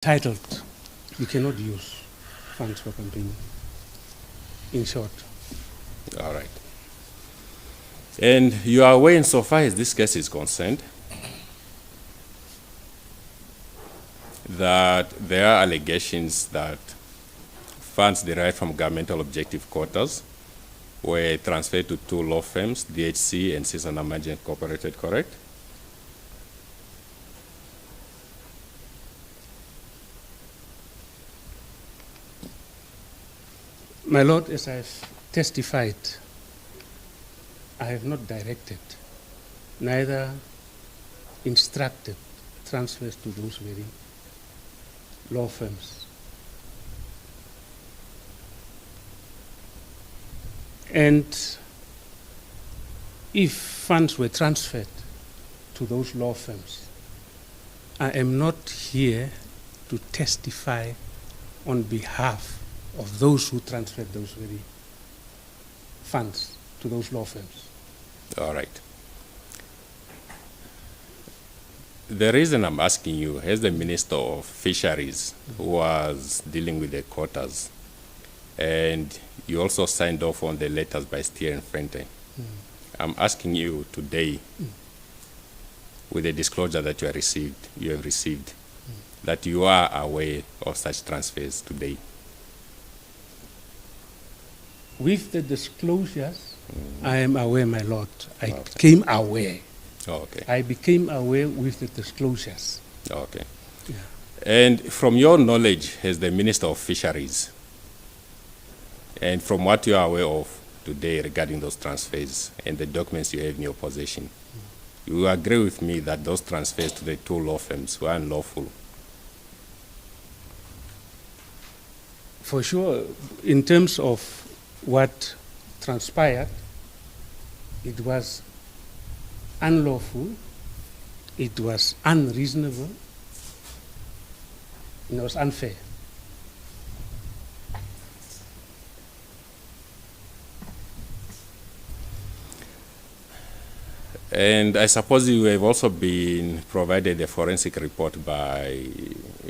Titled, you cannot use funds for campaigning, in short. All right. And you are aware, insofar as this case is concerned, that there are allegations that funds derived from governmental objective quotas were transferred to two law firms, DHC and Seasonal Management Incorporated, correct? My Lord, as I've testified, I have not directed, neither instructed transfers to those very law firms. And if funds were transferred to those law firms, I am not here to testify on behalf of those who transferred those very funds to those law firms. All right. The reason I'm asking you, as the Minister of Fisheries, who was dealing with the quotas, and you also signed off on the letters by Stier and Frente, I'm asking you today, with the disclosure that you have received, that you are aware of such transfers today. With the disclosures, I am aware, my Lord. I became aware. Okay. I became aware with the disclosures. Okay. Yeah. And from your knowledge as the Minister of Fisheries, and from what you are aware of today regarding those transfers and the documents you have in your possession, you agree with me that those transfers to the two law firms were unlawful? For sure, in terms of what transpired, it was unlawful, it was unreasonable, and it was unfair. And I suppose you have also been provided a forensic report by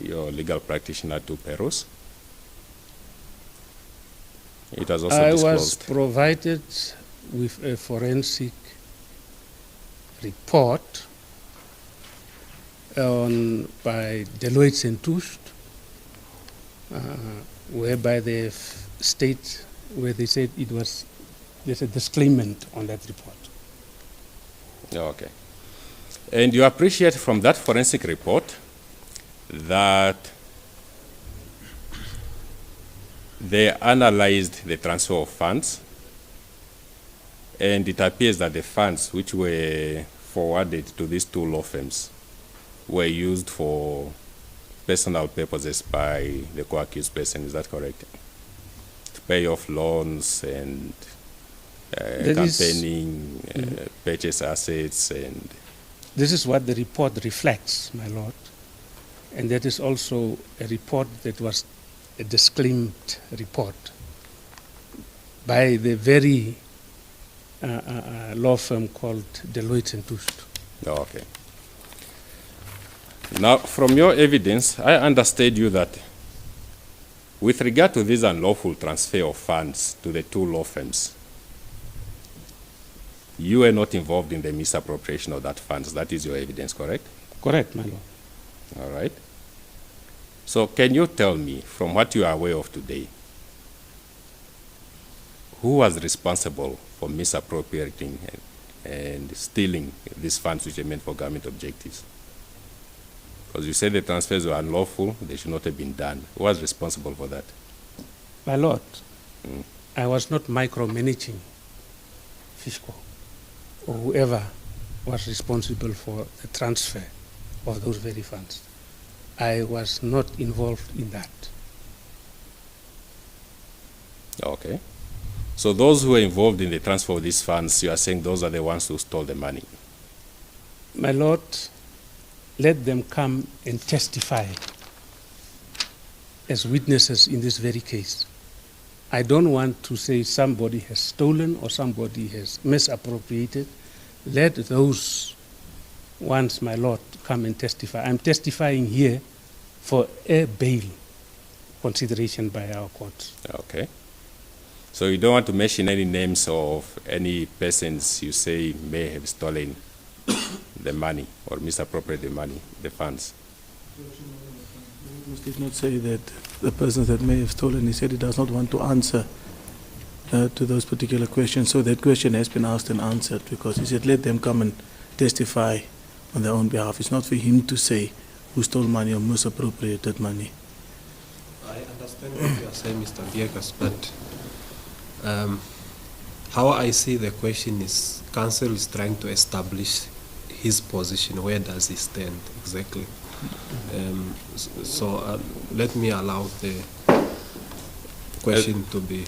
your legal practitioner to Perus. It was also I disclosed. was provided with a forensic report by Deloitte and Touche, whereby they state, where they said there's a disclaimer on that report. Okay. And you appreciate from that forensic report that they analyzed the transfer of funds, and it appears that the funds which were forwarded to these two law firms were used for personal purposes by the co-accused person. Is that correct? To pay off loans and campaigning, purchase assets, and... This is what the report reflects, my Lord. And that is also a report that was a disclaimed report by the very law firm called Deloitte and Touche. Oh, okay. Now, from your evidence, I understood you that with regard to this unlawful transfer of funds to the two law firms, you were not involved in the misappropriation of that funds. That is your evidence, correct? Correct, my Lord. All right. So can you tell me, from what you are aware of today, who was responsible for misappropriating and stealing these funds which are meant for government objectives? Because you said the transfers were unlawful, they should not have been done. Who was responsible for that? My Lord, I was not micromanaging Fisco or whoever was responsible for the transfer of those very funds. I was not involved in that. Okay. So those who were involved in the transfer of these funds, you are saying those are the ones who stole the money? My Lord, let them come and testify as witnesses in this very case. I don't want to say somebody has stolen or somebody has misappropriated. Let those ones, my Lord, come and testify. I'm testifying here for a bail consideration by our courts. Okay. So you don't want to mention any names of any persons you say may have stolen the money or misappropriated the money, the funds? He did not say that the persons that may have stolen. He said he does not want to answer to those particular questions. So that question has been asked and answered, because he said let them come and testify on their own behalf. It's not for him to say who stole money or misappropriated money. I understand what you are saying, Mr. Viegas, but how I see the question is, counsel is trying to establish his position. Where does he stand exactly? So let me allow the question to be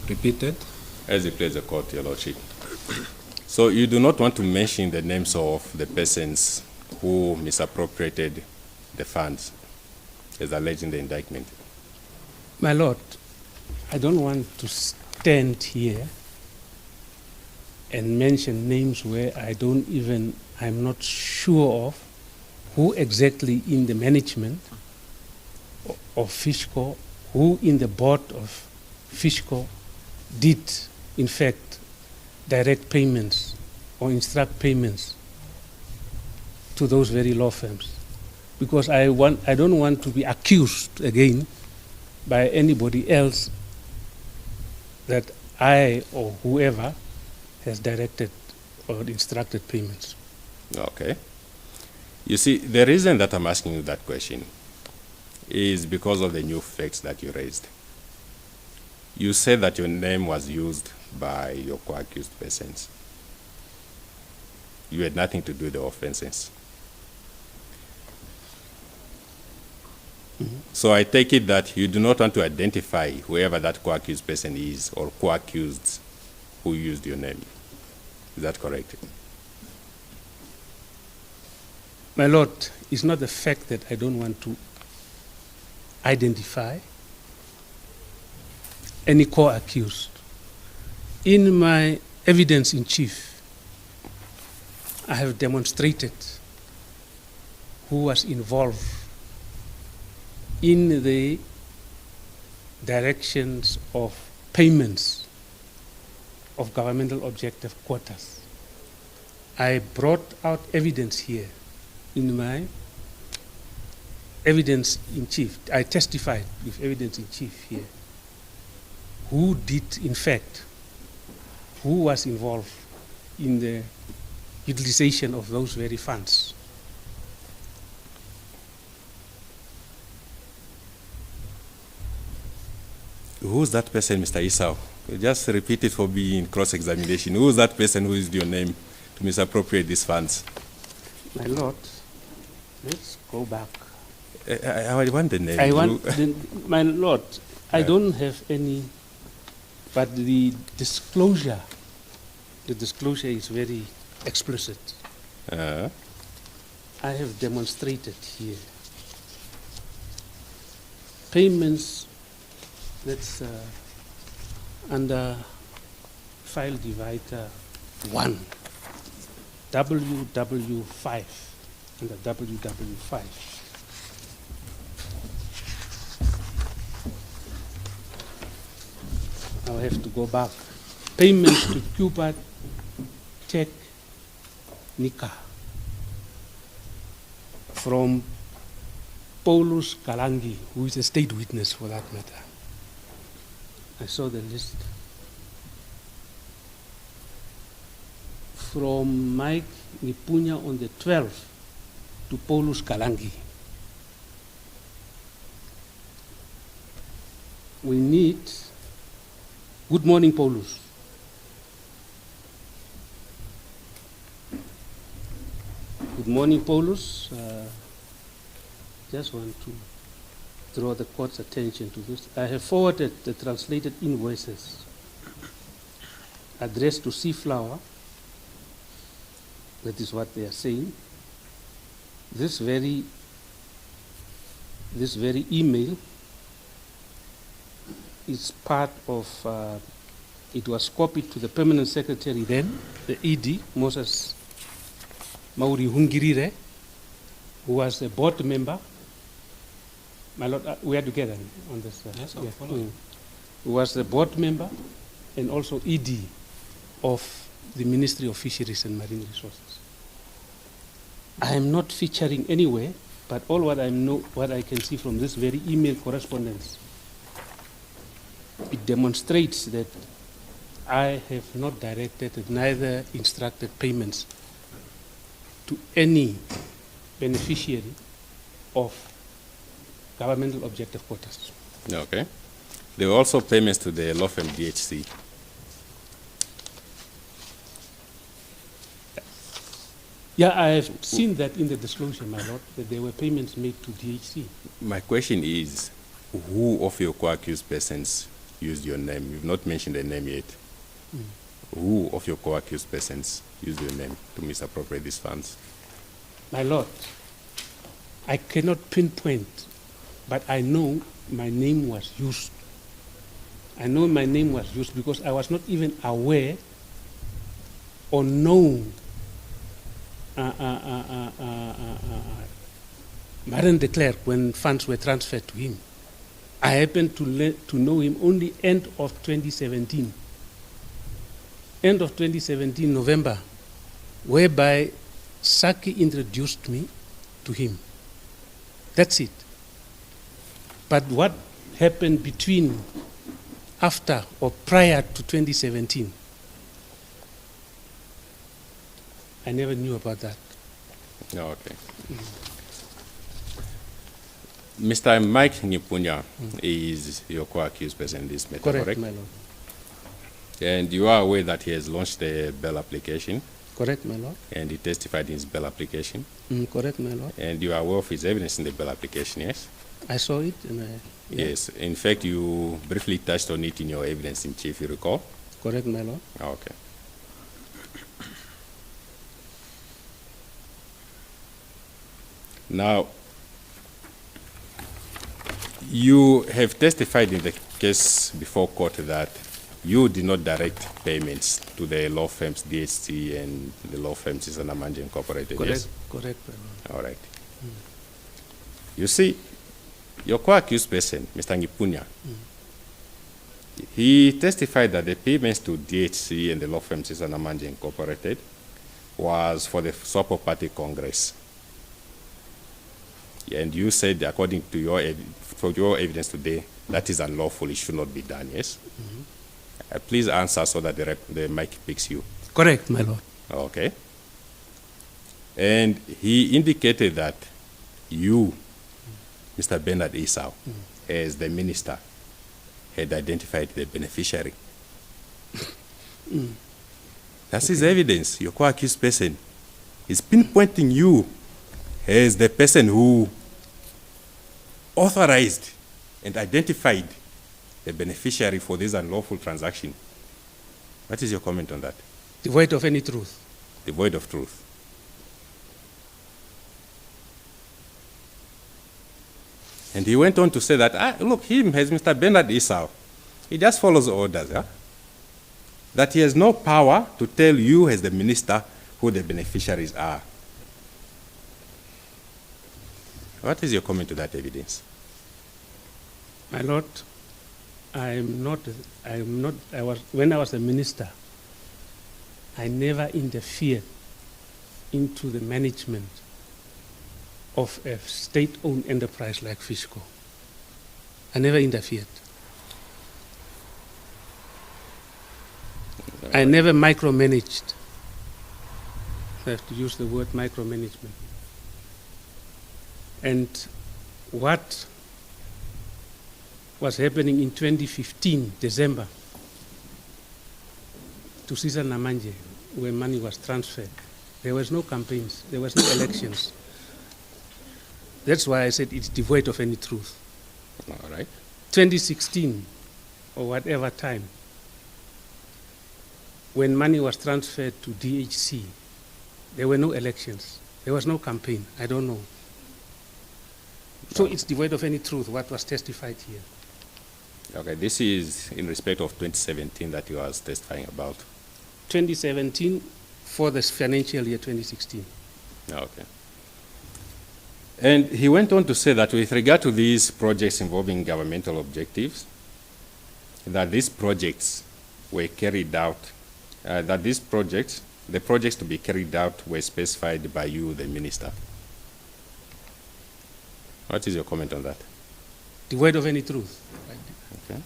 repeated. As it plays the court, Your Lordship. So you do not want to mention the names of the persons who misappropriated the funds as alleged in the indictment? My Lord, I don't want to stand here and mention names where I'm not sure of who exactly in the management of Fishco, who in the board of Fishco did, in fact, direct payments or instruct payments to those very law firms. Because I don't want to be accused again by anybody else that I or whoever has directed or instructed payments. Okay. You see, the reason that I'm asking you that question is because of the new facts that you raised. You said that your name was used by your co-accused persons. You had nothing to do with the offenses. Mm-hmm. So I take it that you do not want to identify whoever that co-accused person is or co-accused who used your name. Is that correct? My Lord, it's not the fact that I don't want to identify any co-accused. In my evidence in chief, I have demonstrated who was involved in the directions of payments of governmental objective quotas. I brought out evidence here in my evidence in chief. I testified with evidence in chief here. Who did, in fact, who was involved in the utilization of those very funds. Who's that person, Mr. Esau? Just repeat it for me in cross-examination. Who's that person who used your name to misappropriate these funds? My Lord, let's go back. I want the name. My Lord, I don't have any, but the disclosure is very explicit. Uh-huh. I have demonstrated here payments that's under file divider 1, WW5, under WW5. Now I have to go back. Payments to Cuba Tech Nika from Paulus Kalangi, who is a state witness for that matter. I saw the list. From Mike Nipunya on the 12th to Paulus Kalangi. We need, good morning, Paulus. Good morning, Paulus. Just want to draw the court's attention to this. I have forwarded the translated invoices addressed to Seaflower. That is what they are saying. This very email is part of, it was copied to the permanent secretary then, the ED, Moses Mauri Hungirire, who was a board member My Lord, we are together on this. Yes, I'm following. Who was a board member and also ED of the Ministry of Fisheries and Marine Resources. I am not featuring anywhere, but all what I can see from this very email correspondence, it demonstrates that I have not directed and neither instructed payments to any beneficiary of governmental objective quotas. Okay. There were also payments to the law firm DHC. Yeah, I have seen that in the disclosure, my Lord, that there were payments made to DHC. My question is, who of your co-accused persons used your name? You've not mentioned the name yet. Who of your co-accused persons used your name to misappropriate these funds? My Lord, I cannot pinpoint, but I know my name was used. I know my name was used because I was not even aware or known Madam de Klerk when funds were transferred to him. I happened to know him only end of 2017. End of 2017, November, whereby Saki introduced me to him. That's it. But what happened between, after, or prior to 2017, I never knew about that. Oh, okay. Mr. Mike Ngipunya is your co-accused person in this matter, correct? Correct, my Lord. And you are aware that he has launched a bail application, Correct, my Lord. and he testified in his bail application, Correct, my Lord. and you are aware of his evidence in the bail application, yes? I saw it and yeah. Yes. In fact, you briefly touched on it in your evidence in chief, you recall? Correct, my Lord. Okay. Now, you have testified in the case before court that you did not direct payments to the law firms DHC and the law firms Namanje Incorporated, Correct, yes? correct, my Lord. All right. You see, your co-accused person, Mr. Ngipunya, he testified that the payments to DHC and the law firms Namanje Incorporated was for the SWAPO Party Congress. And you said, according to your evidence today, that is unlawful, it should not be done, yes? Please answer so that the mic picks you. Correct, my Lord. Okay. And he indicated that you, Mr. Bernhardt Esau, as the minister, had identified the beneficiary. That's his evidence. Your co-accused person is pinpointing you as the person who authorized and identified the beneficiary for this unlawful transaction. What is your comment on that? Devoid of any truth. Devoid of truth. And he went on to say that, look, him as Mr. Bernhardt Esau, he just follows orders, yeah? That he has no power to tell you as the minister who the beneficiaries are. What is your comment to that evidence? My Lord, when I was a minister, I never interfered into the management of a state-owned enterprise like Fishco. I never interfered. I never micromanaged. I have to use the word micromanagement. And what was happening in 2015, December, to Cesar Namanje, where money was transferred, there was no campaigns, there was no elections. That's why I said it's devoid of any truth. All right. 2016, or whatever time, when money was transferred to DHC, there were no elections. There was no campaign. I don't know. So it's devoid of any truth, what was testified here. Okay, this is in respect of 2017 that you are testifying about. 2017 for the financial year 2016. Okay. And he went on to say that with regard to these projects involving governmental objectives, that these projects were carried out, that these projects, the projects to be carried out were specified by you, the minister. What is your comment on that? Devoid of any truth. Okay.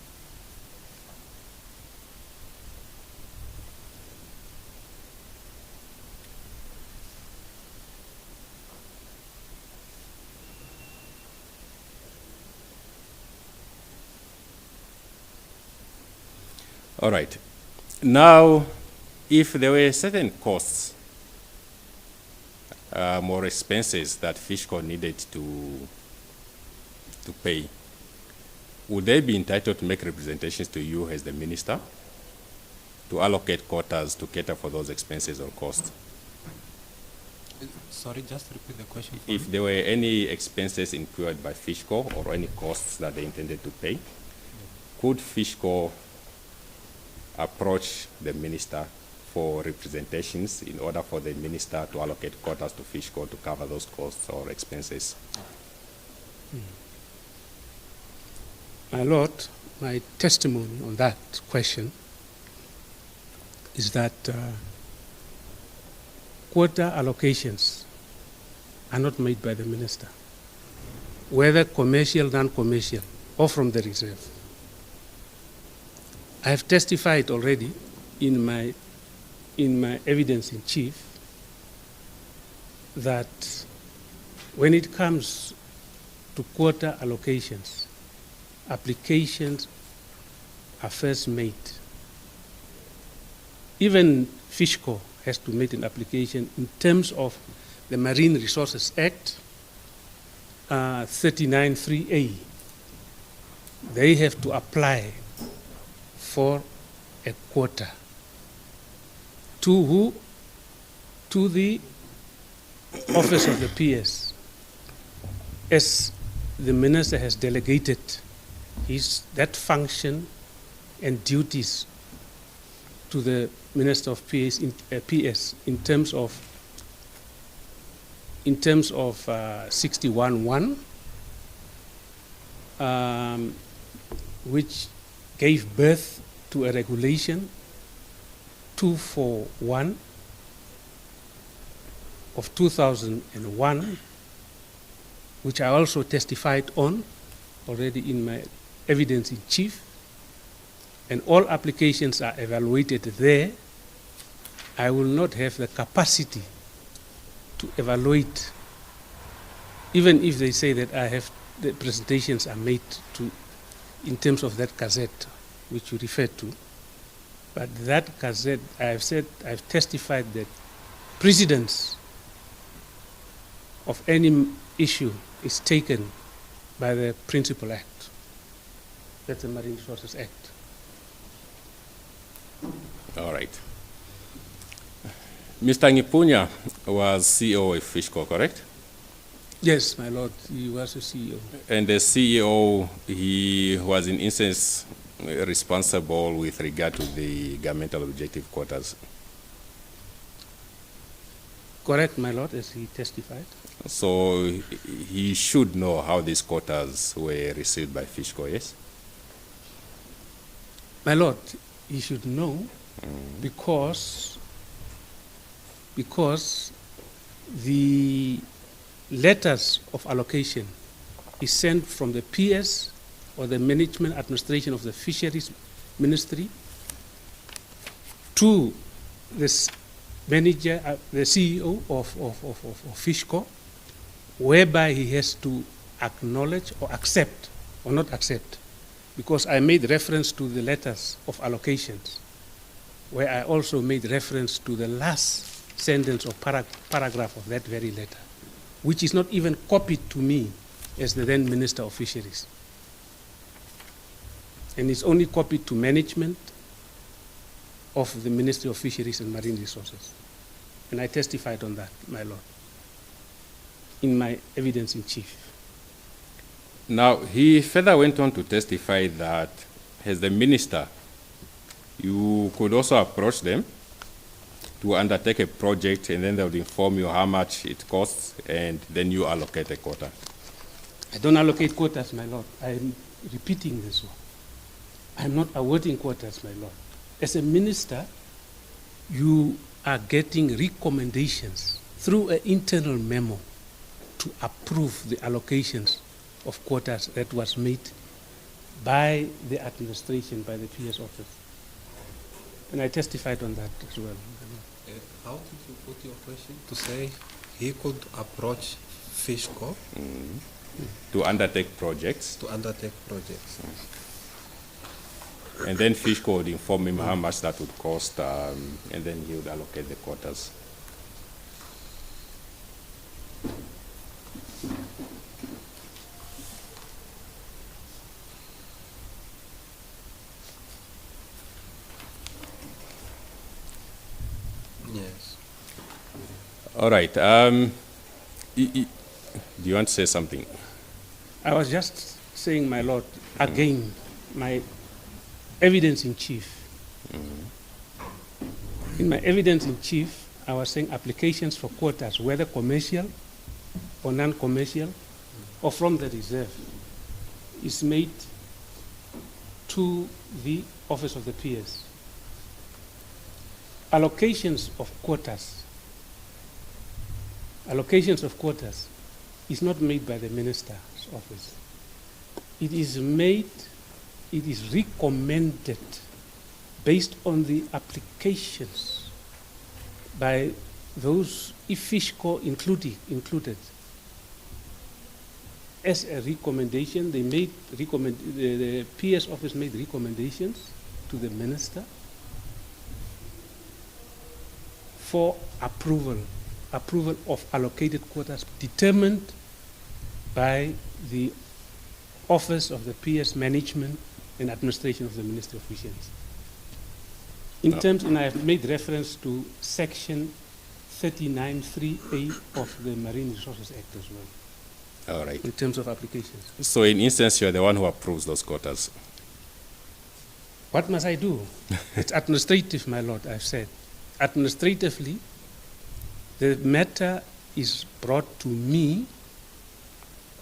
All right. Now, if there were certain costs, more expenses that Fishrot needed to pay, would they be entitled to make representations to you as the minister to allocate quotas to cater for those expenses or costs? Sorry, just repeat the question. For If me. there were any expenses incurred by Fishrot or any costs that they intended to pay, could Fishrot approach the minister for representations in order for the minister to allocate quotas to Fishrot to cover those costs or expenses? My Lord, my testimony on that question is that quota allocations are not made by the minister, whether commercial, non-commercial, or from the reserve. I have testified already in my evidence in chief that when it comes to quota allocations, applications are first made. Even Fishrot has to make an application in terms of the Marine Resources Act 39(3)(a). They have to apply for a quota. To who? To the office of the PS, as the minister has delegated that function and duties to the Minister of PS in terms of 61(1), which gave birth to a regulation 241 of 2001, which I also testified on already in my evidence in chief, and all applications are evaluated there. I will not have the capacity to evaluate, even if they say that I have the presentations are made to in terms of that gazette which you referred to. But that gazette, I've testified that precedence of any issue is taken by the Principal Act. That's the Marine Resources Act. All right. Mr. Ngipunya was CEO of Fishrot, correct? Yes, my Lord, he was a CEO. And the CEO, he was in essence responsible with regard to the governmental objective quotas. Correct, my Lord, as he testified. So he should know how these quotas were received by Fishrot, yes? My Lord, he should know because the letters of allocation is sent from the PS or the Management Administration of the Fisheries Ministry to this manager, the CEO of Fishrot, whereby he has to acknowledge or accept or not accept, because I made reference to the letters of allocations, where I also made reference to the last sentence or paragraph of that very letter, which is not even copied to me as the then Minister of Fisheries. And it's only copied to management of the Ministry of Fisheries and Marine Resources. And I testified on that, my Lord, in my evidence in chief. Now, he further went on to testify that as the minister, you could also approach them to undertake a project, and then they would inform you how much it costs, and then you allocate a quota. I don't allocate quotas, my lord. I'm repeating this one. I'm not awarding quotas, my lord. As a minister, you are getting recommendations through an internal memo to approve the allocations of quotas that was made by the administration, by the PS office. And I testified on that as well. How did you put your question? To say he could approach Fisco To undertake projects, to undertake projects. and then Fishco would inform him how much that would cost, and then he would allocate the quotas. Yes. All right. Do you want to say something? I was just saying, my lord, again, my evidence in chief. In my evidence in chief, I was saying applications for quotas, whether commercial or non-commercial, or from the reserve, is made to the office of the PS. Allocations of quotas is not made by the minister's office. It is recommended based on the applications by those, if Fishco included. As a recommendation, the PS office made recommendations to the minister for approval of allocated quotas determined by the office of the PS management and administration of the Ministry of Fisheries. In terms, and I have made reference to section 39(3)(a) of the Marine Resources Act as well, All right. in terms of applications. So in instance, you're the one who approves those quotas. What must I do? It's administrative, my lord, I've said. Administratively, the matter is brought to me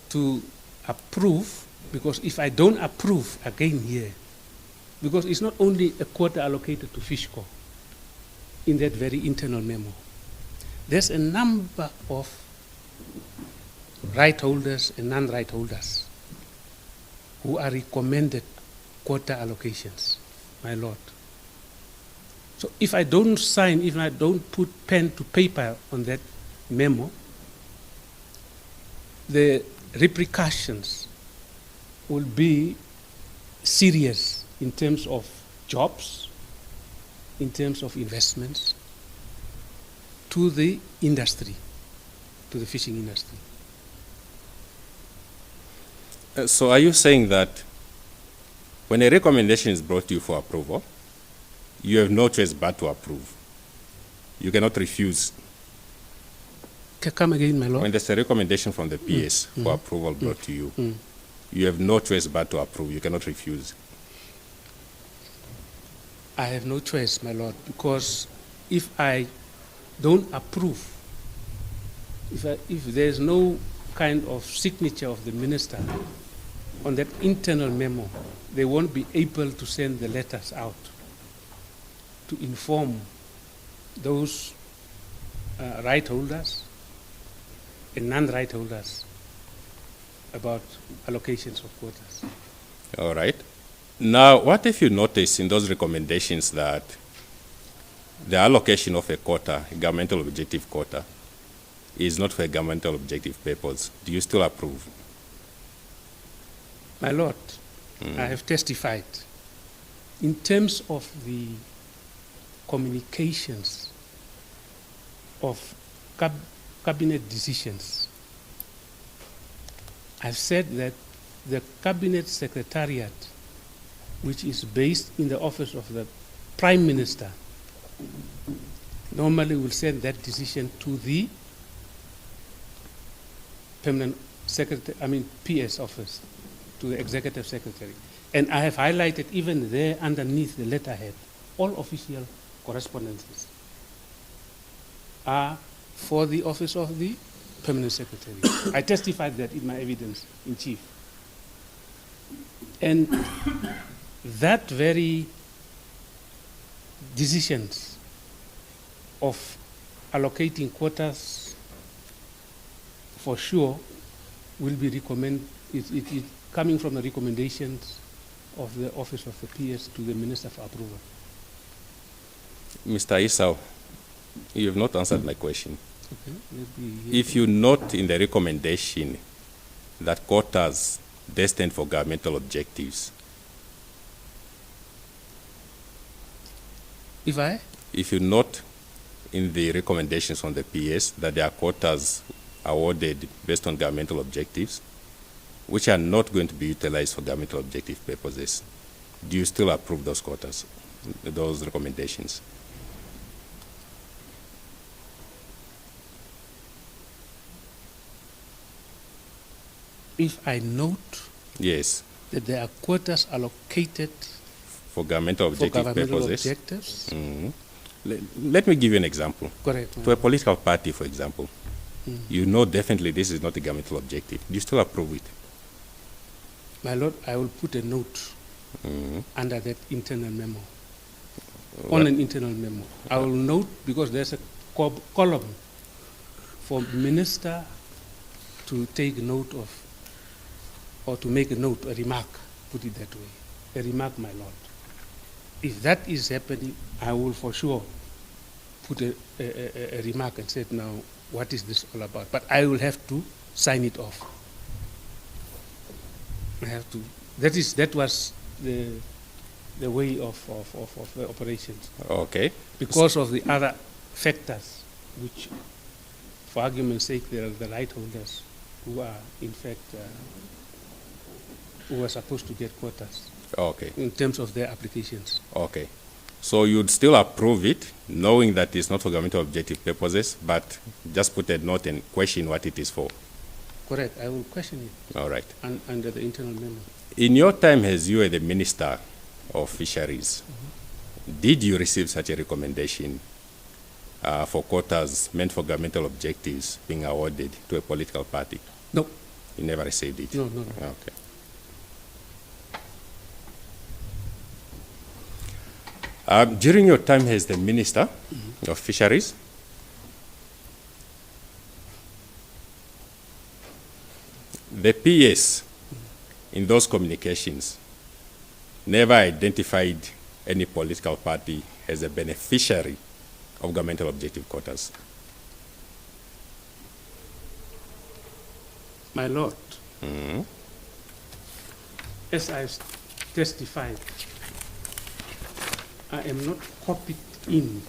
to approve, because if I don't approve again here, because it's not only a quota allocated to Fishco in that very internal memo. There's a number of right holders and non-right holders who are recommended quota allocations, my lord. So if I don't sign, if I don't put pen to paper on that memo, the repercussions will be serious in terms of jobs, in terms of investments to the industry, to the fishing industry. So are you saying that when a recommendation is brought to you for approval, you have no choice but to approve? You cannot refuse. Come again, my lord. When there's a recommendation from the PS for approval brought to you, you have no choice but to approve. You cannot refuse. I have no choice, my lord, because if I don't approve, if there's no kind of signature of the minister on that internal memo, they won't be able to send the letters out to inform those right holders and non-right holders about allocations of quotas. All right. Now, what if you notice in those recommendations that the allocation of a quota, a governmental objective quota, is not for a governmental objective purpose? Do you still approve? My lord, I have testified in terms of the communications of cabinet decisions. I've said that the cabinet secretariat, which is based in the office of the Prime Minister, normally will send that decision to the permanent secretary, PS office, to the executive secretary. And I have highlighted even there underneath the letterhead, all official correspondences. are for the office of the permanent secretary. I testified that in my evidence in chief. And that very decisions of allocating quotas for sure will be it coming from the recommendations of the office of the PS to the minister for approval. Mr. Esau, you have not answered my question. Okay, If you note in the recommendation that quotas destined for governmental objectives, if you note in the recommendations from the PS that there are quotas awarded based on governmental objectives, which are not going to be utilized for governmental objective purposes, do you still approve those quotas, those recommendations? If I note Yes, that there are quotas allocated for governmental for objective governmental purposes. objectives, Let me give you an example. correct. To a political party, for example, you know definitely this is not a governmental objective. Do you still approve it? My Lord, I will put a note Mhm. under that internal memo, What- on an internal memo. I will note because there's a column for minister to take note of, or to make a note, a remark, put it that way. A remark, my Lord. If that is happening, I will for sure put a remark and say, now, what is this all about? But I will have to sign it off. I have to. That was the way of the operations. Okay. Because of the other factors, which, for argument's sake, there are the right holders who are, in fact, who are supposed to get quotas Okay. in terms of their applications. Okay. So you'd still approve it, knowing that it's not for governmental objective purposes, but just put a note and question what it is for. Correct. I will question it All right. under the internal memo. In your time as you were the Minister of Fisheries, did you receive such a recommendation for quotas meant for governmental objectives being awarded to a political party? No, You never received it? no. Okay. During your time as the Minister of Fisheries, the PS in those communications never identified any political party as a beneficiary of governmental objective quotas. My Lord, as I testified, I am not copied in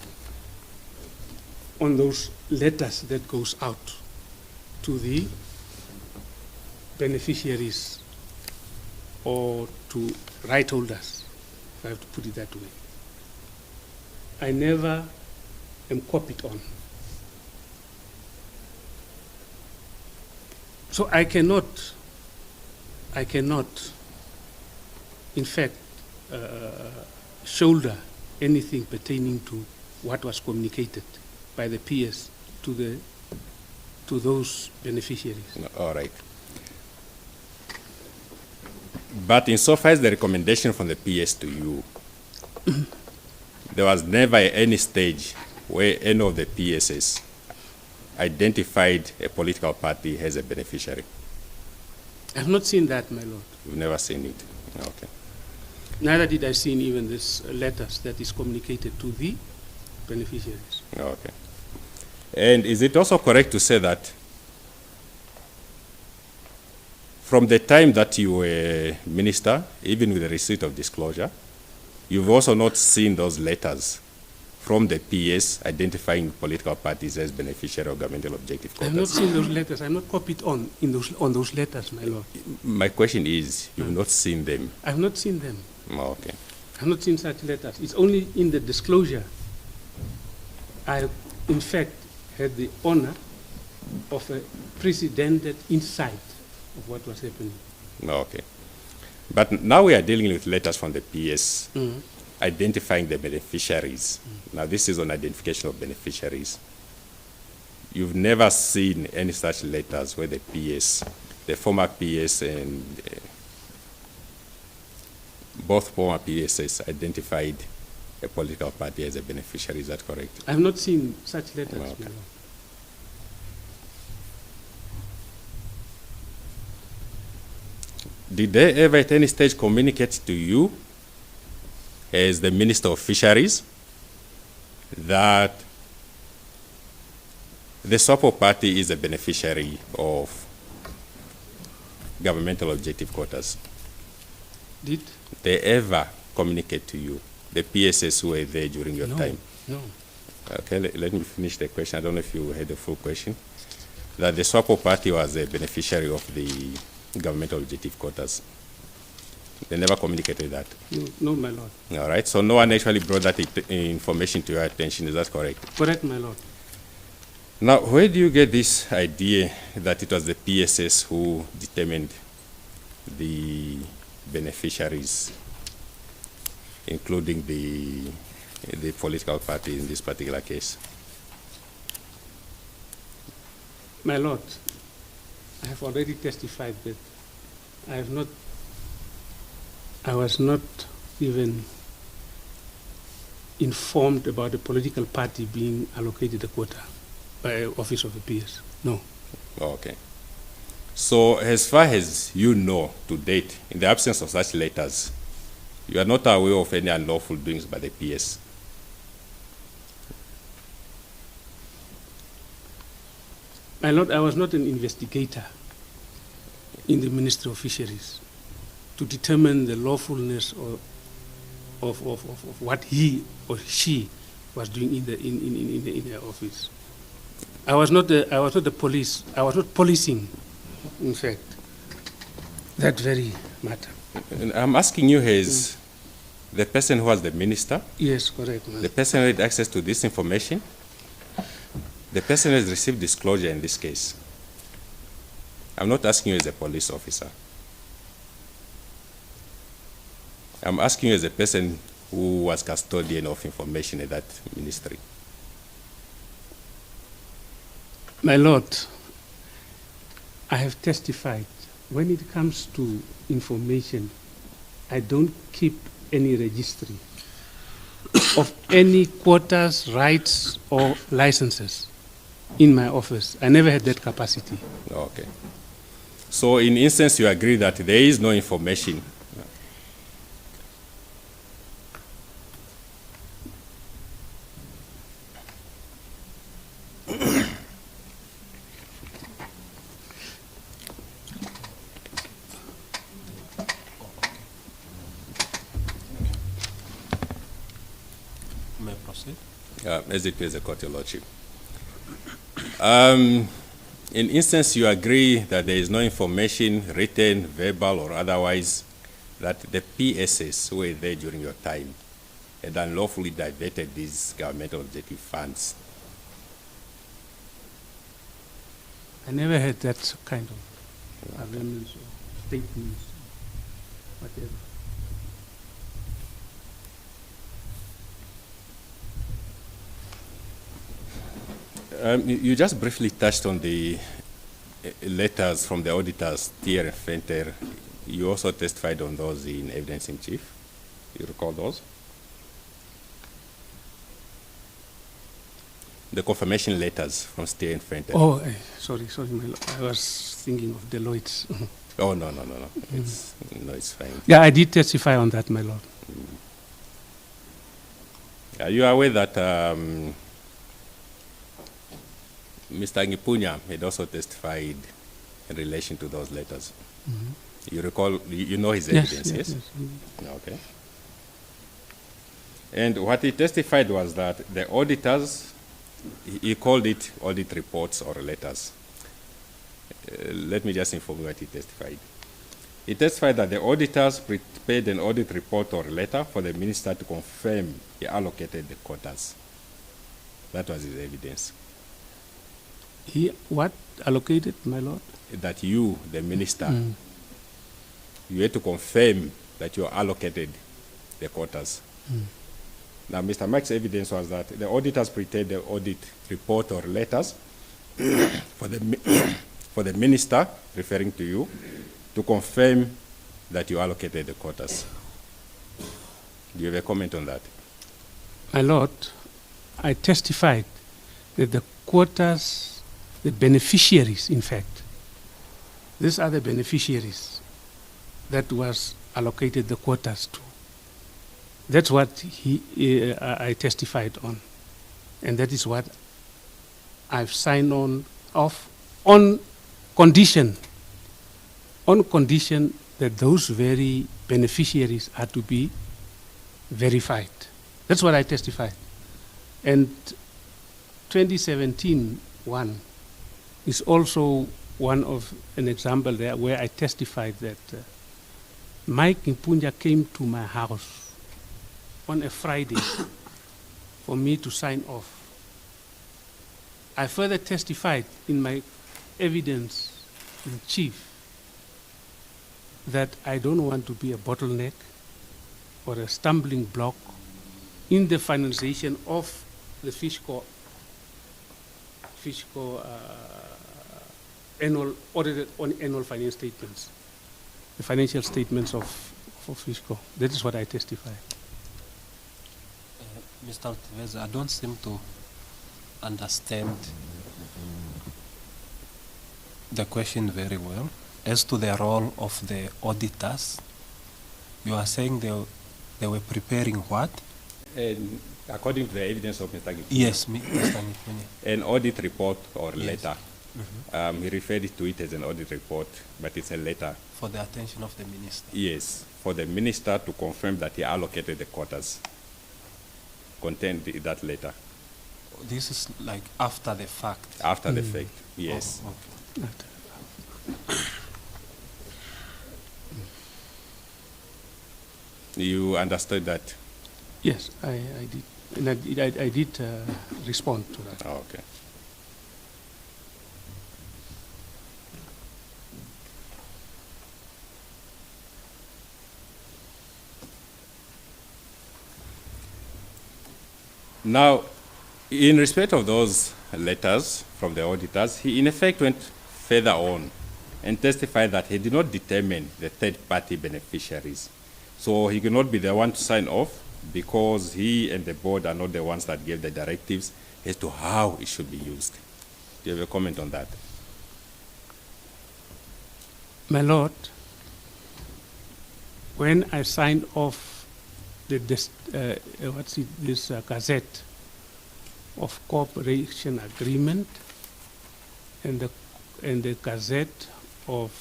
on those letters that goes out to the beneficiaries or to right holders, if I have to put it that way. I never am copied on. So I cannot, in fact, shoulder anything pertaining to what was communicated by the PS to those beneficiaries. All right. But insofar as the recommendation from the PS to you, there was never any stage where any of the PSs identified a political party as a beneficiary. I have not seen that, my Lord. You've never seen it. Okay. Neither did I see even this letters that is communicated to the beneficiaries. Okay. And is it also correct to say that from the time that you were minister, even with the receipt of disclosure, you've also not seen those letters from the PS identifying political parties as beneficiary of governmental objective I have not quotas? seen those letters. I'm not copied on those letters, my Lord. My question is, you've not seen them? I have not seen them. Okay. I have not seen such letters. It's only in the disclosure I, in fact, had the honor of a precedented insight of what was happening. Okay. But now we are dealing with letters from the PS identifying the beneficiaries. Now this is on identification of beneficiaries. you've never seen any such letters where the PS, the former PS and both former PSs identified a political party as a beneficiary. Is that correct? I have not seen such letters, Okay. my lord. Did they ever at any stage communicate to you as the Minister of Fisheries that the SWAPO party is a beneficiary of governmental objective quotas? Did? They ever communicate to you, the PSS who were there during your No, time? no. Okay, let me finish the question. I don't know if you had the full question. That the SWAPO party was a beneficiary of the governmental objective quotas. They never communicated that. No, no, my lord. All right, so no one actually brought that information to your attention. Is that correct? Correct, my lord. Now, where do you get this idea that it was the PSS who determined the beneficiaries, including the political party in this particular case? My lord, I have already testified that I was not even informed about the political party being allocated a quota by office of the PS. No. Okay. So as far as you know to date, in the absence of such letters, you are not aware of any unlawful doings by the PS? My lord, I was not an investigator in the Ministry of Fisheries to determine the lawfulness of what he or she was doing in their office. I was not the police. I was not policing, in fact, that very matter. And I'm asking you as the person who was the minister, Yes, correct, ma'am. the person who had access to this information, the person who has received disclosure in this case. I'm not asking you as a police officer. I'm asking you as a person who was custodian of information in that ministry. My lord, I have testified. When it comes to information, I don't keep any registry of any quotas, rights, or licenses in my office. I never had that capacity. Okay. So in instance, you agree that there is no information. May I proceed? As it please the court, your lordship. In instance, you agree that there is no information, written, verbal, or otherwise, that the PSS who were there during your time had unlawfully diverted these governmental objective funds. I never had that kind of agreements or statements, whatever. You just briefly touched on the letters from the auditors, Tier and Fenter. You also testified on those in evidence in chief. You recall those? The confirmation letters from Tier and Fenter. Oh, sorry, my lord. I was thinking of Deloitte's. Oh, no. It's fine. Yeah, I did testify on that, my lord. Are you aware that Mr. Ngipunya had also testified in relation to those letters? You recall, you know his evidence, yes? Okay. And what he testified was that the auditors, he called it audit reports or letters. Let me just inform you what he testified. He testified that the auditors prepared an audit report or letter for the minister to confirm he allocated the quotas. That was his evidence. He what allocated, my lord? That you, the minister, you had to confirm that you allocated the quotas. Now, Mr. Mike's evidence was that the auditors prepared the audit report or letters for the minister, referring to you, to confirm that you allocated the quotas. Do you have a comment on that? My Lord, I testified that the quotas, the beneficiaries, in fact, these are the beneficiaries that was allocated the quotas to. That's what I testified on, and that is what I've signed off on condition that those very beneficiaries are to be verified. That's what I testified. And 2017 one is also one of an example there where I testified that Mike Mpunja came to my house on a Friday for me to sign off. I further testified in my evidence in chief that I don't want to be a bottleneck or a stumbling block in the finalization of the Fishrot audited annual financial statements, the financial statements for Fishrot. That is what I testify. Mr. Altivez, I don't seem to understand the question very well. As to the role of the auditors, you are saying they were preparing what? And according to the evidence of Mr. Gipunya, Yes, Mr. Gipunya. an audit report or Yes. letter. He referred to it as an audit report, but it's a letter. For the attention of the minister. Yes, for the minister to confirm that he allocated the quotas contained in that letter. This is like after the fact. After the fact, yes. Oh, okay. You understood that? Yes, I did. And I did respond to that. Oh, okay. Now, in respect of those letters from the auditors, he in effect went further on and testified that he did not determine the third-party beneficiaries. So he could not be the one to sign off because he and the board are not the ones that gave the directives as to how it should be used. Do you have a comment on that? My Lord, when I signed off this Gazette of Cooperation Agreement and the Gazette of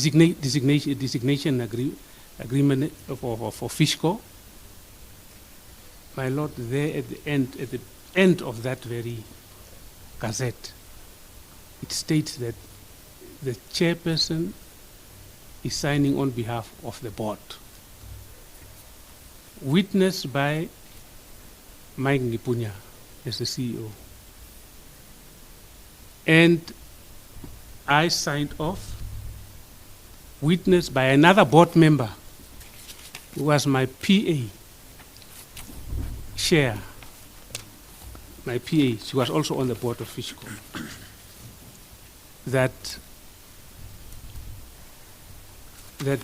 designation agreement for Fisco, my Lord, there at the end of that very Gazette, it states that the chairperson is signing on behalf of the board, witnessed by Mike Ngipunya as the CEO. And I signed off, witnessed by another board member who was my PA chair. My PA, she was also on the board of Fisco, that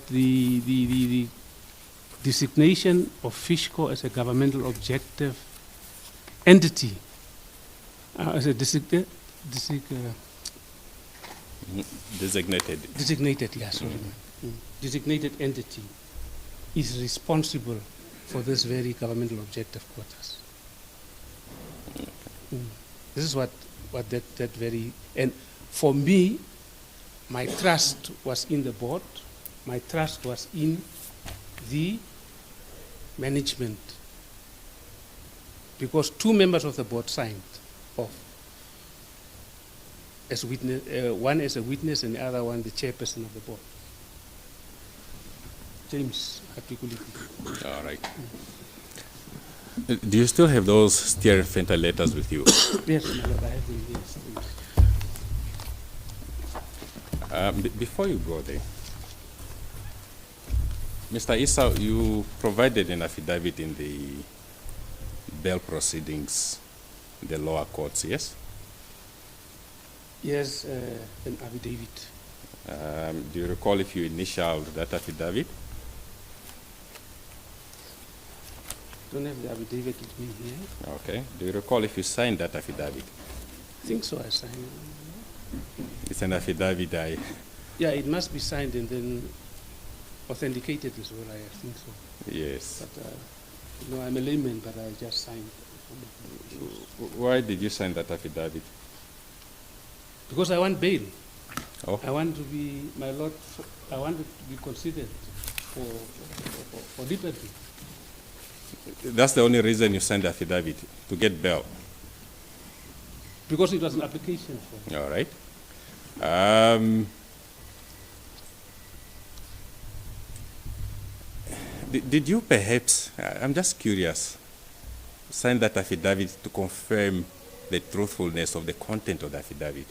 the designation of Fisco as a governmental objective entity, as a designated, yes, designated entity, is responsible for this very governmental objective quotas. This is what that very, and for me, my trust was in the board, my trust was in the management, because two members of the board signed off as witness, one as a witness and the other one the chairperson of the board. James, articulate. All right. Do you still have those steer Fenta letters with you? Yes, my Lord, I have them, yes. Before you go there, Mr. Esau, you provided an affidavit in the bail proceedings in the lower courts, yes? Yes, an affidavit. Do you recall if you initialed that affidavit? Don't have the affidavit with me here. Okay. Do you recall if you signed that affidavit? I think so, I signed it. It's an affidavit. Yeah, it must be signed and then authenticated as well, I think so. Yes. But, I'm a layman, but I just signed. Why did you sign that affidavit? Because I want bail. Oh. I want to be, my Lord, I want it to be considered for liberty. That's the only reason you signed the affidavit, to get bail. Because it was an application for. All right. Did you perhaps, I'm just curious, sign that affidavit to confirm the truthfulness of the content of the affidavit?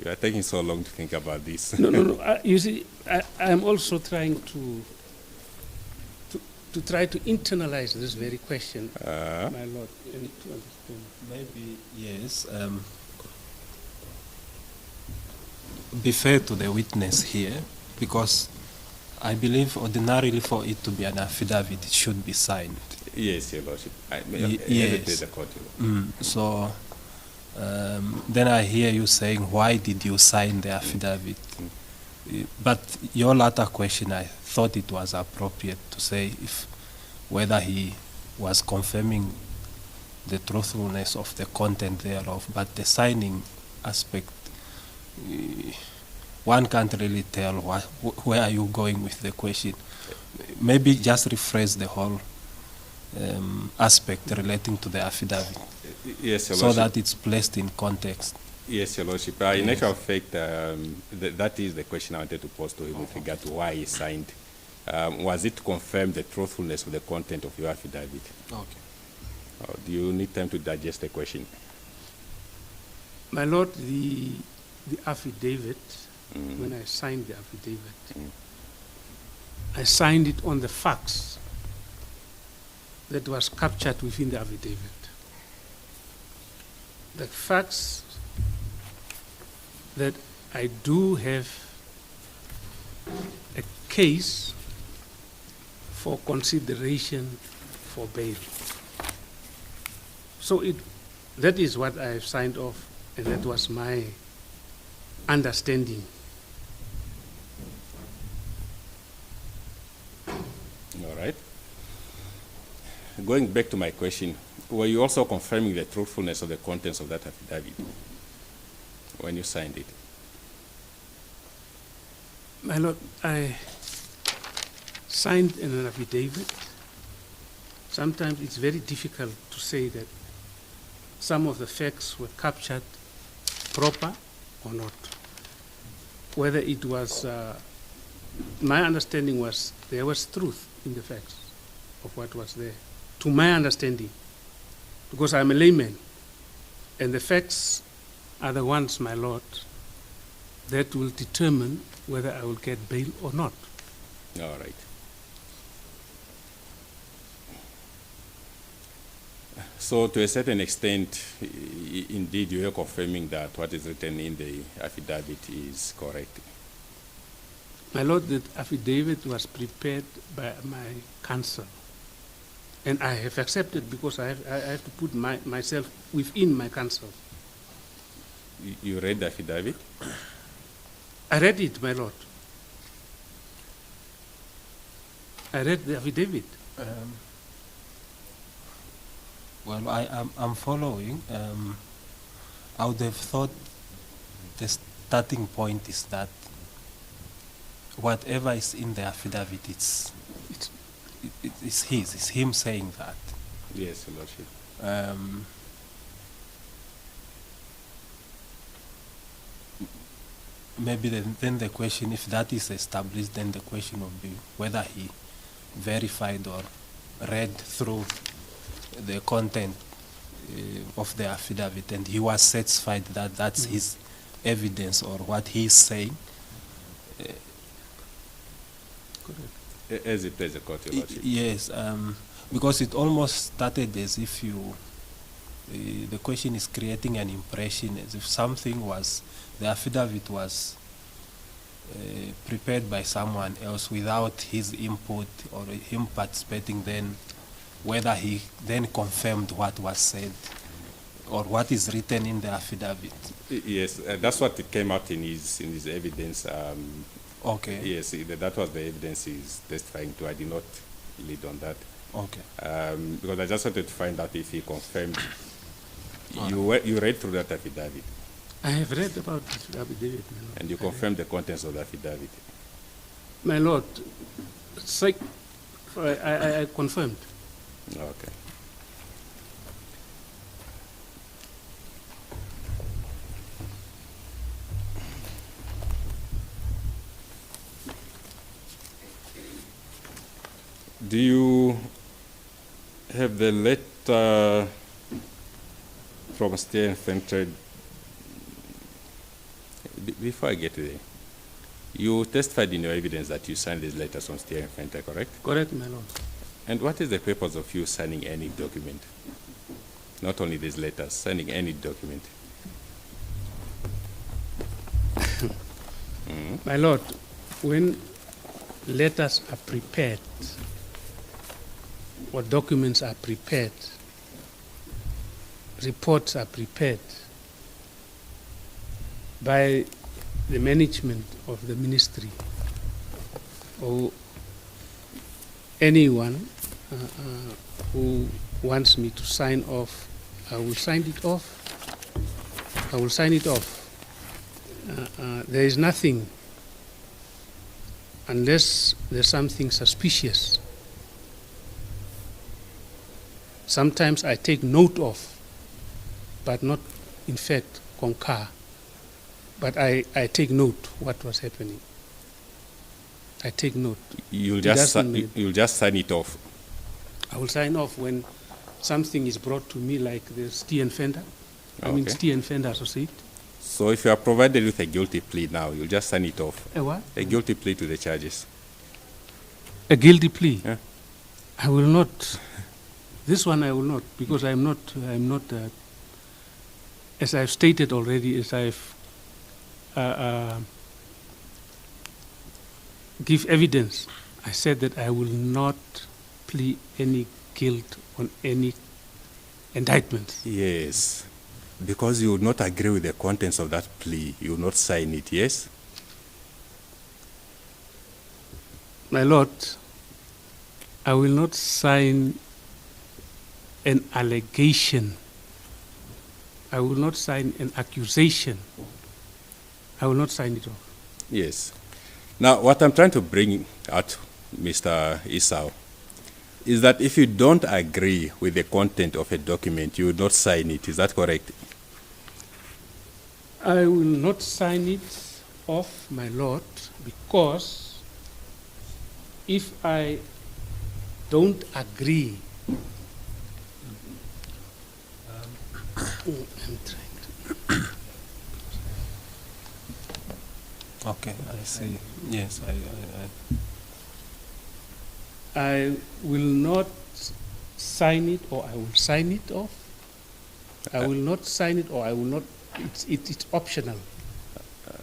You are taking so long to think about this. No. You see, I'm also trying to try to internalize this very question, my Lord, and to understand. Maybe, yes. Be fair to the witness here, because I believe ordinarily for it to be an affidavit, it should be signed. Yes, Your Lordship. Yes. The court. So then I hear you saying, why did you sign the affidavit? But your latter question, I thought it was appropriate to say whether he was confirming the truthfulness of the content thereof, but the signing aspect, one can't really tell where are you going with the question. Maybe just rephrase the whole aspect relating to the affidavit. Yes, Your so Lordship. that it's placed in context. Yes, Your Lordship. In actual fact, that is the question I wanted to pose to him with regard to why he signed. Was it to confirm the truthfulness of the content of your affidavit? Okay. Do you need time to digest the question? My Lord, the affidavit, when I signed the affidavit, I signed it on the facts that was captured within the affidavit. The facts that I do have a case for consideration for bail. So that is what I have signed off, and that was my understanding. All right. Going back to my question, were you also confirming the truthfulness of the contents of that affidavit when you signed it? My Lord, I signed an affidavit. Sometimes it's very difficult to say that some of the facts were captured proper or not. Whether it was, my understanding was there was truth in the facts of what was there, to my understanding, because I'm a layman, and the facts are the ones, my Lord, that will determine whether I will get bail or not. All right. So to a certain extent, indeed, you are confirming that what is written in the affidavit is correct. My Lord, the affidavit was prepared by my counsel, and I have accepted because I have to put myself within my counsel. You read the affidavit? I read it, my Lord. I read the affidavit. Well, I'm following. I would have thought the starting point is that whatever is in the affidavit, it's his. It's him saying that. Yes, Your Lordship. Maybe then the question, if that is established, then the question would be whether he verified or read through the content of the affidavit, and he was satisfied that that's his evidence or what he's saying. As it plays the court, Your Lordship. Yes, because it almost started as if the question is creating an impression as if the affidavit was prepared by someone else without his input or him participating, then whether he then confirmed what was said or what is written in the affidavit. Yes, that's what it came out in his evidence. Okay. Yes, that was the evidence he's testifying to. I did not lead on that. Okay. Because I just wanted to find out if he confirmed. You read through that affidavit. I have read about this affidavit, my lord. And you confirmed the contents of the affidavit. My lord, it's like I confirmed. Okay. Do you have the letter from Steer and Fentrade? Before I get to there, you testified in your evidence that you signed these letters from Steer and Fentrade, correct? Correct, my lord. And what is the purpose of you signing any document? Not only these letters, signing any document. My lord, when letters are prepared or documents are prepared, reports are prepared by the management of the ministry or anyone who wants me to sign off, I will sign it off. I will sign it off. There is nothing, unless there's something suspicious. Sometimes I take note of, but not in fact concur. But I take note what was happening. I take note. You'll just sign it off. I will sign off when something is brought to me, like the Stee and Fender. I mean, Stee and Fender Associate. So if you are provided with a guilty plea now, you'll just sign it off. A what? A guilty plea to the charges. A guilty plea? Yeah. I will not. This one I will not, because I'm not, as I've stated already, as I've give evidence, I said that I will not plead any guilt on any indictment. Yes. Because you would not agree with the contents of that plea, you will not sign it, yes? My lord, I will not sign an allegation. I will not sign an accusation. I will not sign it off. Yes. Now, what I'm trying to bring out, Mr. Esau, is that if you don't agree with the content of a document, you would not sign it. Is that correct? I will not sign it off, my lord, because if I don't agree, I'm trying to. Okay, I see. Yes, I will not sign it, or I will sign it off. I will not sign it, or I will not. It's optional.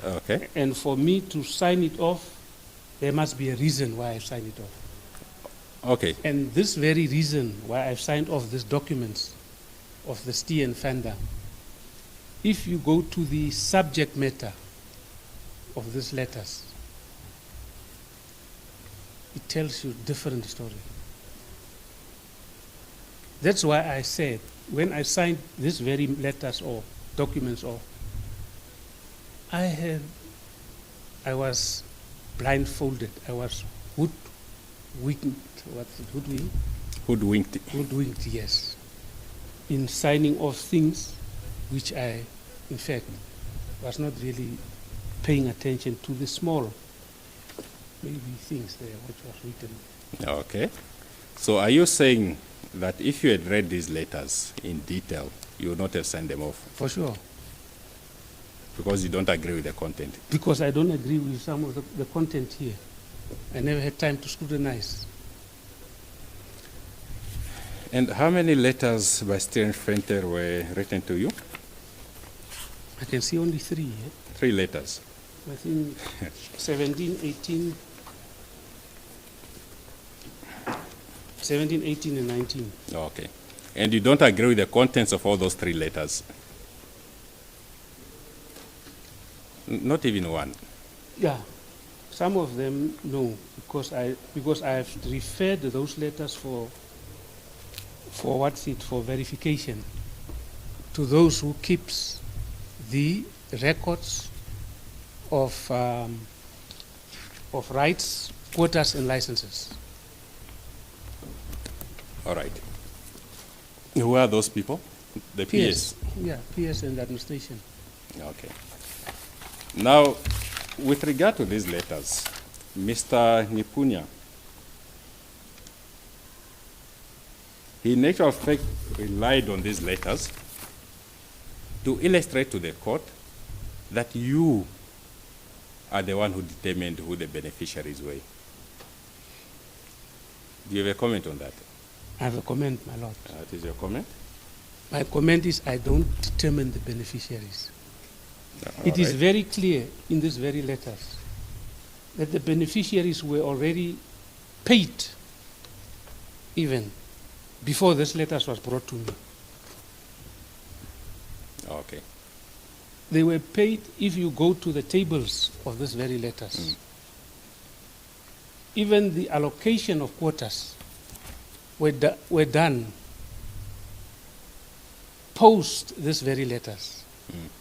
Okay. And for me to sign it off, there must be a reason why I signed it off. Okay. And this very reason why I've signed off these documents of the Stee and Fender, if you go to the subject matter of these letters, it tells you a different story. That's why I said, when I signed these very letters or documents off, I was blindfolded. I was hoodwinked. What's it? Hoodwinked? Hoodwinked. Hoodwinked, yes. In signing off things which I, in fact, was not really paying attention to the small, maybe things there which was written. Okay. So are you saying that if you had read these letters in detail, you would not have signed them off? For sure. Because you don't agree with the content? Because I don't agree with some of the content here. I never had time to scrutinize. And how many letters by Steering Fenter were written to you? I can see only 3. 3 letters. I think 17, 18, 17, 18, and 19. Okay. And you don't agree with the contents of all those 3 letters? Not even one? Yeah, some of them no, because I have referred those letters for verification to those who keeps the records of rights, quotas, and licenses. All right. Who are those people? The PS? Yeah, PS and administration. Okay. Now, with regard to these letters, Mr. Nipunya, he in actual fact relied on these letters to illustrate to the court that you are the one who determined who the beneficiaries were. Do you have a comment on that? I have a comment, my lord. That is your comment? My comment is I don't determine the beneficiaries. All It is right. very clear in these very letters that the beneficiaries were already paid even before this letters was brought to me. Okay. They were paid if you go to the tables of these very letters. Even the allocation of quotas were done post these very letters,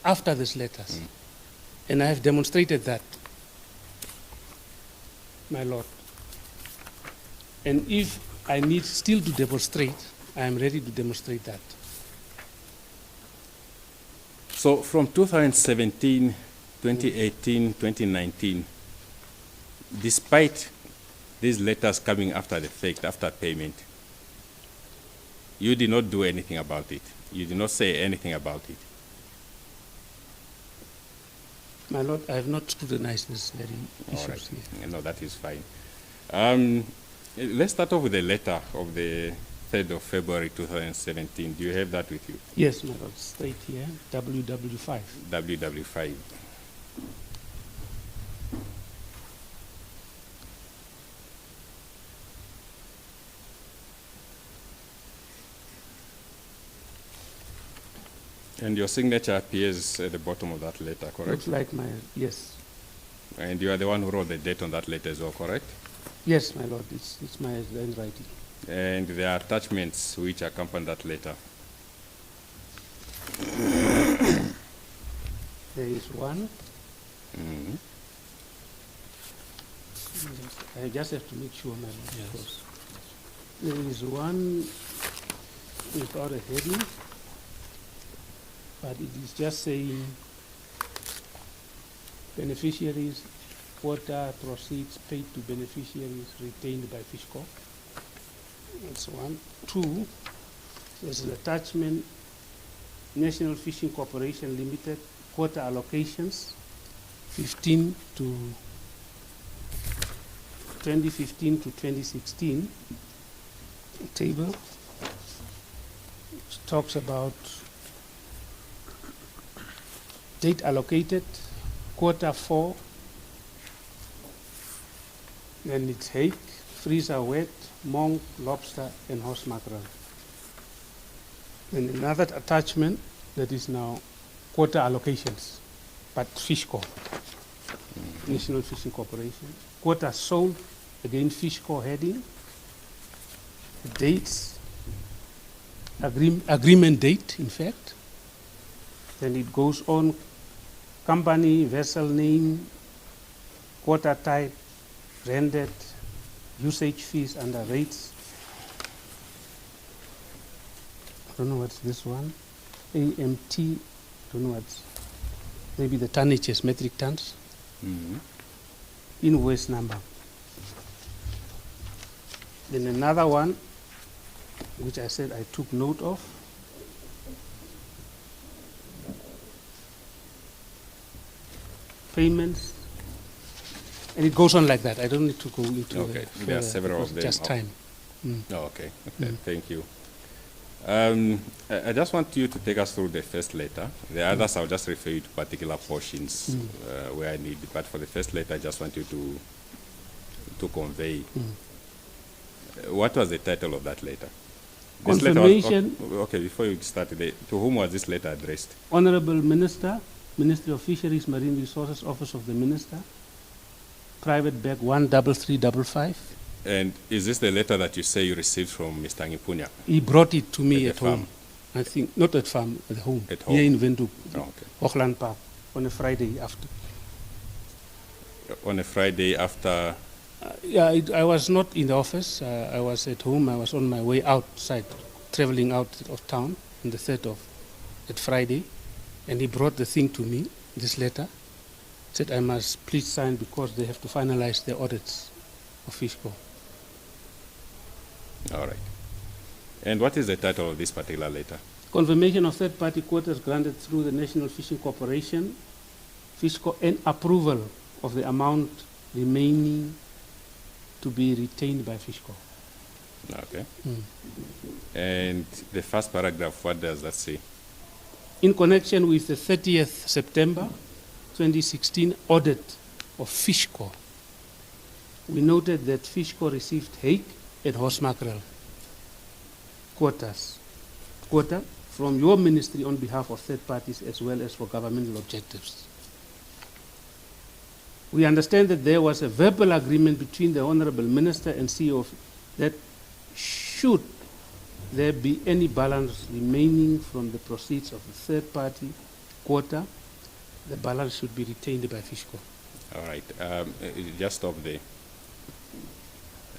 after these letters. And I have demonstrated that, my lord. And if I need still to demonstrate, I am ready to demonstrate that. So from 2017, 2018, 2019, despite these letters coming after the fact, after payment, you did not do anything about it. You did not say anything about it. My lord, I have not scrutinized this very All issues right. here. No, that is fine. Let's start off with the letter of the 3rd of February 2017. Do you have that with you? Yes, my lord, straight here, WW5. WW5. And your signature appears at the bottom of that letter, correct? Looks like my, yes. And you are the one who wrote the date on that letter as well, correct? Yes, my lord, it's my handwriting. And there are attachments which accompany that letter. There is one. Mhm. I just have to make sure, my lord. Yes. Because there is one without a heading, but it is just saying beneficiaries, quota proceeds paid to beneficiaries retained by Fishco. That's one. 2, there's an attachment, National Fishing Corporation Limited, quota allocations, 15 to 2015 to 2016 table, which talks about date allocated, quota 4, then it's hake, freezer wet, monk, lobster, and horse mackerel. And another attachment that is now quota allocations, but Fishco, National Fishing Corporation. Quota sold, again Fishco heading, dates, agreement date, in fact. Then it goes on, company, vessel name, quota type, rendered, usage fees under rates. I don't know what's this one. AMT, don't know what's, maybe the tonnages, metric tons. Mhm. Invoice number. Then another one, which I said I took note of. Payments And it goes on like that. I don't need to go into Okay, the there are further several because of them. just time. Oh, okay, thank you. I just want you to take us through the first letter. The others, I'll just refer you to particular portions where I need. But for the first letter, I just want you to convey. What was the title of that letter? This letter was- Confirmation. okay, before you start, to whom was this letter addressed? Honorable Minister, Ministry of Fisheries, Marine Resources, Office of the Minister, Private Bag 13355. And is this the letter that you say you received from Mr. Ngipunya? He brought it to me At at the farm? home. I think, not at farm, at home. At home? Here in Windhoek, Oh, okay. Hoogland Park, on a Friday after. On a Friday after. I was not in the office. I was at home. I was on my way outside, traveling out of town on the 3rd of that Friday. And he brought the thing to me, this letter. Said I must please sign because they have to finalize the audits of Fishco. All right. And what is the title of this particular letter? Confirmation of third-party quotas granted through the National Fishing Corporation, Fishco, and approval of the amount remaining to be retained by Fishco. Okay. And the first paragraph, what does that say? In connection with the 30th September 2016 audit of Fishco, we noted that Fishco received hake and horse mackerel quota from your ministry on behalf of third parties as well as for governmental objectives. We understand that there was a verbal agreement between the Honorable Minister and CEO that should there be any balance remaining from the proceeds of the third party quota, the balance should be retained by Fishco. All right. Just stop there.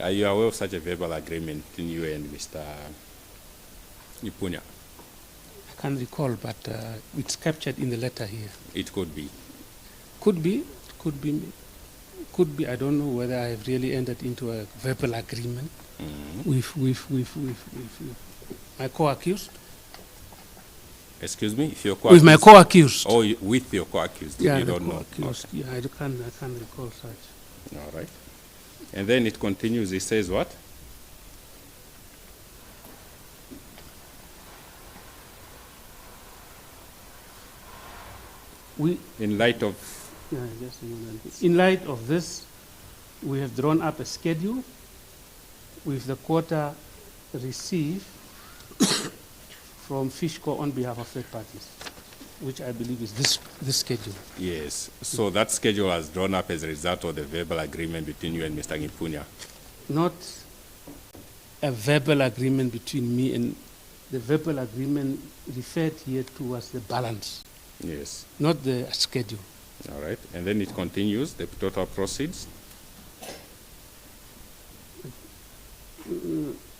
Are you aware of such a verbal agreement between you and Mr. Ngipunya? I can't recall, but it's captured in the letter here. It could be. Could be, could be. I don't know whether I have really entered into a verbal agreement with my co-accused. Excuse me? If you're With my co-accused. Oh, with your co-accused. Yeah, you the don't know. co-accused. Okay. Yeah, I can't recall such. All right. And then it continues. It says what? In light of. Yeah, just a moment. In light of this, we have drawn up a schedule with the quota received from Fishco on behalf of third parties, which I believe is this schedule. Yes. So that schedule was drawn up as a result of the verbal agreement between you and Mr. Ngipunya. Not a verbal agreement between me and the verbal agreement referred here to was the balance, Yes. not the schedule. All right. And then it continues. The total proceeds.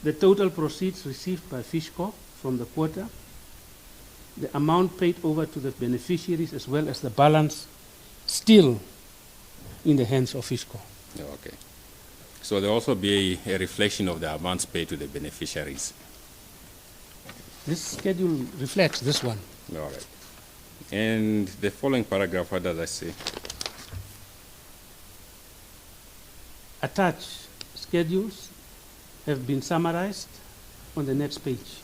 The total proceeds received by Fishco from the quota, the amount paid over to the beneficiaries, as well as the balance still in the hands of Fishco. Okay. So there will also be a reflection of the amounts paid to the beneficiaries. This schedule reflects this one. All right. And the following paragraph, what does I say? Attached schedules have been summarized on the next page.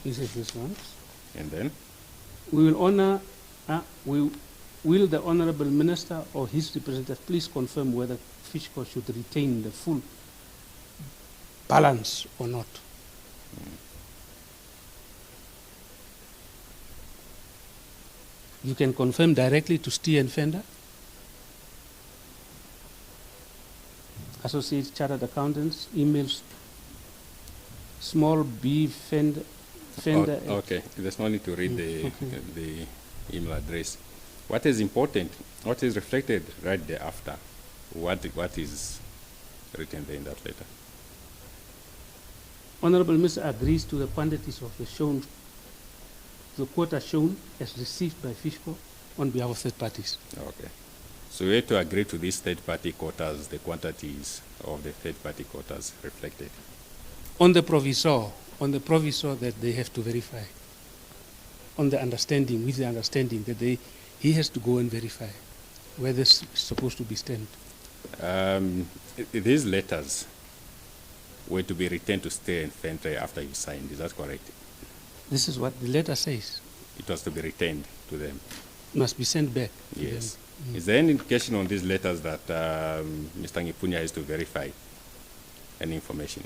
This is this one. And then? We will honor, will the Honorable Minister or his representative please confirm whether Fishco should retain the full balance or not? You can confirm directly to Stee and Fender, Associates Chartered Accountants, emails small b Fender. Okay, there's no need to read the email address. What is important, what is reflected right thereafter, what is written there in that letter? Honorable Minister agrees to the quantities of the quota shown as received by Fishco on behalf of third parties. Okay. So we have to agree to these third-party quotas, the quantities of the third-party quotas reflected. On the provisor that they have to verify. On the understanding, with the understanding that he has to go and verify. where this is supposed to be stamped. These letters were to be returned to Steer and Fentre after you signed. Is that correct? This is what the letter says. It was to be returned to them. Must be sent back. to Yes. them. Is there any indication on these letters that Mr. Ngipunya has to verify any information?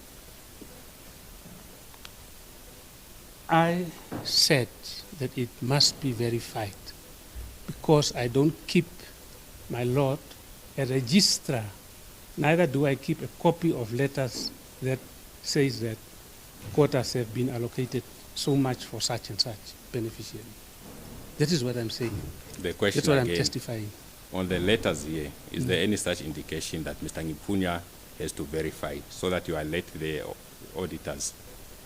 I said that it must be verified because I don't keep, my Lord, a registrar. Neither do I keep a copy of letters that says that quotas have been allocated so much for such and such beneficiary. That is what I'm saying. The question That's what I'm again, testifying. on the letters here, is there any such indication that Mr. Ngipunya has to verify so that you alert the auditors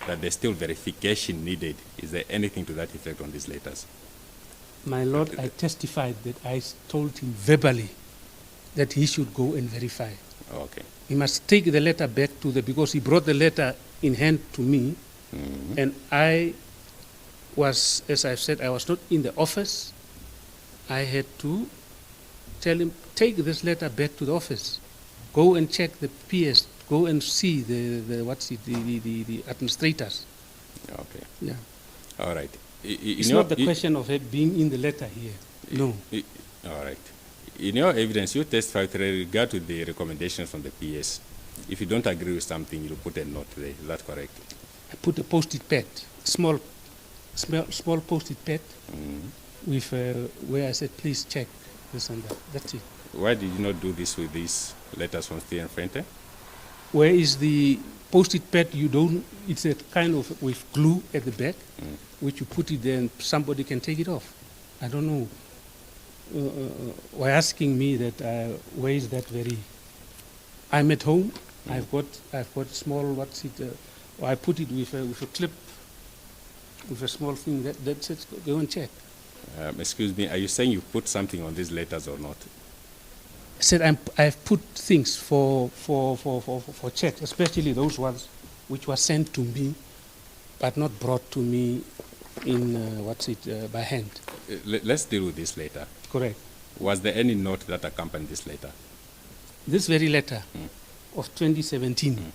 that there's still verification needed? Is there anything to that effect on these letters? My Lord, I testified that I told him verbally that he should go and verify. Okay. He must take the letter back to the, because he brought the letter in hand to me, and I was, as I've said, I was not in the office. I had to tell him, take this letter back to the office. Go and check the PS. Go and see the administrators. Okay. Yeah. All right. It's not the question of it being in the letter here. No. All right. In your evidence, you testified with regard to the recommendations from the PS. If you don't agree with something, you put a note there. Is that correct? I put a post-it pad, small post-it pad, with where I said, please check this and that. That's it. Why did you not do this with these letters from Steer and Frente? Where is the post-it pad? You don't. It's a kind of with glue at the back, which you put it there and somebody can take it off. I don't know. Why asking me that? Where is that very? I'm at home. I've got small. What's it? I put it with a clip, with a small thing. That's it. Go and check. Excuse me. Are you saying you put something on these letters or not? I said I've put things for check, especially those ones which were sent to me, but not brought to me in by hand. Let's deal with this later. Correct. Was there any note that accompanied this letter? This very letter of 2017,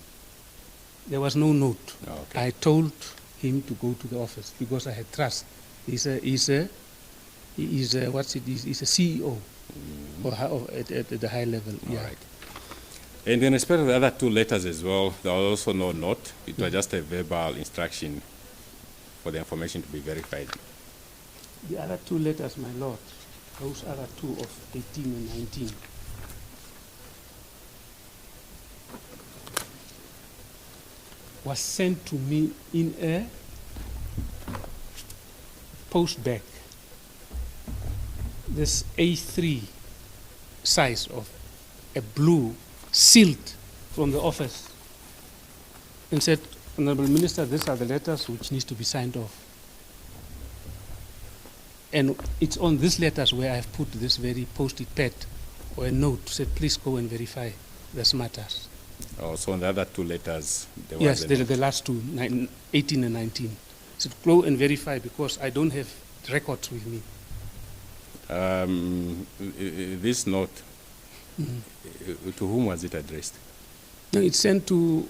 there was no note. Oh, okay. I told him to go to the office because I had trust. He's a CEO at the high level. All yeah. right. And in respect of the other two letters as well, there was also no note. It was just a verbal instruction for the information to be verified. The other two letters, my Lord, those other two of 18 and 19. Was sent to me in a post bag. This A3 size of a blue, sealed from the office, and said, Honorable Minister, these are the letters which needs to be signed off. And it's on these letters where I've put this very post-it pad or a note, said, please go and verify these matters. Oh, so on the other two letters, there Yes, was a note. the last two, 18 and 19. Said, go and verify because I don't have records with me. This note, to whom was it addressed? No, it's sent to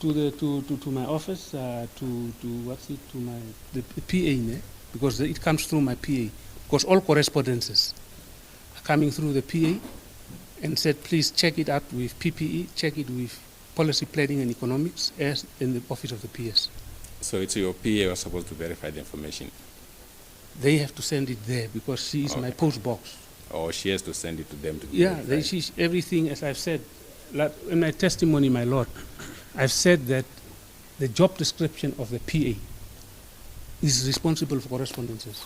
my office, to the PA, because it comes through my PA. Because all correspondences are coming through the PA, and said, please check it out with PPE, check it with policy planning and economics, as in the office of the PS. So it's your PA who was supposed to verify the information? They have to send it there because she is my post box. Or she has to send it to them to be Yeah, verified? everything, as I've said, like in my testimony, my Lord, I've said that the job description of the PA is responsible for correspondences.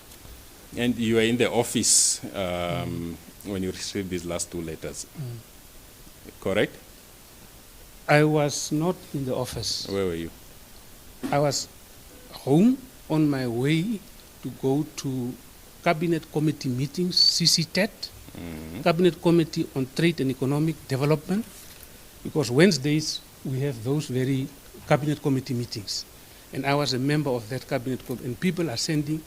And you were in the office when you received these last two letters, correct? I was not in the office. Where were you? I was home on my way to go to Cabinet Committee meetings, CCTET, Cabinet Committee on Trade and Economic Development, because Wednesdays we have those very Cabinet Committee meetings. And I was a member of that Cabinet Committee, and people are sending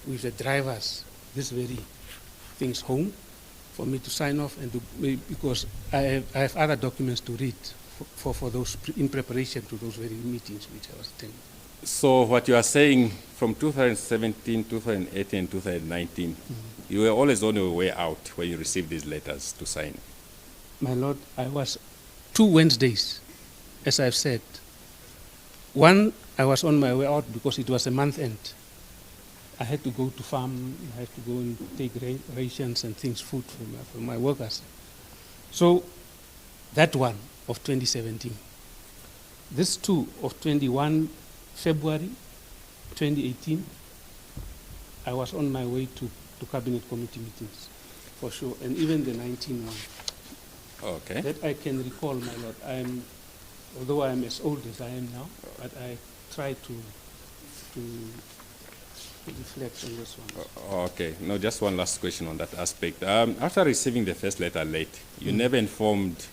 with the drivers these very things home for me to sign off and because I have other documents to read for those in preparation to those very meetings which I was attending. So what you are saying from 2017, 2018, 2019, you were always on your way out when you received these letters to sign. My Lord, I was 2 Wednesdays, as I've said. One, I was on my way out because it was a month end. I had to go to farm, I had to go and take rations and things, food for my workers. So that one of 2017. This two of 21 February 2018, I was on my way to cabinet committee meetings, for sure, and even the 19 one. Okay. That I can recall, my Lord. Although I am as old as I am now, but I try to reflect on this one. Okay. No, just one last question on that aspect. After receiving the first letter late, you never informed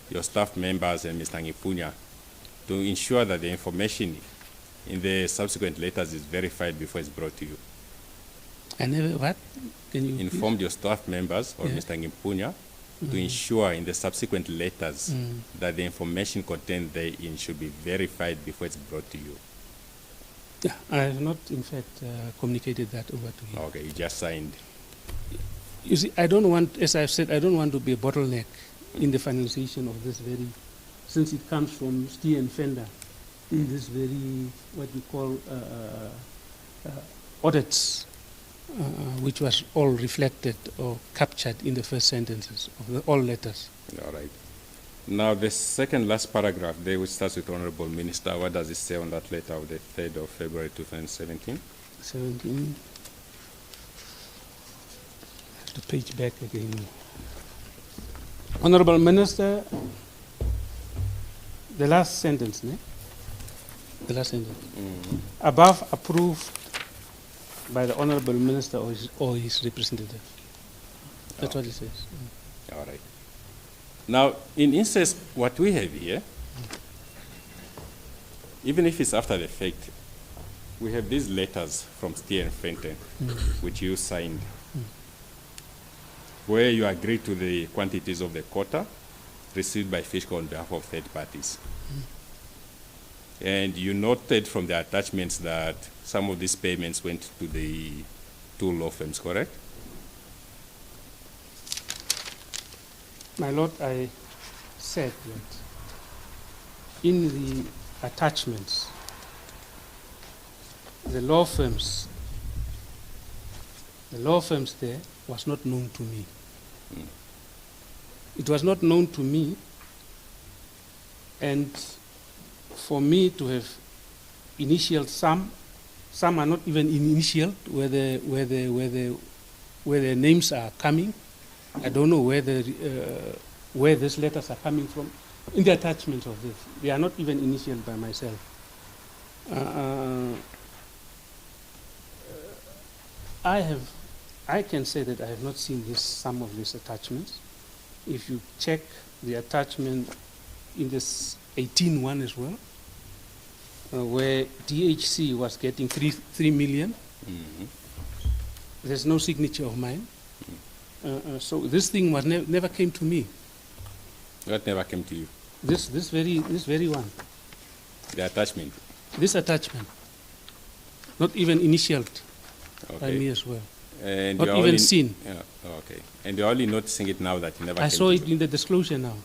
your staff members and Mr. Ngipunya to ensure that the information in the subsequent letters is verified before it's brought to you. I never, what? Can you Informed your staff members or Yeah. Mr. Ngipunya to ensure in the subsequent letters that the information contained therein should be verified before it's brought to you. Yeah, I have not, in fact, communicated that over to him. Okay, you just signed. You see, I don't want, as I've said, I don't want to be a bottleneck in the finalization of this since it comes from Steer and Fender, in this very, what we call audits, which was all reflected or captured in the first sentences of all letters. All right. Now, the second last paragraph there, which starts with Honorable Minister, what does it say on that letter of the 3rd of February 2017? 17. I have to page back again. Honorable Minister, the last sentence, ne? The last sentence. Above approved by the Honorable Minister or his representative. That's what it says. All right. Now, in instance, what we have here, even if it's after the fact, we have these letters from Steer and Fenton, which you signed, where you agree to the quantities of the quota received by Fishrot on behalf of third parties. And you noted from the attachments that some of these payments went to the 2 law firms, correct? My Lord, I said that in the attachments, the law firms there was not known to me. It was not known to me, and for me to have initialed some are not even initialed where the names are coming. I don't know where these letters are coming from. In the attachments of this, they are not even initialed by myself. I can say that I have not seen some of these attachments. If you check the attachment in this 18 one as well, where DHC was getting 3 million, there's no signature of mine. So this thing was never came to me. What never came to you? This very one. The attachment. This attachment, not even initialed by me Okay. as well. And Not you're even only, seen. Yeah, okay. And you're only noticing it now that it never I came saw to it you. in the disclosure now.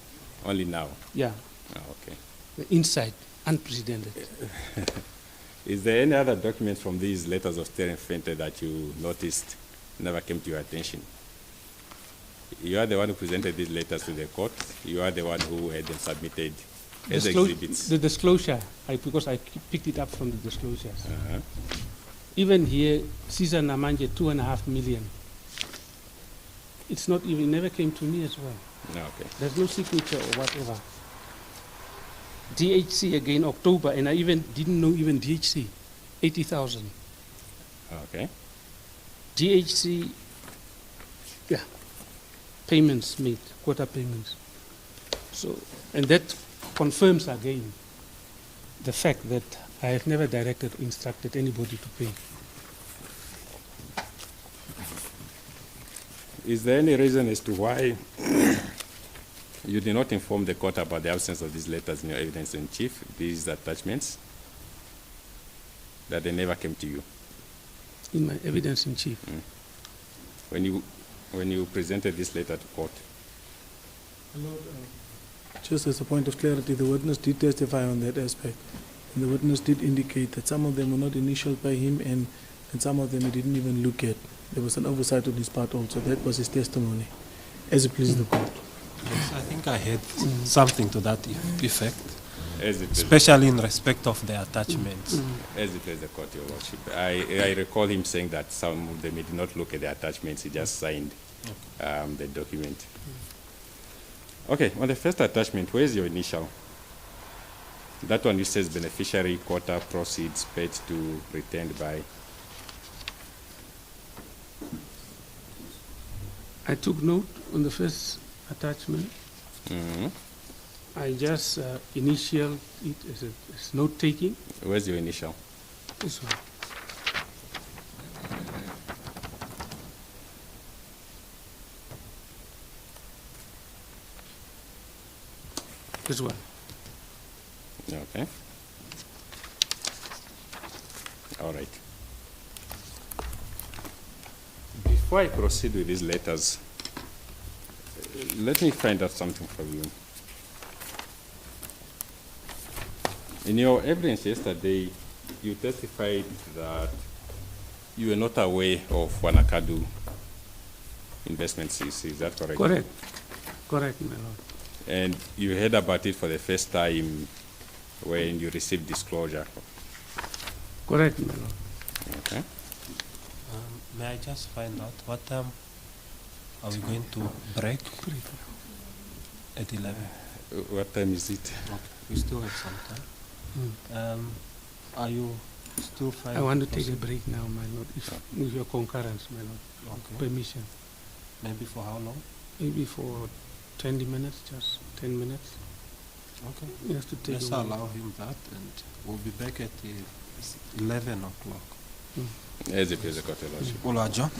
Only now. Yeah, Okay. the inside, unprecedented. Is there any other document from these letters of Steer and Fenton that you noticed never came to your attention? You are the one who presented these letters to the court. You are the one who had them submitted as exhibits. The disclosure, because I picked it up from the disclosures. Uh-huh. Even here, Caesar Namanje, 2.5 million. It's not even, never came to me as well. Okay. There's no signature or whatever. DHC again, October, and I even didn't know even DHC, 80,000. Okay. DHC, yeah, payments made, quota payments. So, and that confirms again the fact that I have never directed or instructed anybody to pay. Is there any reason as to why you did not inform the court about the absence of these letters in your evidence in chief, these attachments, that they never came to you? In my evidence in chief. When you presented this letter to court? Just as a point of clarity, the witness did testify on that aspect. And the witness did indicate that some of them were not initialed by him and some of them he didn't even look at. There was an oversight on his part also. That was his testimony, as it pleased the court. Yes, I think I had something to that effect, As it is, especially in respect of the attachments. as it is the court, Your Lordship. I recall him saying that some of them he did not look at the attachments, he just signed the document. Okay, on the first attachment, where is your initial? That one, it says beneficiary quota proceeds paid to retained by. I took note on the first attachment. I just initial it as note taking. Where's your initial? This one. This one. Okay. All right. Before I proceed with these letters, let me find out something from you. In your evidence yesterday, you testified that you were not aware of Wanakadu investments. Is that correct? Correct. Correct, my lord. And you heard about it for the first time when you received disclosure. Correct, my lord. Okay. May I just find out what time are we going to break? At 11. What time is it? Okay. We still have some time. Are you still fine? I want to take a break now, my lord, with your concurrence, my lord. Okay. Permission. Maybe for how long? Maybe for 20 minutes, just 10 minutes. Okay. He has to take Let's a while. allow him that, and we'll be back at 11 o'clock. As it is, Your Lordship. We'll adjourn.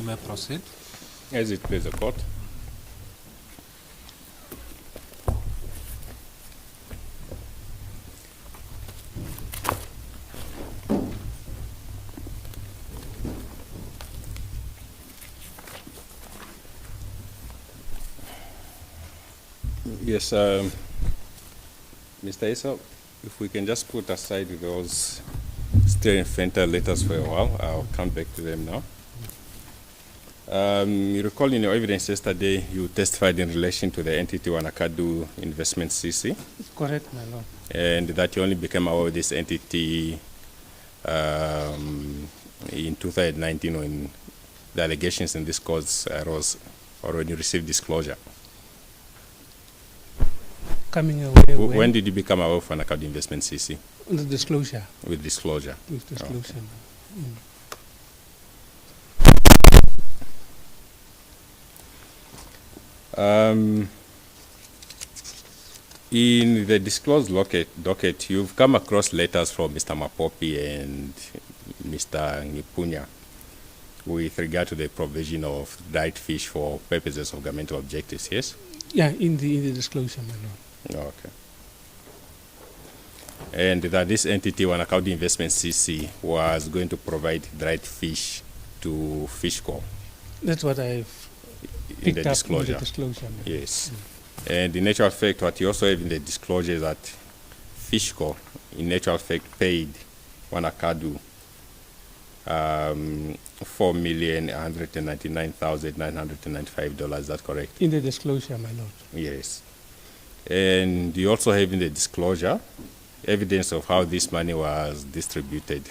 may proceed. As it please the court. Yes, Mr. Esau, if we can just put aside those steering fenter letters for a while, I'll come back to them now. You recall in your evidence yesterday, you testified in relation to the entity Wanakadu Investment CC, Correct, my lord. and that you only became aware of this entity in 2019 when the allegations in this cause arose, or when you received disclosure. Coming away When did you become aware of Wanakadu Investment CC? the disclosure. With disclosure. With disclosure. In the disclosed docket, you've come across letters from Mr. Mapopi and Mr. Ngipunya with regard to the provision of dried fish for purposes of governmental objectives, yes? Yeah, in the disclosure, my lord. Okay. And that this entity, Wanakadu Investment CC, was going to provide dried fish to Fishco That's what I've in picked the up disclosure. in the disclosure. my lord. Yes. And in actual fact, what you also have in the disclosure is that Fishco, in actual fact, paid Wanakadu $4,199,995. Is that correct? In the disclosure, my lord. Yes. And you also have in the disclosure evidence of how this money was distributed.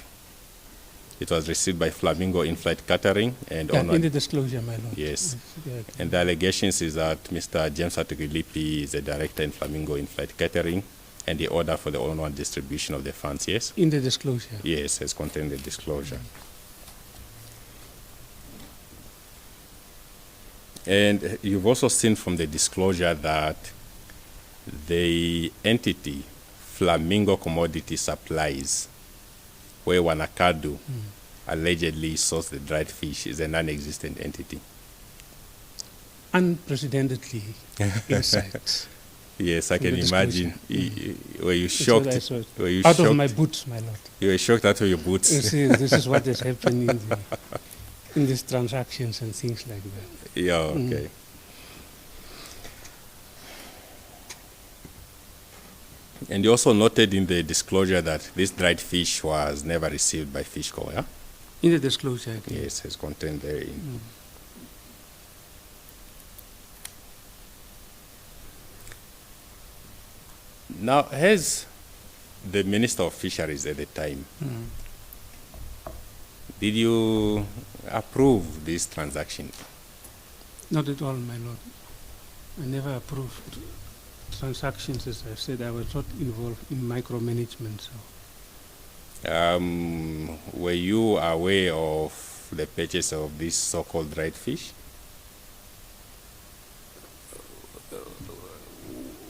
It was received by Flamingo In-Flight Catering and Yeah, Honor. in the disclosure, my lord. Yes. Yeah. And the allegations is that Mr. James Atukilipi is a director in Flamingo In-Flight Catering, and the order for the onward distribution of the funds, yes? In the disclosure. Yes, has contained the disclosure. And you've also seen from the disclosure that the entity, Flamingo Commodity Supplies, where Wanakadu allegedly sourced the dried fish, is a non-existent entity. Unprecedentedly insight. Yes, I From can the imagine. Were you That's what I shocked? saw. Were you Out shocked? of my boots, my lord. You were shocked out of your boots. You see, this is what is happening in these transactions and things like that. Yeah, okay. And you also noted in the disclosure that this dried fish was never received by Fishco, yeah? In the disclosure, again. Yes, it's contained therein. Now, has the Minister of Fisheries at the time, did you approve this transaction? Not at all, my lord. I never approved transactions, as I said. I was not involved in micromanagement. So. Were you aware of the purchase of this so-called dried fish?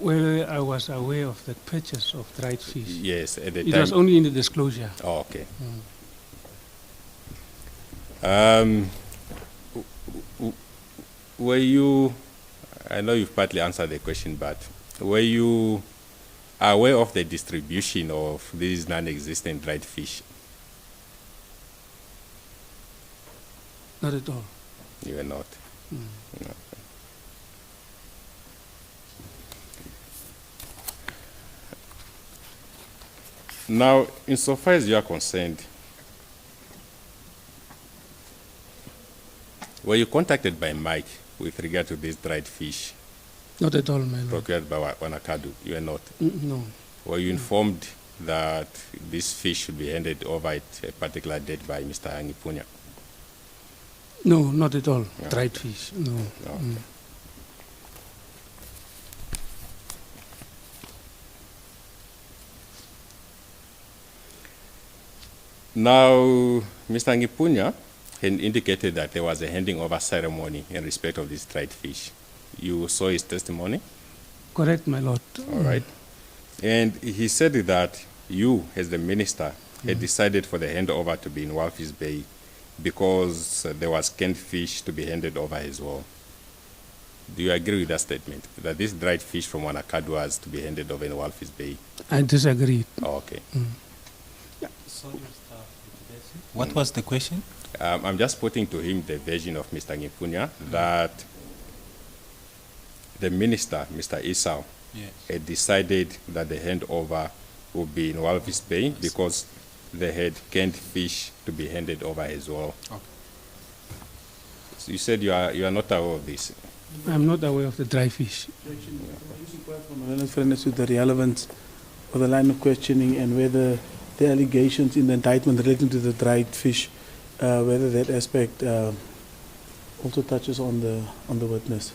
Well, I was aware of the purchase of dried fish. Yes, at the It time. was only in the disclosure. Oh, okay. Were you, I know you've partly answered the question, but were you aware of the distribution of these non-existent dried fish? Not at all. You were not. No. Now, insofar as you are concerned, were you contacted by Mike with regard to this dried fish Not at all, my lord. procured by Wanakadu? You were not. No. Were you informed that this fish should be handed over at a particular date by Mr. Ngipunya? No, not at all. No. Dried fish. No. No. Now, Mr. Ngipunya had indicated that there was a handing over ceremony in respect of this dried fish. You saw his testimony? Correct, my lord. All right. And he said that you, as the minister, had decided for the handover to be in Walvis Bay because there was canned fish to be handed over as well. Do you agree with that statement, that this dried fish from Wanakad was to be handed over in Walvis Bay? I disagree. Oh, okay. What was the question? I'm just putting to him the version of Mr. Ngipunya that the minister, Mr. Esau, Yes. had decided that the handover would be in Walvis Bay because they had canned fish to be handed over as well. Okay. So you said you are not aware of this. I'm not aware of the dry fish. To the relevance of the line of questioning and whether the allegations in the indictment relating to the dried fish, whether that aspect also touches on the witness,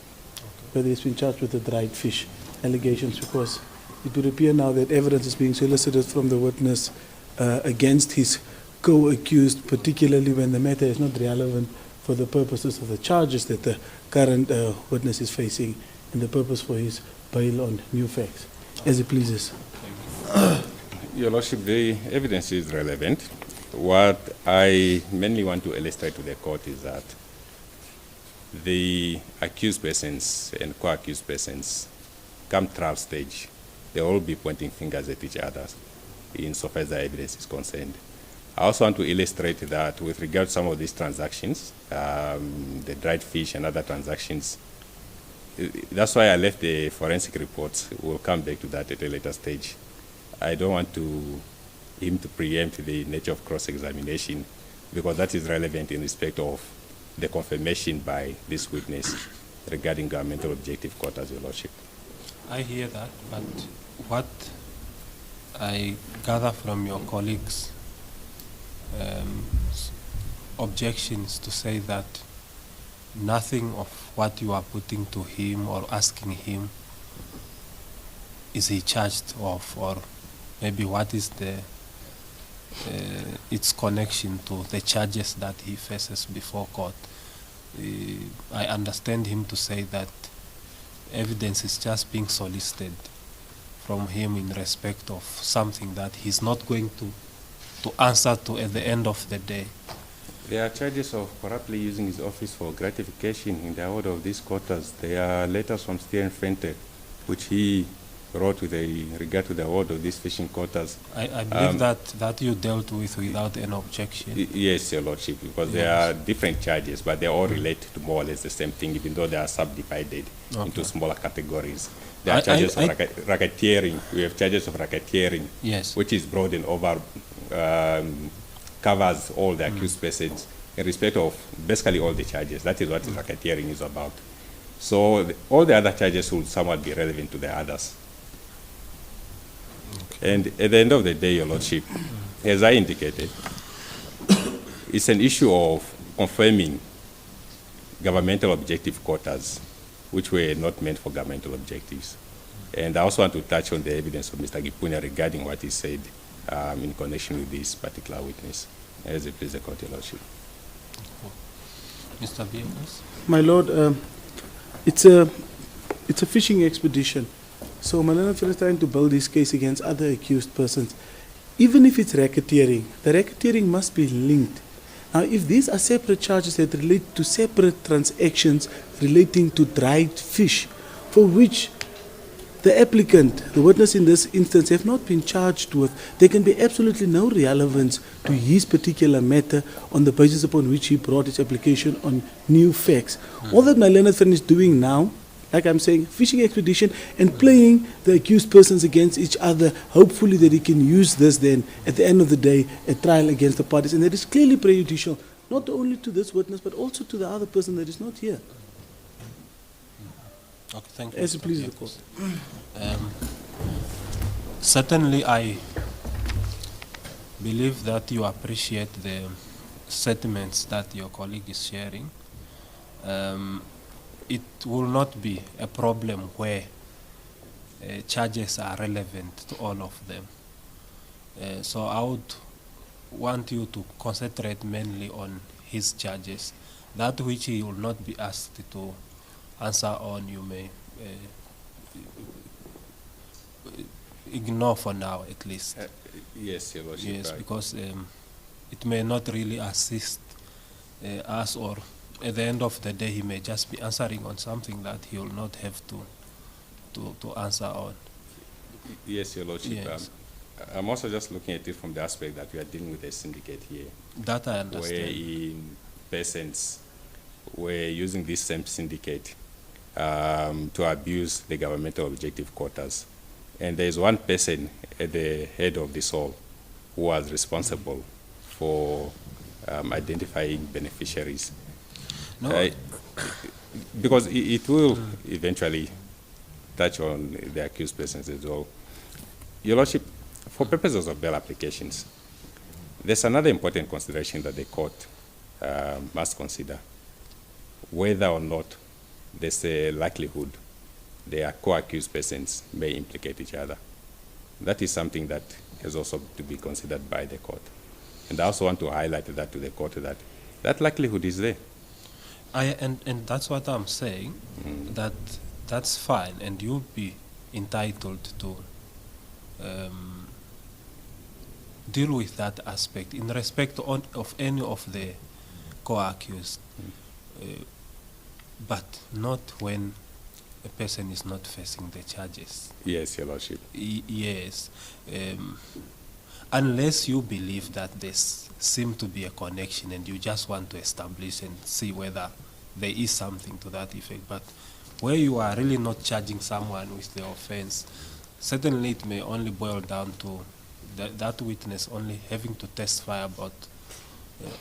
whether he's been charged with the dried fish allegations, because it would appear now that evidence is being solicited from the witness against his co-accused, particularly when the matter is not relevant for the purposes of the charges that the current witness is facing and the purpose for his bail on new facts. As it pleases. Your Lordship, the evidence is relevant. What I mainly want to illustrate to the court is that the accused persons and co-accused persons, come trial stage, they all be pointing fingers at each other insofar as the evidence is concerned. I also want to illustrate that with regard to some of these transactions, the dried fish and other transactions, that's why I left the forensic reports. We'll come back to that at a later stage. I don't want him to preempt the nature of cross-examination because that is relevant in respect of the confirmation by this witness regarding governmental objective quotas, Your Lordship. I hear that, but what I gather from your colleagues' objections to say that nothing of what you are putting to him or asking him is he charged of, or maybe what is the its connection to the charges that he faces before court. I understand him to say that evidence is just being solicited from him in respect of something that he's not going to answer to at the end of the day. There are charges of corruptly using his office for gratification in the award of these quotas. There are letters from Steer and Frente, which he wrote with regard to the award of these fishing quotas. I believe that you dealt with without any objection. Yes, Your Lordship, because there are different charges, but they all relate to more or less the same thing, even though they are subdivided into smaller categories. There are charges of racketeering. We have charges of racketeering, Yes. which is broad and over, covers all the accused persons in respect of basically all the charges. That is what racketeering is about. So all the other charges will somewhat be relevant to the others. And at the end of the day, Your Lordship, as I indicated, it's an issue of confirming governmental objective quotas, which were not meant for governmental objectives. And I also want to touch on the evidence of Mr. Gipunya regarding what he said in connection with this particular witness. As it please the court, Your Lordship. Mr. Biamas? My Lord, it's a fishing expedition. So Malena is trying to build his case against other accused persons. Even if it's racketeering, the racketeering must be linked. Now, if these are separate charges that relate to separate transactions relating to dried fish, for which the applicant, the witness in this instance, have not been charged with, there can be absolutely no relevance to his particular matter on the basis upon which he brought his application on new facts. All that Malena is doing now, like I'm saying, fishing expedition and playing the accused persons against each other, hopefully that he can use this then, at the end of the day, a trial against the parties. And that is clearly prejudicial, not only to this witness, but also to the other person that is not here. Okay, thank you. As it pleases the court. Certainly, I believe that you appreciate the sentiments that your colleague is sharing. It will not be a problem where charges are relevant to all of them. So I would want you to concentrate mainly on his charges. That which he will not be asked to answer on, you may ignore for now, at least. Yes, Your Lordship. Yes, because it may not really assist us, or at the end of the day he may just be answering on something that he will not have to answer on. Yes, Your Lordship. Yes. I'm also just looking at it from the aspect that we are dealing with a syndicate here, That I understand. wherein persons were using this same syndicate to abuse the governmental objective quotas. And there is one person at the head of this all who was responsible for identifying beneficiaries. No, Because it will eventually touch on the accused persons as well. Your Lordship, for purposes of bail applications, there's another important consideration that the court must consider, whether or not there's a likelihood the co-accused persons may implicate each other. That is something that has also to be considered by the court. And I also want to highlight that to the court, that that likelihood is there. and that's what I'm saying, that that's fine, and you'll be entitled to deal with that aspect in respect of any of the co-accused, but not when a person is not facing the charges. Yes, Your Lordship. Yes. Unless you believe that there seems to be a connection and you just want to establish and see whether there is something to that effect. But where you are really not charging someone with the offense, certainly it may only boil down to that witness only having to testify about,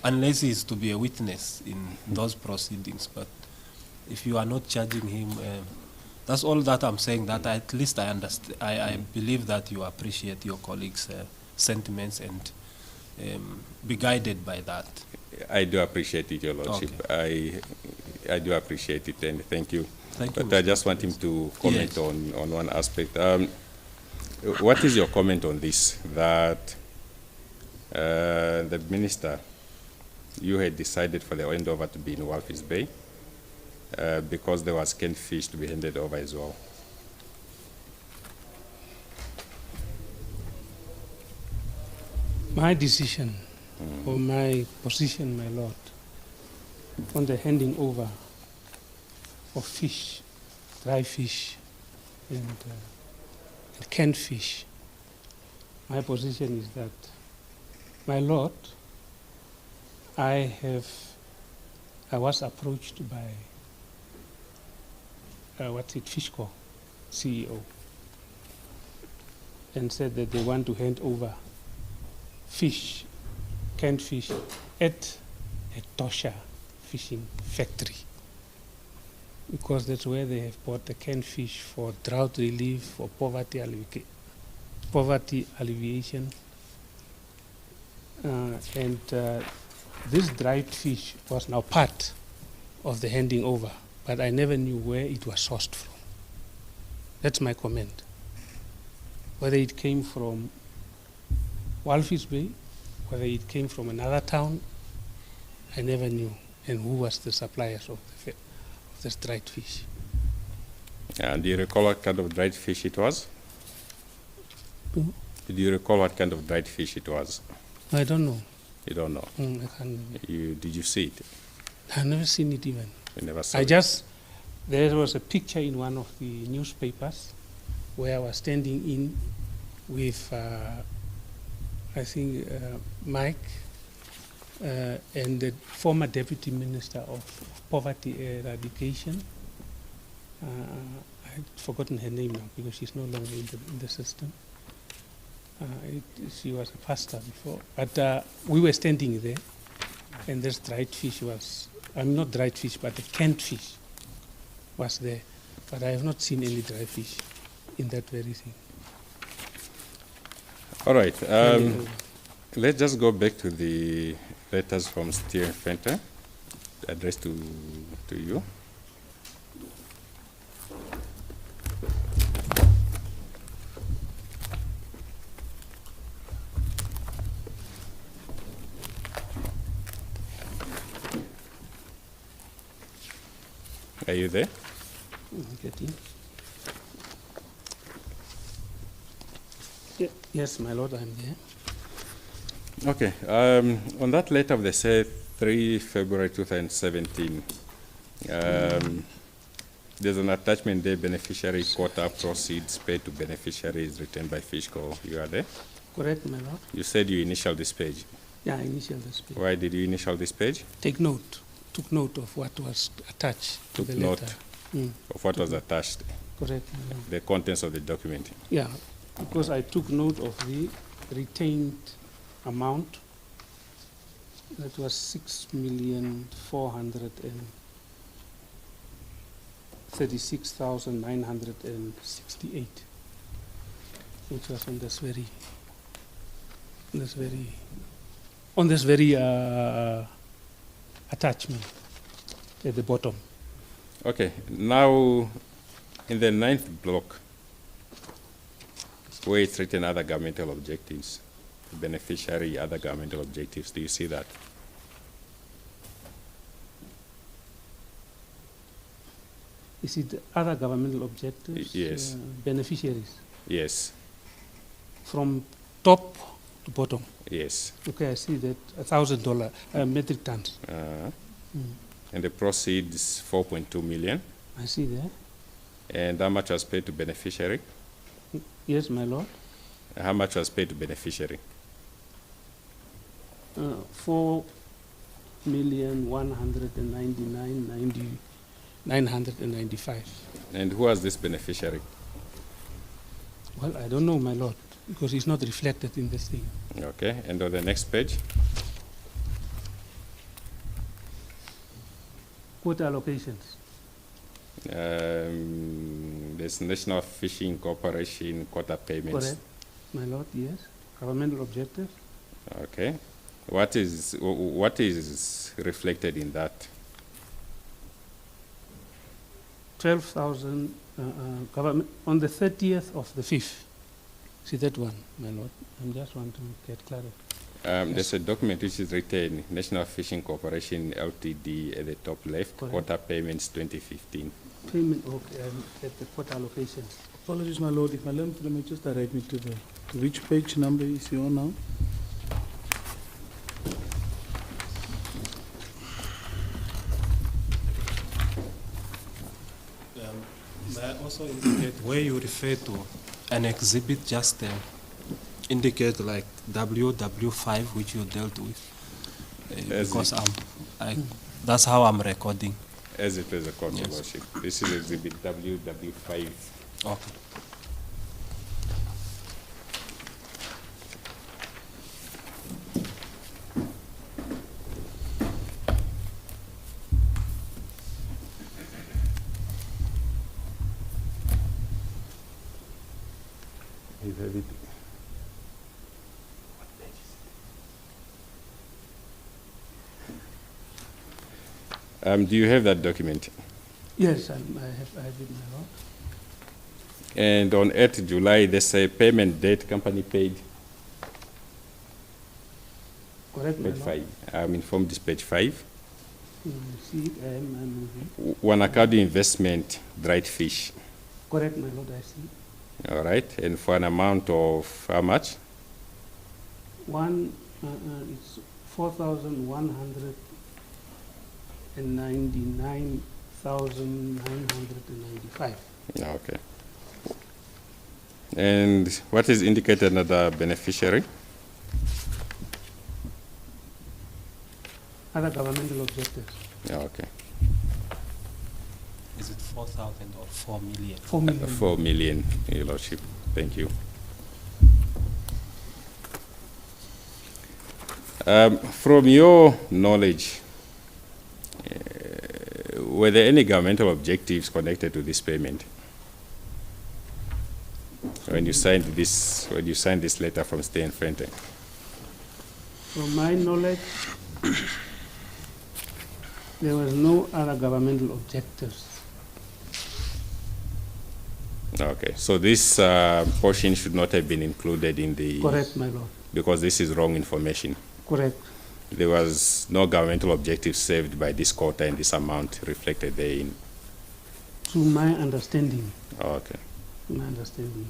unless he is to be a witness in those proceedings. But if you are not charging him, that's all that I'm saying, that at least I understand. I believe that you appreciate your colleagues' sentiments and be guided by that. I do appreciate it, Your Lordship. Okay. I do appreciate it, and thank you. Thank you, But I Mr. just want him to comment Yes. on one aspect. What is your comment on this, that the minister, you had decided for the handover to be in Walvis Bay because there was canned fish to be handed over as well? My decision or my position, my Lord, on the handing over of fish, dry fish, and canned fish, my position is that, my Lord, I was approached by Fishrot CEO, and said that they want to hand over fish, canned fish, at a Tosha fishing factory, because that's where they have bought the canned fish for drought relief, for poverty alleviation. And this dried fish was now part of the handing over, but I never knew where it was sourced from. That's my comment. Whether it came from Walvis Bay, whether it came from another town, I never knew, and who was the suppliers of this dried fish. Do you recall what kind of dried fish it was? Hmm? Do you recall what kind of dried fish it was? I don't know. You don't know. I can't remember. Did you see it? I've never seen it even. You never saw I it? just, there was a picture in one of the newspapers where I was standing in with, I think, Mike and the former Deputy Minister of Poverty Eradication. I've forgotten her name now because she's no longer in the system. She was a pastor before. But we were standing there, and this dried fish was, not dried fish, but the canned fish was there. But I have not seen any dry fish in that very thing. All right. Let's just go back to the letters from Steer Fenter addressed to you. Are you there? Getting. Yes, my Lord, I'm there. Okay. On that letter of the 3 February 2017. There's an attachment there, beneficiary quota proceeds paid to beneficiaries returned by Fishco. You are there? Correct, my lord? You said you initial this page. Yeah, initial this page. Why did you initial this page? Took note of what was attached to the Note letter. of what was attached, Correct, my lord. the contents of the document. Yeah, because I took note of the retained amount. That was 6,436,968, which was on this very attachment at the bottom. Okay, now in the 9th block, where it's written other governmental objectives, beneficiary, other governmental objectives, do you see that? Is it other governmental objectives? Yes. Beneficiaries? Yes, From top to bottom. yes. Okay, I see that $1,000 metric tons. And the proceeds 4.2 million. I see that. And how much was paid to beneficiary? Yes, my lord. How much was paid to beneficiary? 4,199,995. And who was this beneficiary? Well, I don't know, my lord, because it's not reflected in this thing. Okay, and on the next page? Quota allocations. There's National Fishing Corporation quota payments. Correct, my lord. Yes. Governmental objectives. Okay. What is reflected in that? 12,000 government on the 30th of the 5th. See that one, my lord. I just want to get clarity. There's a document which is written National Fishing Corporation Ltd at the top left, Correct. quota payments 2015. Payment, okay, at the quota allocations. Apologies, my lord. If my lord may just direct me to which page number is he on now? May I also indicate where you refer to an exhibit, just indicate like WW5 which you dealt with, because that's how I'm recording. As it is a court of Yes. lordship. This is exhibit WW5. Okay. You have it. Do you have that document? Yes, I have it, my lord. And on 8th July, there's a payment date company paid. Correct, my Page lord. 5. I'm informed this page 5. See it, I'm Wanakadu investment, dried fish. correct, my lord, I see. All right. And for an amount of how much? It's 4,199,995. Okay. And what is indicated under beneficiary? Other governmental objectives. Okay. Is it 4,000 or 4 million? 4 million. 4 million, Your Lordship. Thank you. From your knowledge, were there any governmental objectives connected to this payment? When you signed this letter from Stay and Frente? From my knowledge, there was no other governmental objectives. Okay, so this portion should not have been included in the... Correct, my lord. Because this is wrong information. Correct. There was no governmental objective saved by this quota and this amount reflected therein. To my understanding. Okay. To my understanding.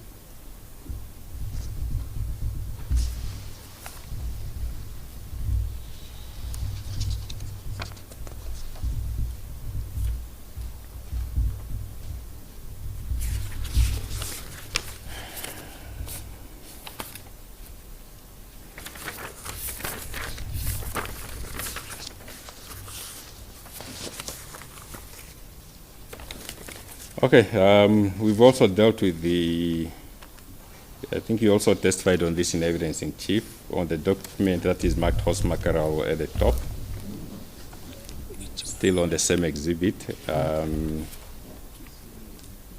Okay, we've also dealt with I think you also testified on this in evidence in chief, on the document that is marked Horse Mackerel at the top. Still on the same exhibit.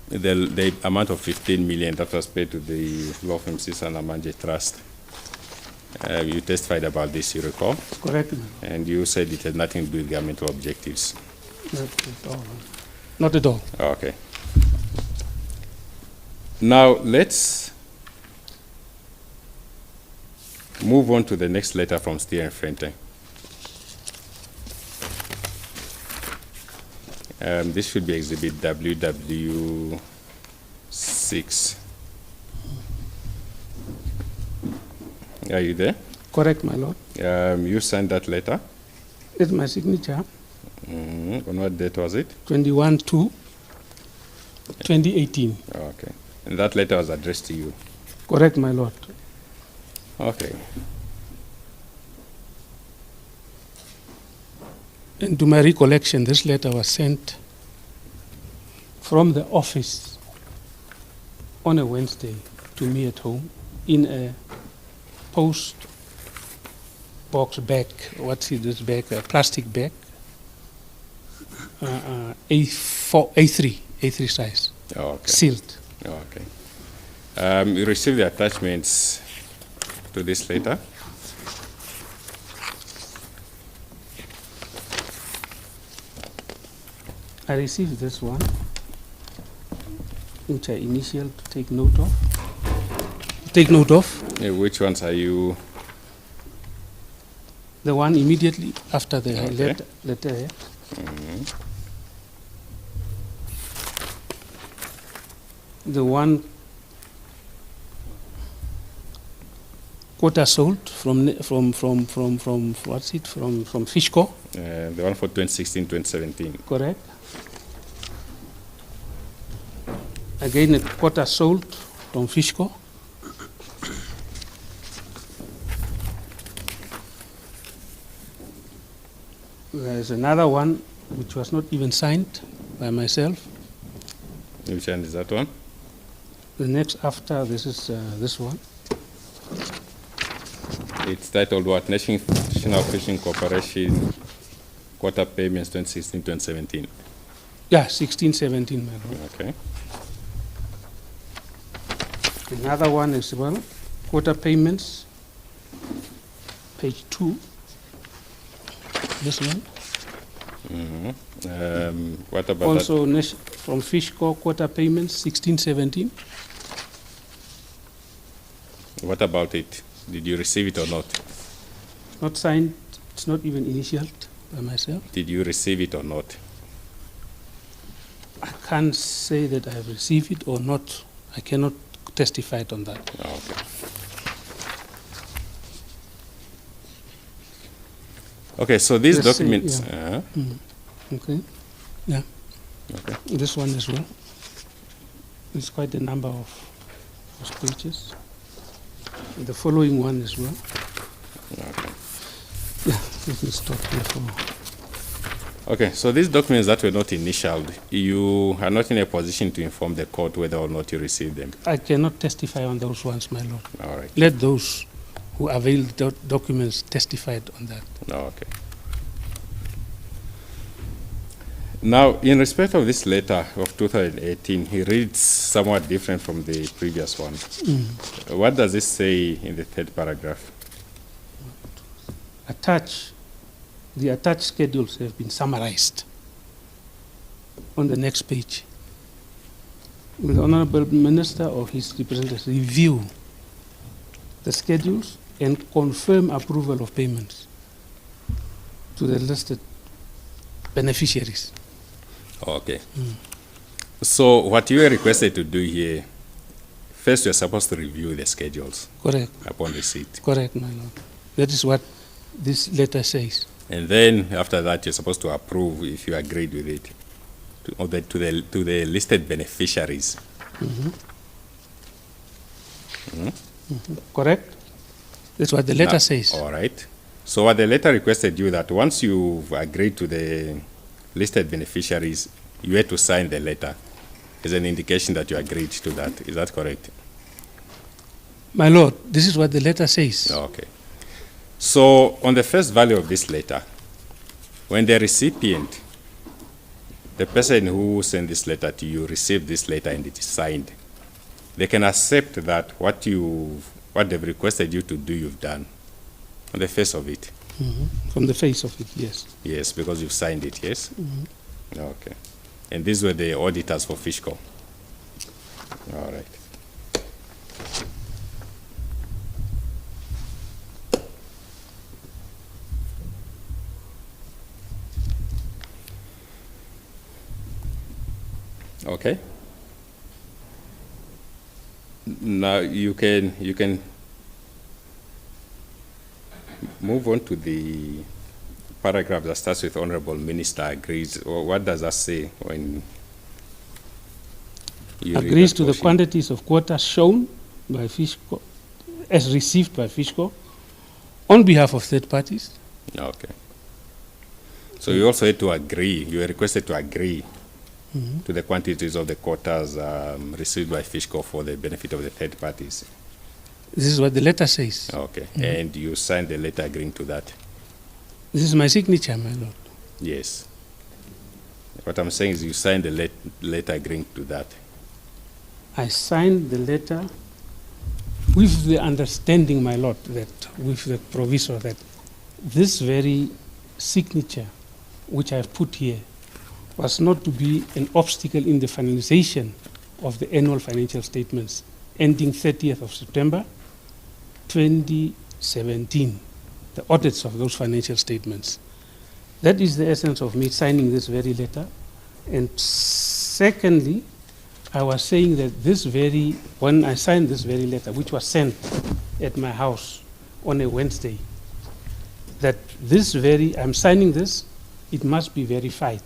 The amount of 15 million that was paid to the law firm Sisana Manje Trust. You testified about this, you recall? Correct. And you said it had nothing to do with governmental objectives. Not at all. Not at all. Okay. Now, let's move on to the next letter from Stier and Frente. This should be exhibit WW6. Are you there? Correct, my lord. You signed that letter. It's my signature. On what date was it? 21/2/2018. Okay. And that letter was addressed to you. Correct, my lord. Okay. And to my recollection, this letter was sent from the office on a Wednesday to me at home in a post box bag. What's it, this bag? A plastic bag. A3 size. Okay. Sealed. Okay. You received the attachments to this letter. I received this one, which I initialed to take note of. Which ones are you? The one immediately after the Okay. letter. Yeah. The one quota sold from what's it from Fishrot, The one for 2016-2017. correct? Again, a quota sold from Fishrot. There's another one which was not even signed by myself. Which one is that one? The next after this is this one. It's titled what? National Fishing Corporation Quota Payments 2016-2017. Yeah, 16/17, my lord. Okay. Another one as well, quota payments, page 2. This one. What about Also from Fishrot quota payments, 16/17. that? What about it? Did you receive it or not? Not signed, it's not even initialed by myself. Did you receive it or not? I can't say that I have received it or not. I cannot testify on that. Okay. Okay, so these Let's say, documents. Okay. Yeah. Okay. This one as well. It's quite a number of pages. And the following one as well. Okay. Yeah, let me stop here for. Okay, so these documents that were not initialed, you are not in a position to inform the court whether or not you received them. I cannot testify on those ones, my lord. All right. Let those who avail the documents testify on that. Okay. Now, in respect of this letter of 2018, he reads somewhat different from the previous one. What does it say in the third paragraph? The attached schedules have been summarized on the next page. Will the Honorable Minister or his representatives review the schedules and confirm approval of payments to the listed beneficiaries? Okay. So what you are requested to do here, first you're supposed to review the schedules Correct, upon receipt. correct, my lord. That is what this letter says. And then after that, you're supposed to approve if you agreed with it to the listed beneficiaries. Correct? That's what the letter Now, says. All right. So what the letter requested you that once you've agreed to the listed beneficiaries, you had to sign the letter as an indication that you agreed to that. Is that correct? My Lord, this is what the letter says. Okay. So on the first value of this letter, when the recipient, the person who sent this letter to you, received this letter and it is signed, they can accept that what they've requested you to do, you've done on the face of it. From the face of it, yes. Yes, because you've signed it, yes? Okay. And these were the auditors for Fiscal. All right. Okay. Now you can move on to the paragraph that starts with Honorable Minister agrees. Or what does that say when you read Agrees that to the portion? quantities of quotas shown by Fishco, as received by Fishco, on behalf of third parties. Okay. So you also had to agree, you were requested to agree to the quantities of the quotas received by Fishco for the benefit of the third parties. This is what the letter says. Okay. And you signed the letter agreeing to that? This is my signature, my Lord. Yes. What I'm saying is you signed the letter agreeing to that. I signed the letter with the understanding, my Lord, that with the proviso that this very signature, which I have put here, was not to be an obstacle in the finalization of the annual financial statements ending 30th of September 2017, the audits of those financial statements. That is the essence of me signing this very letter. And secondly, I was saying that when I signed this very letter, which was sent at my house on a Wednesday, that I'm signing this, it must be verified,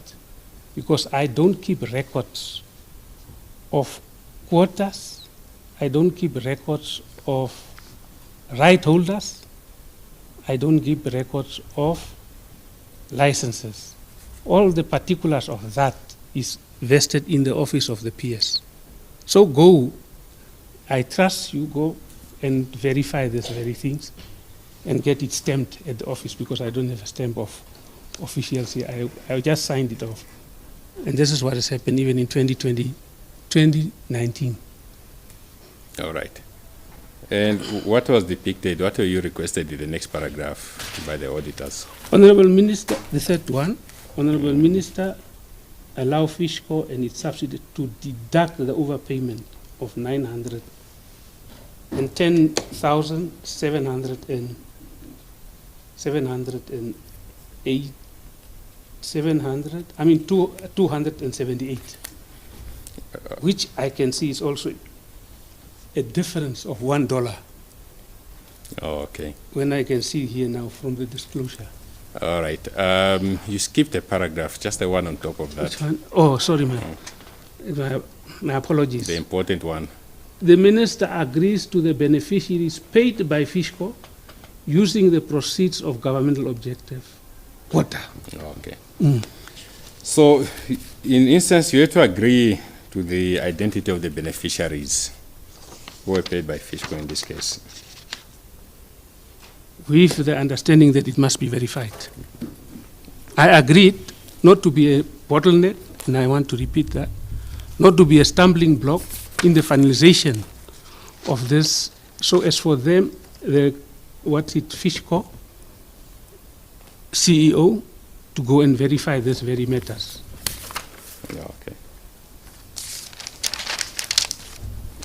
because I don't keep records of quotas, I don't keep records of right holders, I don't keep records of licenses. All the particulars of that is vested in the office of the PS. So I trust you, go and verify these very things and get it stamped at the office, because I don't have a stamp of officials here. I just signed it off. And this is what has happened even in 2019. All right. And what was depicted, what were you requested in the next paragraph by the auditors? Honorable Minister, the third one, Honorable Minister, allow Fishco and its subsidy to deduct the overpayment of 278, which I can see is also a difference of $1. Oh, okay. When I can see here now from the disclosure. All right. You skipped a paragraph, just the one on top of that. Which one? Oh, sorry, my apologies. The important one. The minister agrees to the beneficiaries paid by Fishco using the proceeds of governmental objective quota. Okay. So, in instance, you have to agree to the identity of the beneficiaries who were paid by Fishco in this case. With the understanding that it must be verified. I agreed not to be a bottleneck, and I want to repeat that, not to be a stumbling block in the finalization of this, so as for them, Fishco CEO to go and verify these very matters. Yeah, okay.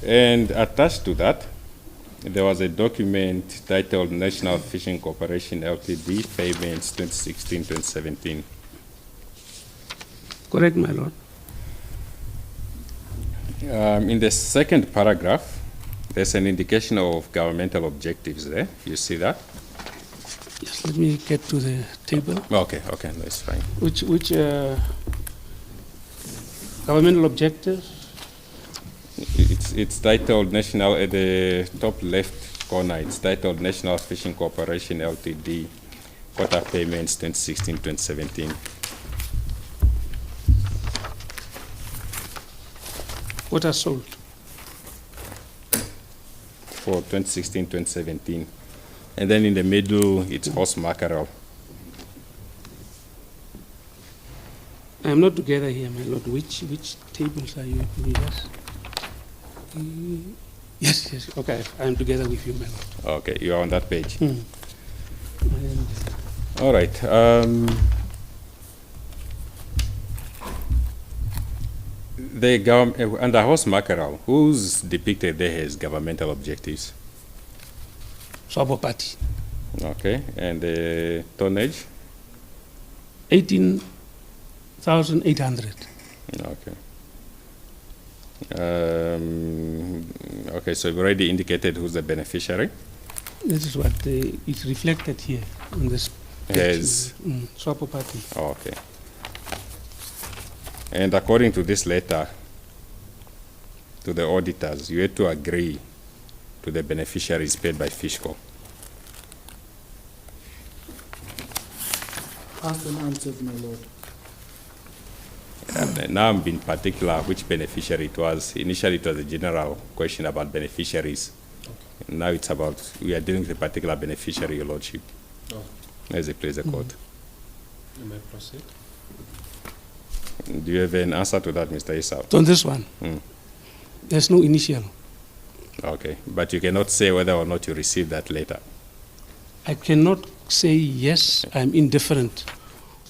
And attached to that, there was a document titled National Fishing Corporation Ltd. Payments 2016-2017. Correct, my Lord. In the second paragraph, there's an indication of governmental objectives there. You see that? Yes, let me get to the table. Okay, that's fine. Which governmental objective? It's titled National, at the top left corner, it's titled National Fishing Corporation Ltd. Quota Payments 2016-2017. Quotas sold. for 2016, 2017. And then in the middle, it's horse mackerel. I'm not together here, my lord. Which tables are you with us? Yes. Okay, I'm together with you, my lord. Okay, you are on that page. And All right. Under horse mackerel, who's depicted there as governmental objectives? Swabo Party. Okay, and the tonnage? 18,800. Okay. Okay, so you've already indicated who's the beneficiary. This is what is reflected here on this page. Yes. Swabo Party. Okay. And according to this letter to the auditors, you had to agree to the beneficiaries paid by Fiscal. Asked and answered, my lord. And now I'm being particular which beneficiary it was. Initially, it was a general question about beneficiaries. Okay. Now it's about, we are dealing with a particular beneficiary, Your Lordship. Oh. As a place, the court. May I proceed? Do you have an answer to that, Mr. Esau? On this one, there's no initial. Okay, but you cannot say whether or not you received that letter. I cannot say yes, I'm indifferent.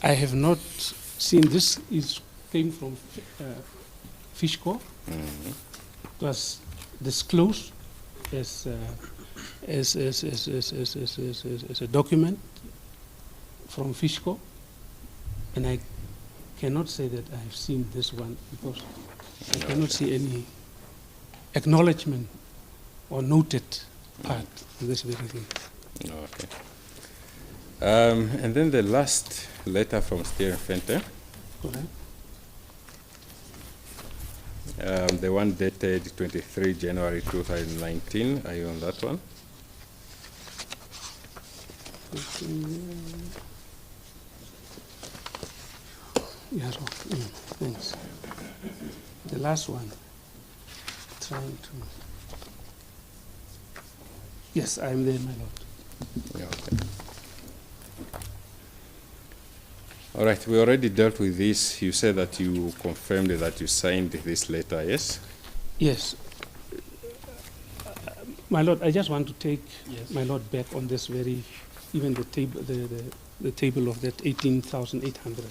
I have not seen this. It came from Fishco. It was disclosed as a document from Fishco, and I cannot say that I have seen this one because I cannot see any acknowledgement or noted part of this very thing. Okay. And then the last letter from Steer Fente, Correct? the one dated 23 January 2019. Are you on that one? Yes, thanks. The last one, trying to. Yes, I'm there, my lord. Yeah, okay. All right, we already dealt with this. You said that you confirmed that you signed this letter, yes? Yes. My lord, I just want to take Yes. my lord back on this very, even the table, the table of that 18,800,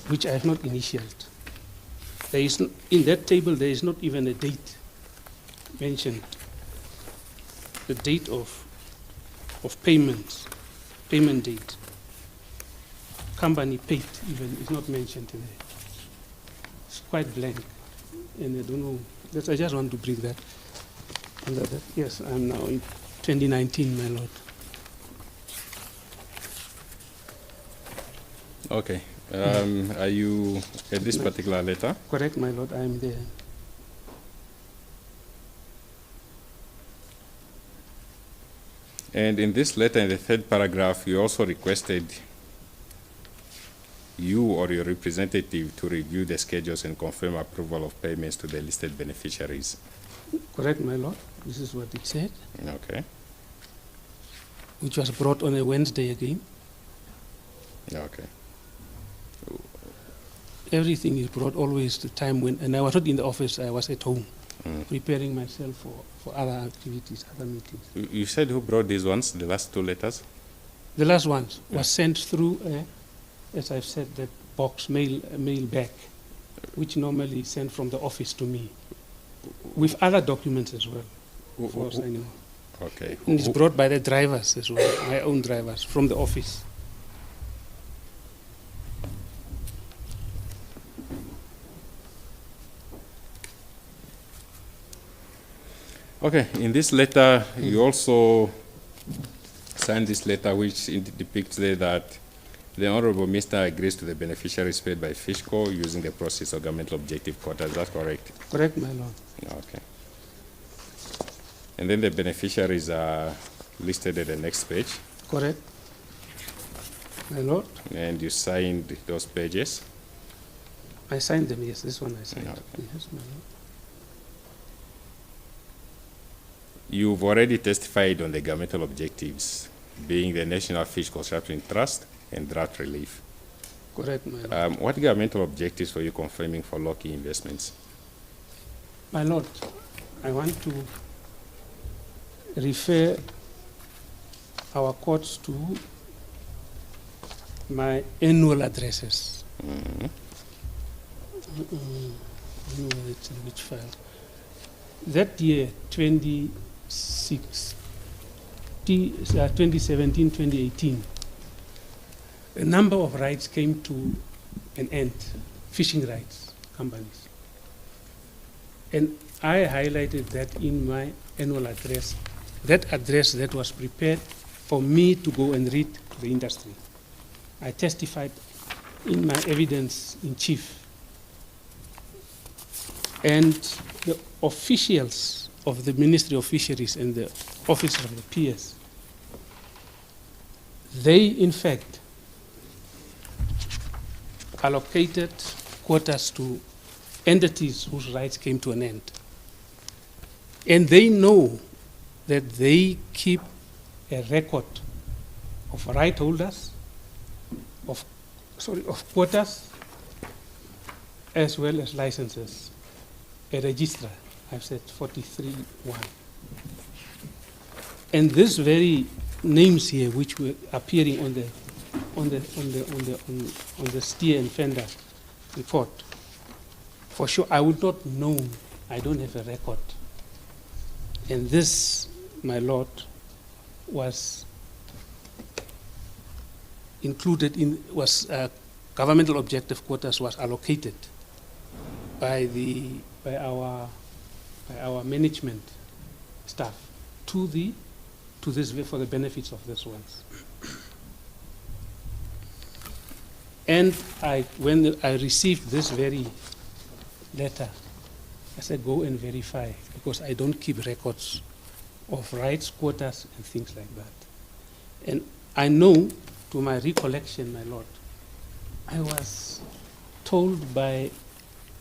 which I have not initialed. There is in that table there is not even a date mentioned. The date of payments, payment date, company paid even is not mentioned there. It's quite blank, and I don't know. I just want to bring that under that. Yes, I'm now in 2019, my lord. Okay. Are you at this particular letter? Correct, my lord. I am there. And in this letter, in the third paragraph, you also requested you or your representative to review the schedules and confirm approval of payments to the listed beneficiaries. Correct, my lord. This is what it said, Okay. which was brought on a Wednesday again. Okay. Everything is brought always to time when, and I was not in the office, I was at home, Mm. preparing myself for other activities, other meetings. You said who brought these ones, the last two letters? The last one was sent through, as I've said, that box mail back, which normally is sent from the office to me, with other documents as well for signing. Okay. And it's brought by the drivers as well, my own drivers, from the office. Okay, in this letter, you also signed this letter which depicts there that the Honorable Minister agrees to the beneficiaries paid by Fishco using the process of governmental objective quota. Is that correct? Correct, my lord. Okay. And then the beneficiaries are listed at the next page, Correct, my lord. and you signed those pages. I signed them, yes, this one I signed. Okay. Yes, my lord. You've already testified on the governmental objectives, being the National Fish Conservation Trust and drought relief. Correct, my lord. What governmental objectives were you confirming for Loki Investments? My lord, I want to refer our courts to my annual addresses. Mhm. I don't know whether it's in which file. That year, 2017, 2018, a number of rights came to an end, fishing rights companies. And I highlighted that in my annual address, that address that was prepared for me to go and read to the industry. I testified in my evidence in chief. And the officials of the Ministry of Fisheries and the officers of the PS, they in fact allocated quotas to entities whose rights came to an end. And they know that they keep a record of right holders, of quotas, as well as licenses. A registrar, I've said 43-1. And these very names here, which were appearing on the steer and fender report, for sure I would not know. I don't have a record. And this, my lord, was included in governmental objective quotas was allocated by our management staff to this for the benefits of this wells. And when I received this very letter, I said, go and verify, because I don't keep records of rights, quotas, and things like that. And I know, to my recollection, my lord, I was told by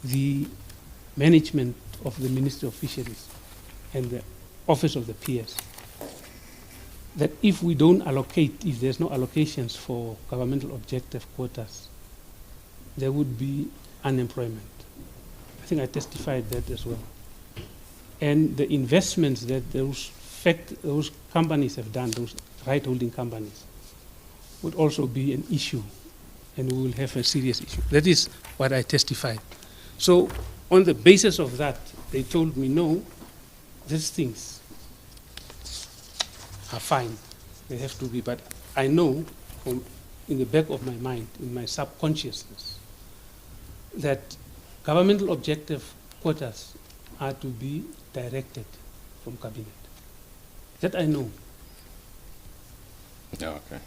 the management of the Ministry of Fisheries and the Office of the PS that if we don't allocate, if there's no allocations for governmental objective quotas, there would be unemployment. I think I testified that as well. And the investments that those companies have done, those right-holding companies, would also be an issue, and we will have a serious issue. That is what I testified. So on the basis of that, they told me, no, these things are fine. They have to be, but I know in the back of my mind, in my subconsciousness, that governmental objective quotas are to be directed from cabinet. That I know. Okay.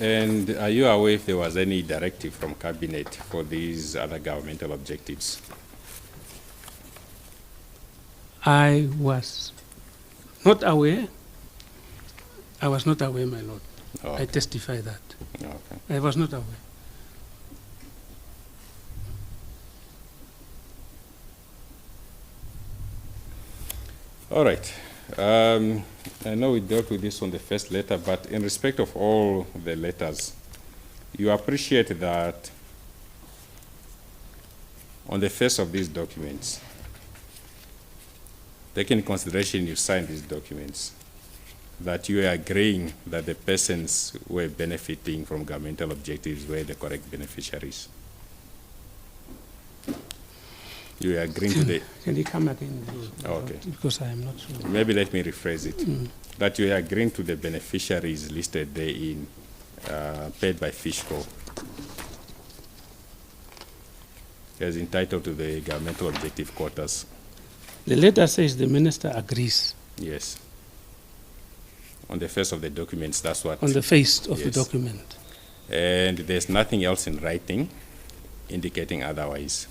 And are you aware if there was any directive from cabinet for these other governmental objectives? I was not aware. I was not aware, my lord. Oh, I testify that. okay. I was not aware. All right. I know we dealt with this on the first letter, but in respect of all the letters, you appreciate that on the face of these documents, taking into consideration you signed these documents, that you are agreeing that the persons who are benefiting from governmental objectives were the correct beneficiaries. You are agreeing to the... Can you come again? Okay. Because I am not sure. Maybe let me rephrase it. That you are agreeing to the beneficiaries listed there in paid by Fishrot as entitled to the governmental objective quotas. The letter says the minister agrees. Yes. On the face of the documents, that's what... On the face of the Yes. document. And there's nothing else in writing indicating otherwise.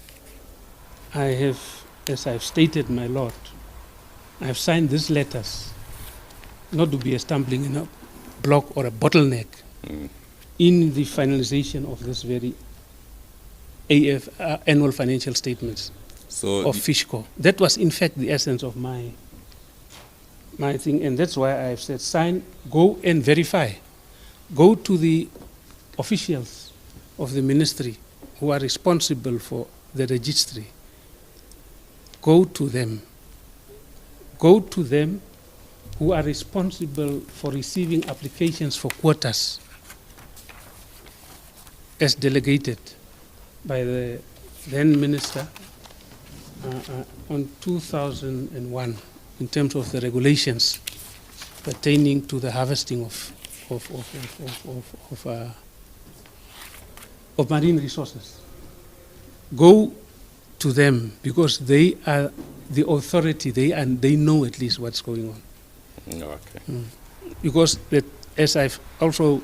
I have, as I've stated, my lord, I have signed these letters not to be a stumbling block or a bottleneck Mm. in the finalization of this very annual financial statements So of Fishco. That was in fact the essence of my thing, and that's why I've said sign, go and verify. Go to the officials of the ministry who are responsible for the registry. Go to them. Go to them who are responsible for receiving applications for quotas as delegated by the then minister on 2001 in terms of the regulations pertaining to the harvesting of marine resources. Go to them because they are the authority. They know at least what's going on. Okay. Because that, as I've also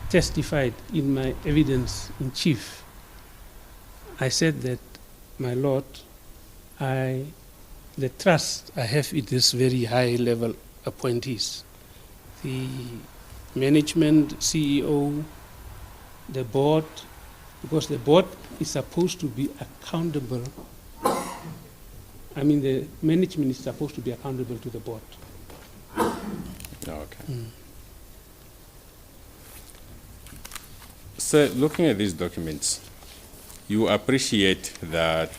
testified in my evidence in chief, I said that, my Lord, the trust I have in this very high level appointees, the management, CEO, the board, because the board is supposed to be accountable. I mean, the management is supposed to be accountable to the board. Okay. So, looking at these documents, you appreciate that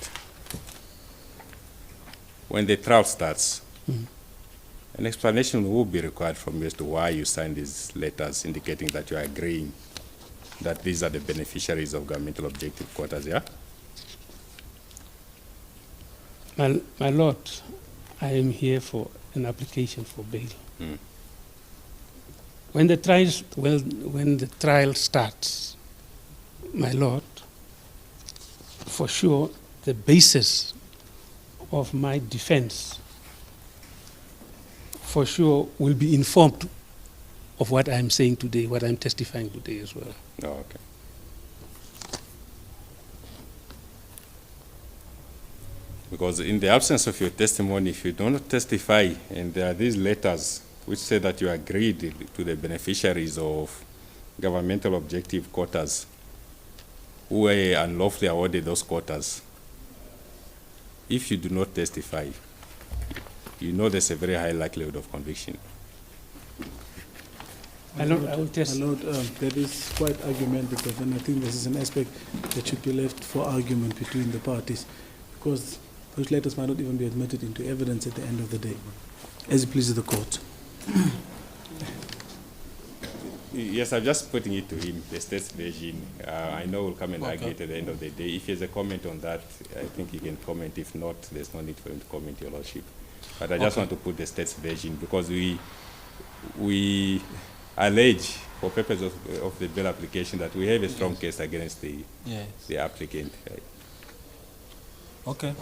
when the trial starts, an explanation will be required from you as to why you signed these letters indicating that you are agreeing that these are the beneficiaries of governmental objective quotas, yeah? My Lord, I am here for an application for bail. When the trial starts, my Lord, for sure, the basis of my defense, for sure, will be informed of what I'm saying today, what I'm testifying today as well. Oh, okay. Because in the absence of your testimony, if you do not testify, and there are these letters which say that you agreed to the beneficiaries of governmental objective quotas who were unlawfully awarded those quotas, if you do not testify, you know there's a very high likelihood of conviction. I will test. My Lord, that is quite argumentative, and I think this is an aspect that should be left for argument between the parties, because those letters might not even be admitted into evidence at the end of the day, as it pleases the court. Yes, I'm just putting it to him, the state's version. I know we'll come and argue it at the end of the day. If he has a comment on that, I think he can comment. If not, there's no need for him to comment, Your Lordship. But I just want to put the state's version because we allege, for purpose of the bail application, that we have a strong case against the applicant. Okay.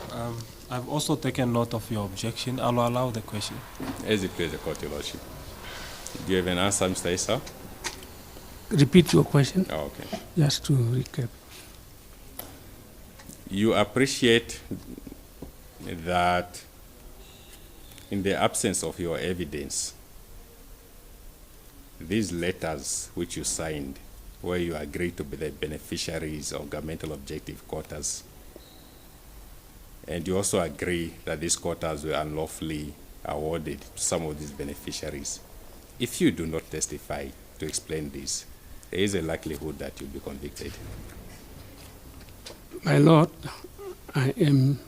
I've also taken note of your objection. I'll allow the question. As it pleases the court, Your Lordship. Do you have an answer, Mr. Esau? Repeat your question, Oh, okay. just to recap. You appreciate that in the absence of your evidence, these letters which you signed, where you agreed to be the beneficiaries of governmental objective quotas, and you also agree that these quotas were unlawfully awarded to some of these beneficiaries. If you do not testify to explain this, there is a likelihood that you'll be convicted. My Lord, I am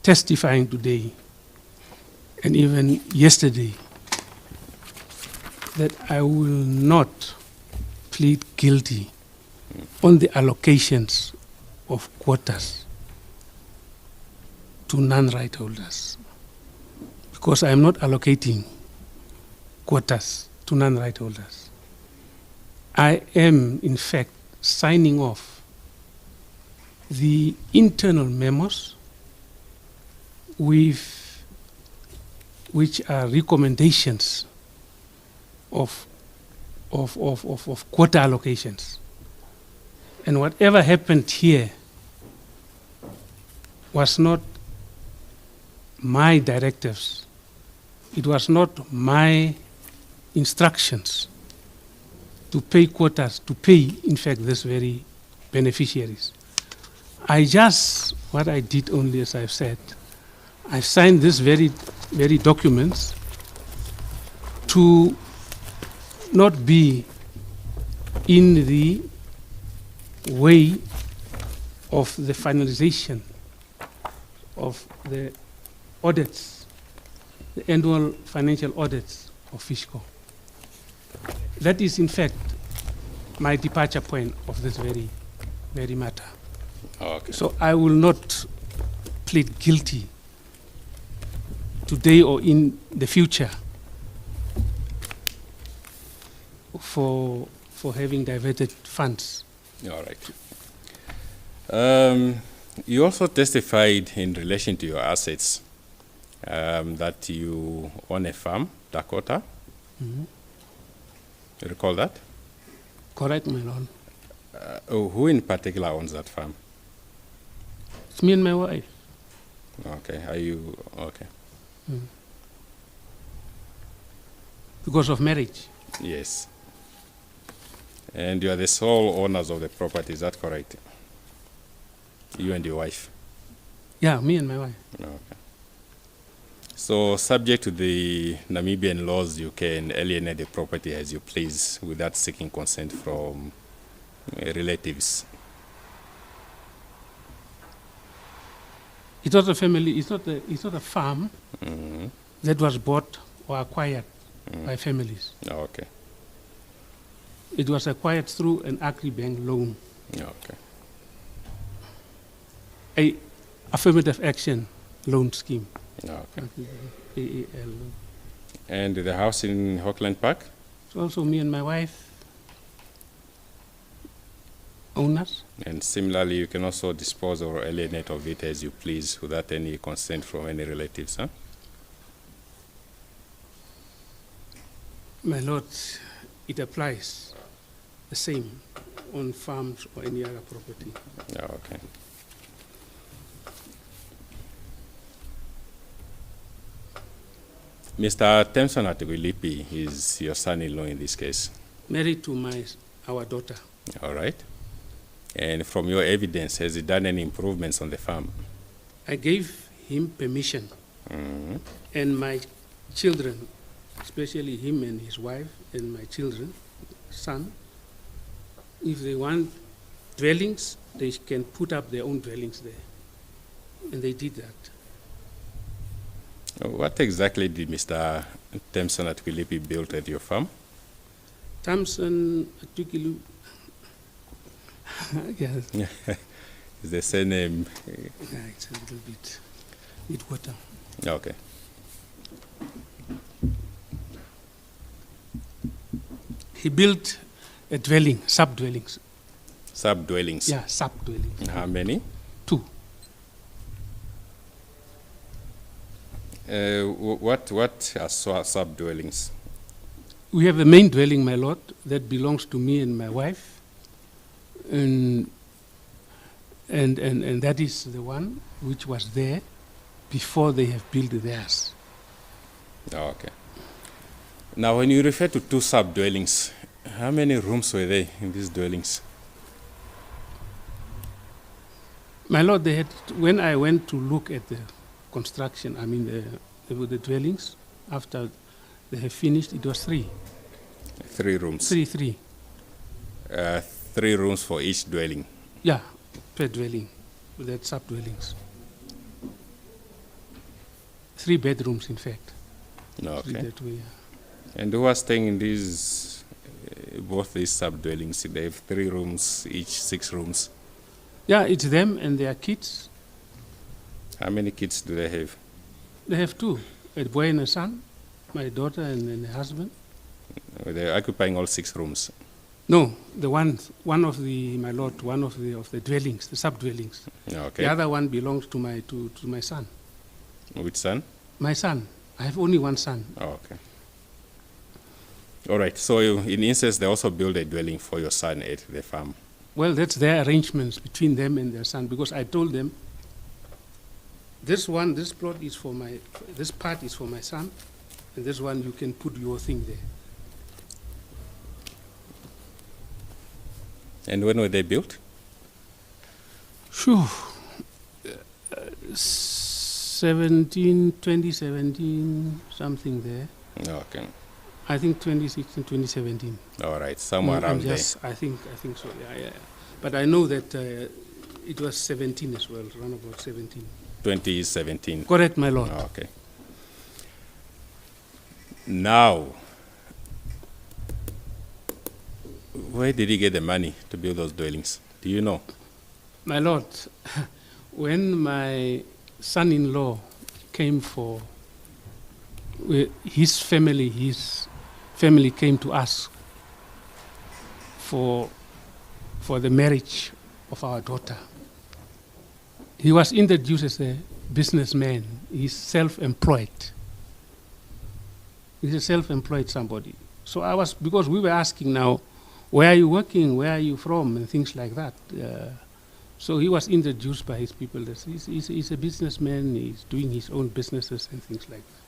testifying today and even yesterday that I will not plead guilty on the allocations of quotas to non-right holders, because I am not allocating quotas to non-right holders. I am, in fact, signing off the internal memos which are recommendations of quota allocations. And whatever happened here was not my directives. It was not my instructions. to pay quotas, to pay, in fact, these very beneficiaries. What I did only, as I've said, I signed these very documents to not be in the way of the finalization of the audits, the annual financial audits of Fisco. That is, in fact, my departure point of this very matter. Okay. So I will not plead guilty today or in the future for having diverted funds. All right. You also testified in relation to your assets that you own a farm, Dakota. Mm-hmm. You recall that? Correct, my lord. Who in particular owns that farm? It's me and my wife. Okay. Are you okay? Because of marriage. Yes. And you are the sole owners of the property, is that correct? You and your wife? Yeah, me and my wife. Okay. So, subject to the Namibian laws, you can alienate the property as you please without seeking consent from relatives. It's not a family, it's not a farm Mm-hmm. that was bought or acquired by families. Oh, okay. It was acquired through an agri-bank loan, Okay. a affirmative action loan scheme. Okay. AAL loan. And the house in Hockland Park? So also me and my wife owners. And similarly, you can also dispose or alienate of it as you please without any consent from any relatives, huh? My lord, it applies the same on farms or any other property. Yeah, okay. Mr. Temson Atiguilipi is your son-in-law in this case. Married to our daughter. All right. And from your evidence, has he done any improvements on the farm? I gave him permission, and my children, especially him and his wife and my children, son, if they want dwellings, they can put up their own dwellings there. And they did that. What exactly did Mr. Temson Atiguilipi build at your farm? Thompson, Atukilu, yes. Is the same name? Yeah, it's a little bit water. Okay. He built a dwelling, sub-dwellings. Sub-dwellings? Yeah, sub-dwellings. How many? 2. What are sub-dwellings? We have a main dwelling, my lord, that belongs to me and my wife. And that is the one which was there before they have built theirs. Oh, okay. Now, when you refer to 2 sub-dwellings, how many rooms were there in these dwellings? My lord, they had, when I went to look at the construction, I mean the dwellings, after they have finished, it was 3. 3 rooms? 3. 3 rooms for each dwelling? Yeah, per dwelling, with that sub-dwellings. 3 bedrooms, in fact. No, 3 okay. that way, yeah. And who was staying in these, both these sub-dwellings? They have 3 rooms, each 6 rooms. Yeah, it's them and their kids. How many kids do they have? They have 2, a boy and a son, my daughter and a husband. They're occupying all 6 rooms. No, the one of the, my lord, one of the dwellings, the sub-dwellings. Okay. The other one belongs to my son. Which son? My son. I have only one son. Oh, okay. All right. So in instance, they also build a dwelling for your son at the farm. Well, that's their arrangements between them and their son, because I told them, this plot is for this part is for my son, and this one you can put your thing there. And when were they built? Phew. 2017, something there. Okay. I think 2016, 2017. All right, somewhere I'm around there. just, I think so. Yeah. But I know that it was 17 as well, around about 17. 2017. Correct, my lord. Okay. Now, where did he get the money to build those dwellings? Do you know? My lord, when my son-in-law came his family came to us for the marriage of our daughter. He was introduced as a businessman. He's self-employed. He's a self-employed somebody. So because we were asking now, where are you working, where are you from, and things like that. So he was introduced by his people. He's a businessman, he's doing his own businesses and things like that.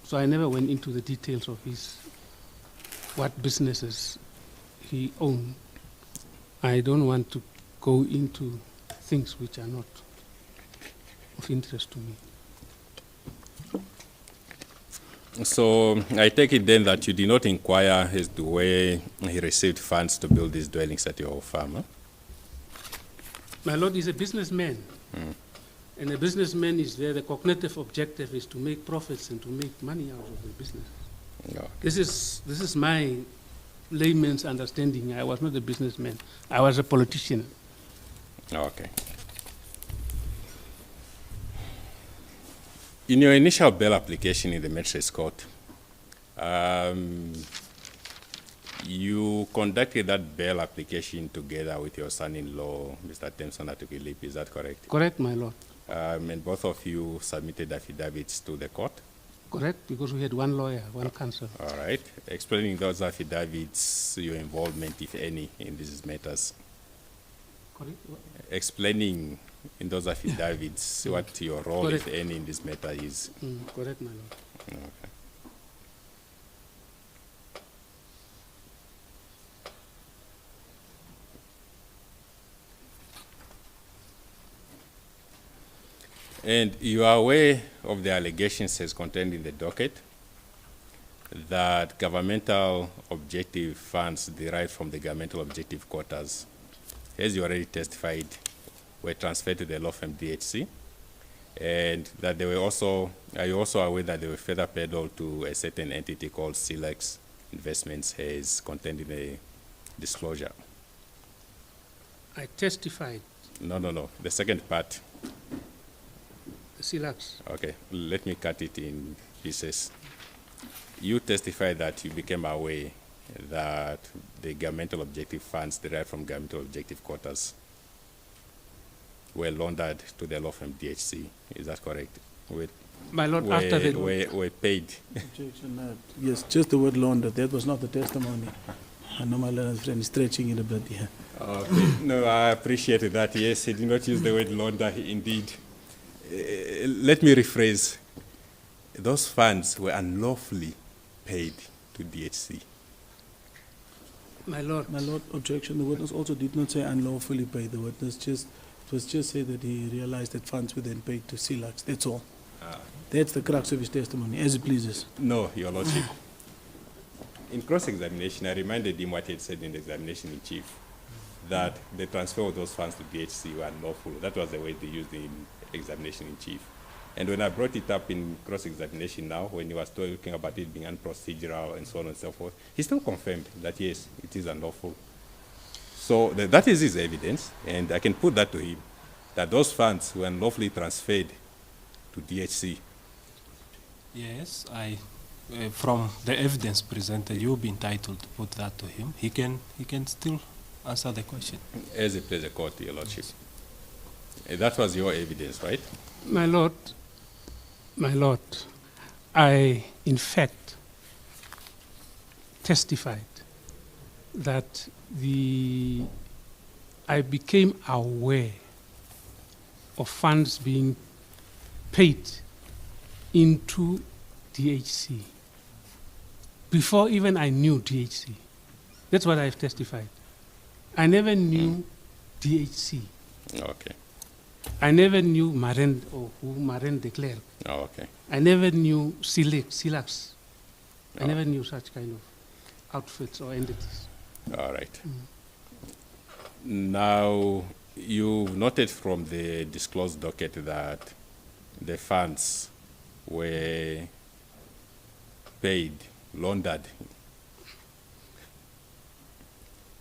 So I never went into the details of what businesses he owned. I don't want to go into things which are not of interest to me. So I take it then that you did not inquire as to where he received funds to build these dwellings at your farm, huh? My lord is a businessman. And a businessman is there, the cognitive objective is to make profits and to make money out of the business. Okay. This is my layman's understanding. I was not a businessman. I was a politician. Okay. In your initial bail application in the Magistrates Court, you conducted that bail application together with your son-in-law, Mr. Temson Atukilipi, is that correct? Correct, my lord. And both of you submitted affidavits to the court? Correct, because we had one lawyer, one counsel. All right. Explaining those affidavits, your involvement, if any, in these matters. Correct? Explaining in those affidavits what your role, Correct. if any, in this matter is. Correct, my lord. Okay. And you are aware of the allegations as contained in the docket that governmental objective funds derived from the governmental objective quotas, as you already testified, were transferred to the law firm DHC, and that they were also, are you also aware that they were further paid out to a certain entity called Silex Investments as contained in the disclosure? I testified. No. The second part. The Silex. Okay, let me cut it in pieces. You testified that you became aware that the governmental objective funds derived from governmental objective quotas were laundered to the law firm DHC. Is that correct? My lord, after the... Were paid. Objection. Yes, just the word launder. That was not the testimony. I know my learned friend is stretching it a bit here. Okay. No, I appreciate that. Yes, he did not use the word launder, indeed. Let me rephrase. Those funds were unlawfully paid to DHC. My lord. My lord, objection. The witness also did not say unlawfully paid. The witness just said that he realized that funds were then paid to Silex. That's all. That's the crux of his testimony, as it pleases. No, Your Lordship. In cross-examination, I reminded him what he had said in the examination in chief, that the transfer of those funds to DHC were unlawful. That was the way they used in examination in chief. And when I brought it up in cross-examination now, when he was talking about it being unprocedural and so on and so forth, he still confirmed that, yes, it is unlawful. So that is his evidence, and I can put that to him, that those funds were unlawfully transferred to DHC. Yes, from the evidence presented, you'll be entitled to put that to him. He can still answer the question. As it plays a court, Your Lordship. That was your evidence, right? My lord, I, in fact, testified that I became aware of funds being paid into DHC before even I knew DHC. That's what I've testified. I never knew DHC. Okay. I never knew Maren or who Maren declared. Oh, okay. I never knew Silax. I Oh. never knew such kind of outfits or entities. All right. Now, you've noted from the disclosed docket that the funds were paid, laundered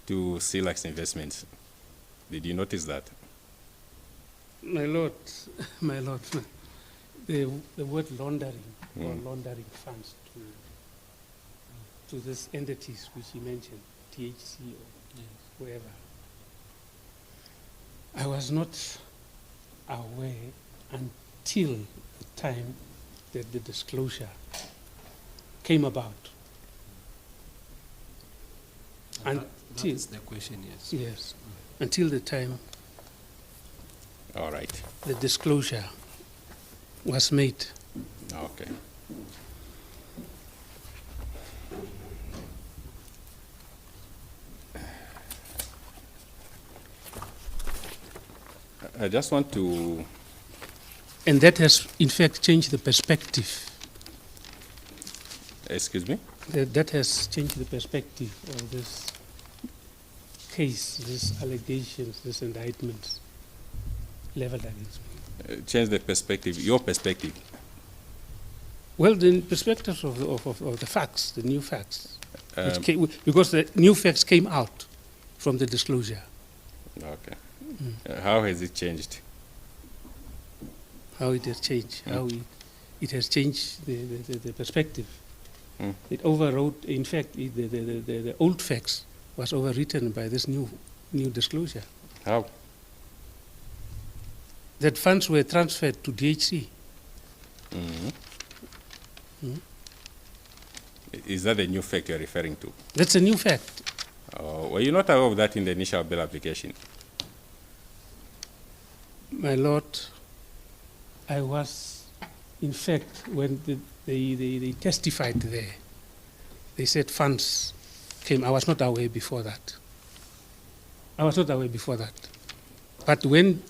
to Silax Investments. Did you notice that? My lord, my lord, the word laundering or laundering funds to these entities which he mentioned, THC or whoever. I was not aware until the time that the disclosure came about. That is the question, yes. Yes, until the time All right. the disclosure was made. Okay. I just want to, And that has, in fact, changed the perspective. excuse me? That has changed the perspective of this case, these allegations, these indictments leveled against me. Change the perspective, your perspective. Well, the perspective of the facts, the new facts, which Um, came, because the new facts came out from the disclosure. Okay. How has it changed? How it has changed, how it has changed the perspective. Mm. It overrode, in fact, the old facts was overwritten by this new disclosure. How? That funds were transferred to DHC. Mhm. Mm. Is that the new fact you're referring to? That's a new fact. Were you not aware of that in the initial bail application? My lord, I was, in fact, when they testified there, they said funds came. I was not aware before that. I was not aware before that. But when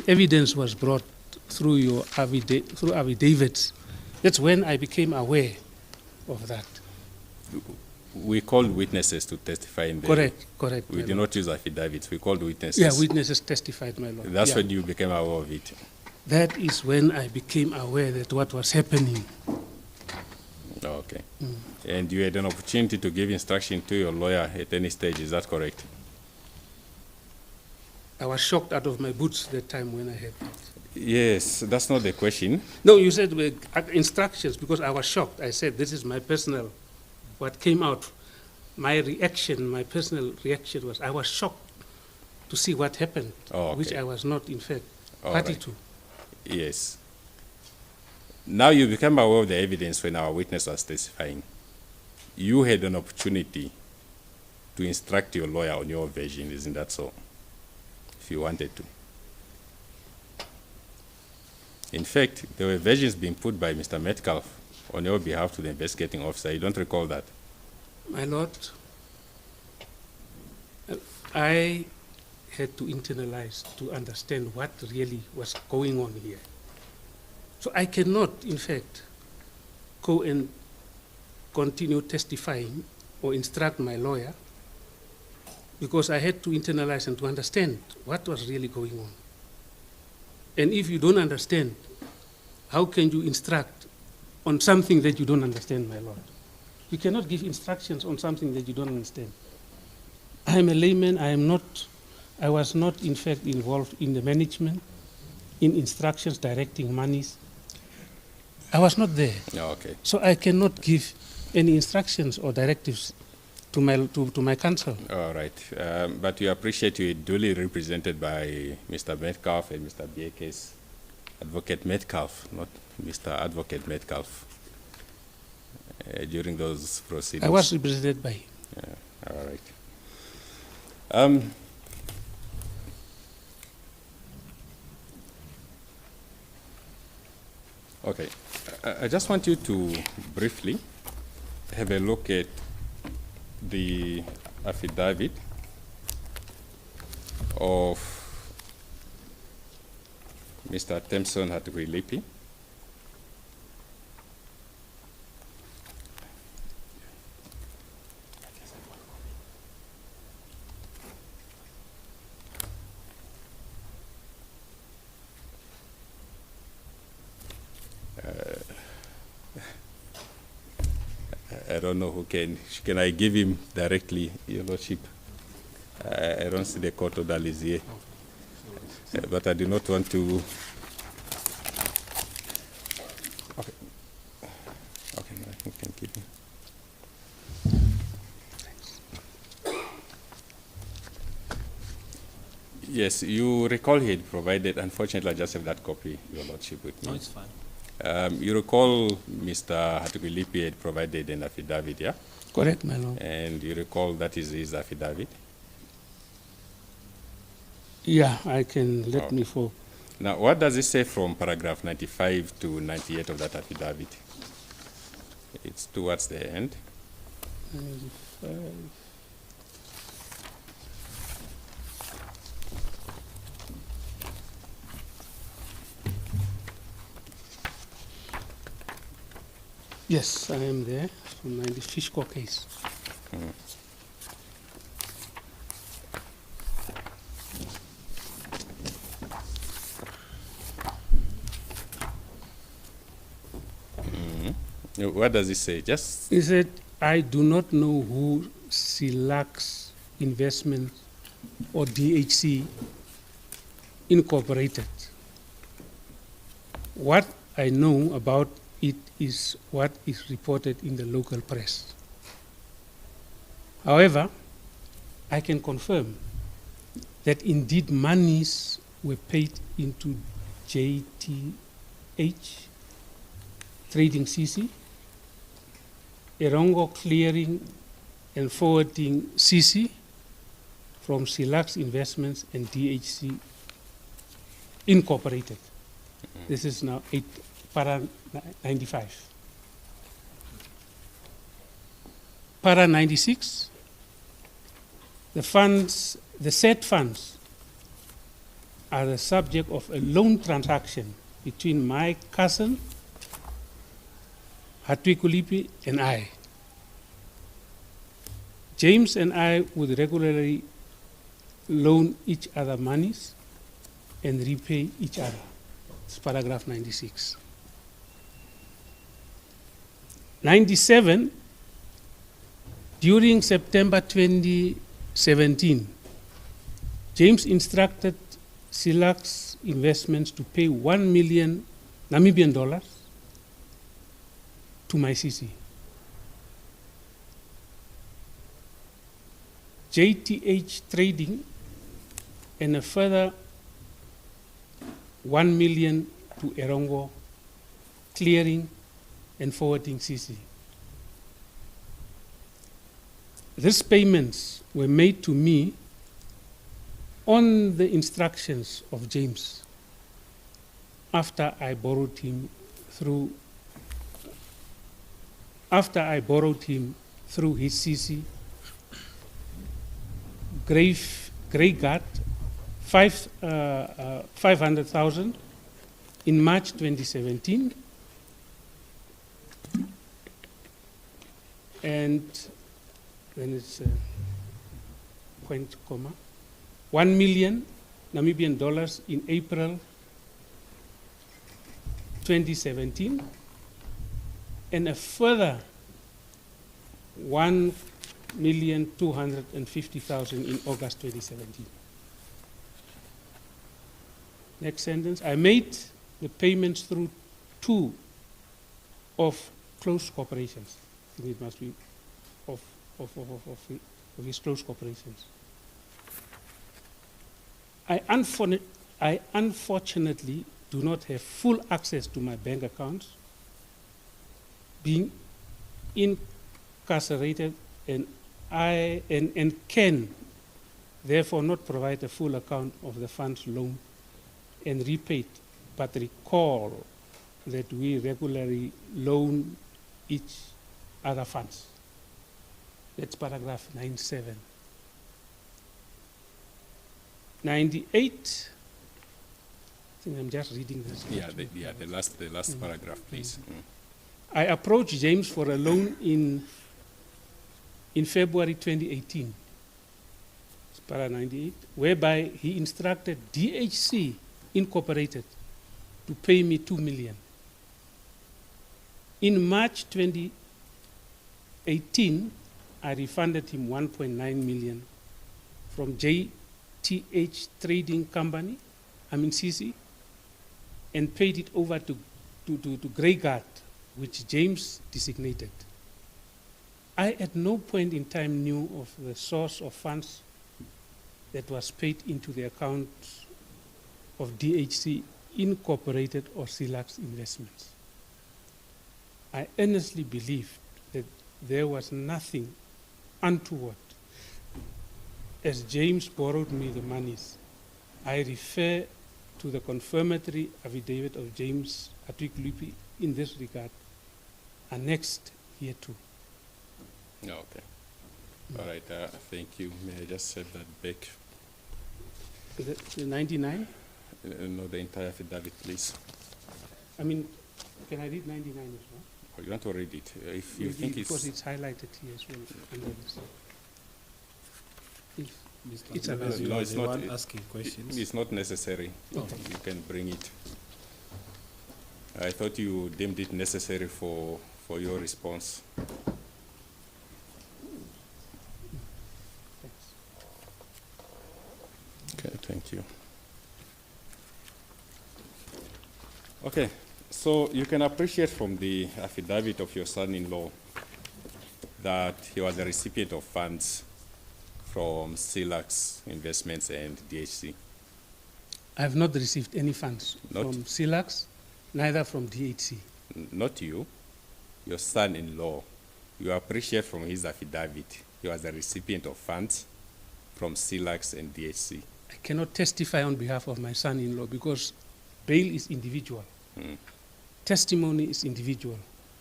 evidence was brought through your through affidavits, that's when I became aware of that. We called witnesses to testify in the... Correct. We my did lord. not use affidavits. We called witnesses. Yeah, witnesses testified, my lord. That's Yeah. when you became aware of it. That is when I became aware that what was happening. Okay. And you had an opportunity to give instruction to your lawyer at any stage. Is that correct? I was shocked out of my boots that time when I heard that. Yes, that's not the question. No, you said instructions because I was shocked. I said, this is my personal, what came out. My reaction, my personal reaction was, I was shocked to see what happened, Oh, okay. which I was not, in fact, All party right. to. Yes. Now you became aware of the evidence when our witness was testifying. You had an opportunity to instruct your lawyer on your version, isn't that so? If you wanted to. In fact, there were versions being put by Mr. Metcalf on your behalf to the investigating officer. You don't recall that? My lord, I had to internalize to understand what really was going on here. So I cannot, in fact, go and continue testifying or instruct my lawyer because I had to internalize and to understand what was really going on. And if you don't understand, how can you instruct on something that you don't understand, my lord? You cannot give instructions on something that you don't understand. I am a layman. I was not, in fact, involved in the management, in instructions, directing monies. I was not there. Oh, okay. So I cannot give any instructions or directives to my counsel. All right. But we appreciate you duly represented by Mr. Metcalf and Mr. Bieke's Advocate Metcalf, not Mr. Advocate Metcalf, during those proceedings. I was represented by him. Yeah. All right. Okay. I just want you to briefly have a look at the affidavit of Mr. Temson Hatukuilipi. I don't know who can I give him directly, Your Lordship? I don't see the court orders here, but I do not want to. Okay, okay, no, you can give him. Yes, you recall he had provided. Unfortunately, I just have that copy, Your Lordship, with me. No, it's fine. You recall Mr. Hatukuilipi had provided an affidavit, yeah? Correct, my lord. And you recall that is his affidavit? Yeah, I can let me for. Now, what does it say from paragraph 95 to 98 of that affidavit? It's towards the end. 95. Yes, I am there from the Fishrot case. What does it say? Just He said, I do not know who Silax Investment or DHC Incorporated. What I know about it is what is reported in the local press. However, I can confirm that indeed monies were paid into JTH Trading CC, Erongo Clearing and Forwarding CC from Silax Investments and DHC Incorporated. This is now para 95. Para 96, the said funds are the subject of a loan transaction between my cousin Hatukuilipi and I. James and I would regularly loan each other monies and repay each other. It's paragraph 96. 97, during September 2017, James instructed Silax Investments to pay 1 million Namibian dollars to my CC. JTH Trading and a further 1 million to Erongo Clearing and Forwarding CC. These payments were made to me on the instructions of James after I borrowed him through his CC Greyguard 500,000 in March 2017, and then it's point comma 1 million Namibian dollars in April 2017, and a further 1,250,000 in August 2017. Next sentence. I made the payments through two of close corporations. I think it must be of his close corporations. I unfortunately do not have full access to my bank accounts, being incarcerated, and can therefore not provide a full account of the funds loaned and repaid, but recall that we regularly loan each other funds. That's paragraph 97. 98, I think I'm just reading this. The last paragraph, please. I approached James for a loan in February 2018, it's para 98, whereby he instructed DHC Incorporated to pay me 2 million. In March 2018, I refunded him 1.9 million from JTH Trading Company, CC, and paid it over to Greyguard, which James designated. I at no point in time knew of the source of funds that was paid into the account of DHC Incorporated or Silax Investments. I earnestly believed that there was nothing untoward. As James borrowed me the monies, I refer to the confirmatory affidavit of James Atwikulipi in this regard, annexed here too. Okay. All right. Thank you. May I just set that back? The 99? No, the entire affidavit, please. Can I read 99 as well? Oh, you want to read it? If you think because it's highlighted here as well under this. It's No, available. it's not asking questions. It's not necessary. Okay. You can bring it. I thought you deemed it necessary for your response. Thanks. Okay, thank you. Okay, so you can appreciate from the affidavit of your son-in-law that he was a recipient of funds from Silax Investments and DHC. I have not received any funds Not- from Silax, neither from DHC. Not you, your son-in-law. You appreciate from his affidavit he was a recipient of funds from Silax and DHC. I cannot testify on behalf of my son-in-law because bail is individual. Testimony is individual.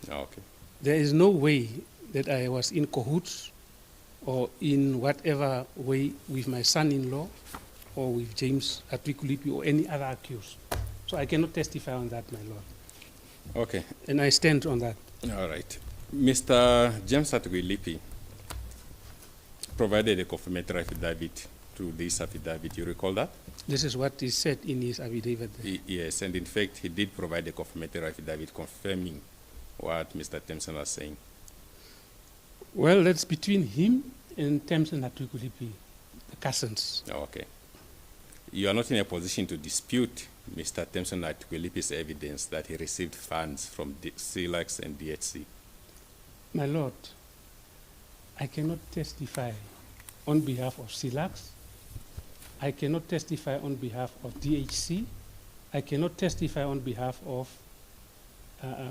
Okay. There is no way that I was in cahoots or in whatever way with my son-in-law or with James Atwikulipi or any other accused. So I cannot testify on that, my lord. Okay. And I stand on that. All right. Mr. James Atwikulipi provided a confirmatory affidavit to this affidavit. You recall that? This is what is said in his affidavit. Yes, and in fact, he did provide a confirmatory affidavit confirming what Mr. Thompson was saying. Well, that's between him and Thompson Atwikulipi, the cousins. Okay. You are not in a position to dispute Mr. Thompson Atwikulipi's evidence that he received funds from Silax and DHC. My lord, I cannot testify on behalf of Silax. I cannot testify on behalf of DHC. I cannot testify on behalf of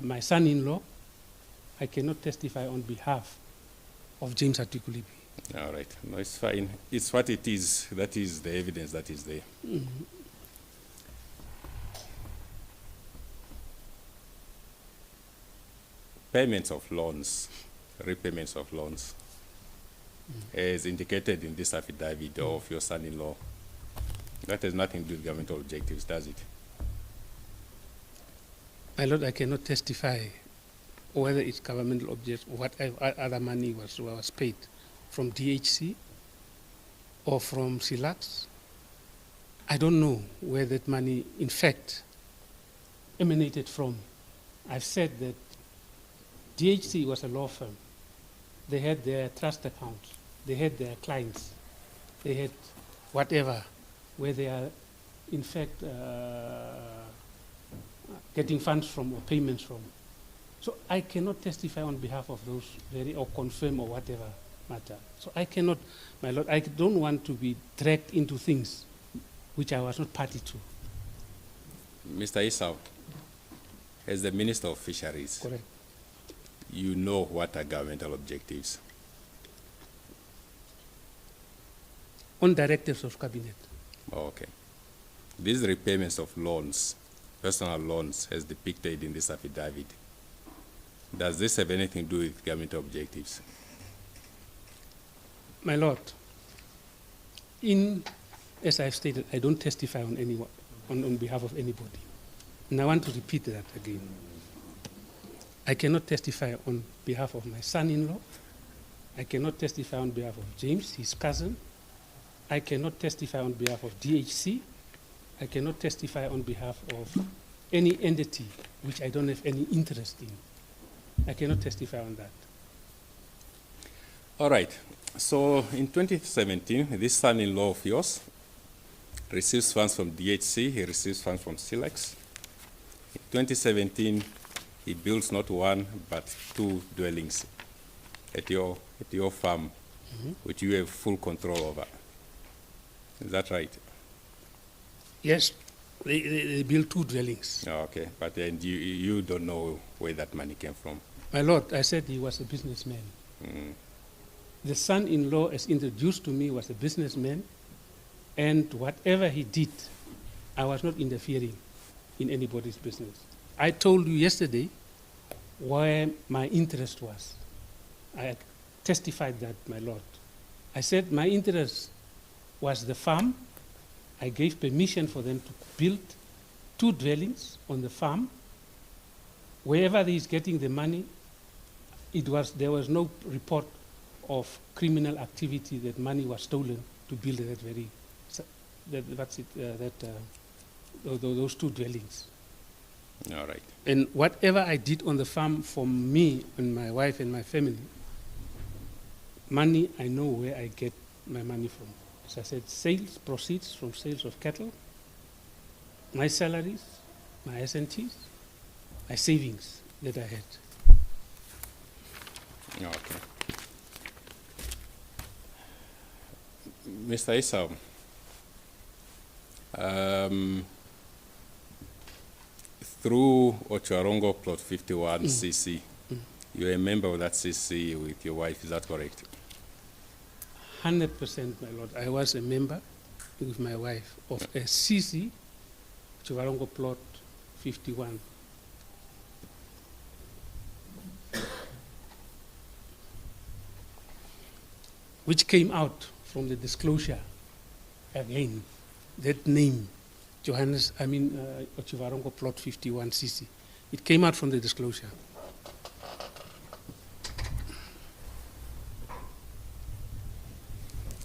my son-in-law. I cannot testify on behalf of James Atwikulipi. All right. No, it's fine. It's what it is. That is the evidence that is there. Payments of loans, repayments of loans, as indicated in this affidavit of your son-in-law, that has nothing to do with governmental objectives, does it? My lord, I cannot testify whether it's governmental objects or what other money was paid from DHC or from Silax. I don't know where that money, in fact, emanated from. I've said that DHC was a law firm. They had their trust accounts. They had their clients. They had whatever, where they are, in fact, getting funds from or payments from. So I cannot testify on behalf of those or confirm or whatever matter. So I cannot, my lord, I don't want to be dragged into things which I was not party to. Mr. Esau, as the Minister of Fisheries, Correct. you know what are governmental objectives. On directives of cabinet. Okay. These repayments of loans, personal loans, as depicted in this affidavit, does this have anything to do with governmental objectives? My Lord, as I've stated, I don't testify on anyone, on behalf of anybody. And I want to repeat that again. I cannot testify on behalf of my son-in-law. I cannot testify on behalf of James, his cousin. I cannot testify on behalf of DHC. I cannot testify on behalf of any entity which I don't have any interest in. I cannot testify on that. All right. So in 2017, this son-in-law of yours receives funds from DHC, he receives funds from Silex. In 2017, he builds not one, but 2 dwellings at your farm, which you have full control over. Is that right? Yes, they built 2 dwellings. Oh, okay, but then you don't know where that money came from. My Lord, I said he was a businessman. The son-in-law, as introduced to me, was a businessman, and whatever he did, I was not interfering in anybody's business. I told you yesterday where my interest was. I testified that, my Lord. I said my interest was the farm. I gave permission for them to build 2 dwellings on the farm. Wherever he is getting the money, there was no report of criminal activity that money was stolen to build those 2 dwellings. All right. And whatever I did on the farm for me and my wife and my family, money, I know where I get my money from. As I said, sales, proceeds from sales of cattle, my salaries, my S&Ts, my savings that I had. Okay. Mr. Esau, through Ocharongo Plot 51 CC, you're a member of that CC with your wife, is that correct? 100%, my Lord. I was a member with my wife of a CC, Ocharongo Plot 51. Which came out from the disclosure again, that name, Ocharongo Plot 51 CC. It came out from the disclosure.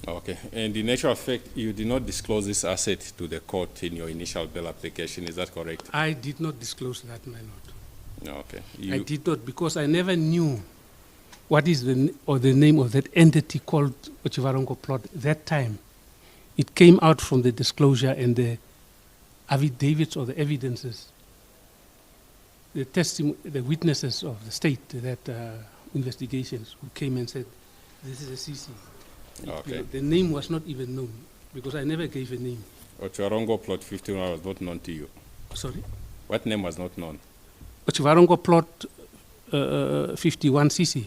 Okay, and in actual fact, you did not disclose this asset to the court in your initial bail application, is that correct? I did not disclose that, my Lord. Okay. I did not, because I never knew what is the name of that entity called Ocharongo Plot that time. It came out from the disclosure and the affidavits or the evidences, the witnesses of the state, that investigations who came and said, this is a CC. Okay. The name was not even known, because I never gave a name. Ocharongo Plot 51 was not known to you? Sorry? What name was not known? Ocharongo Plot 51 CC.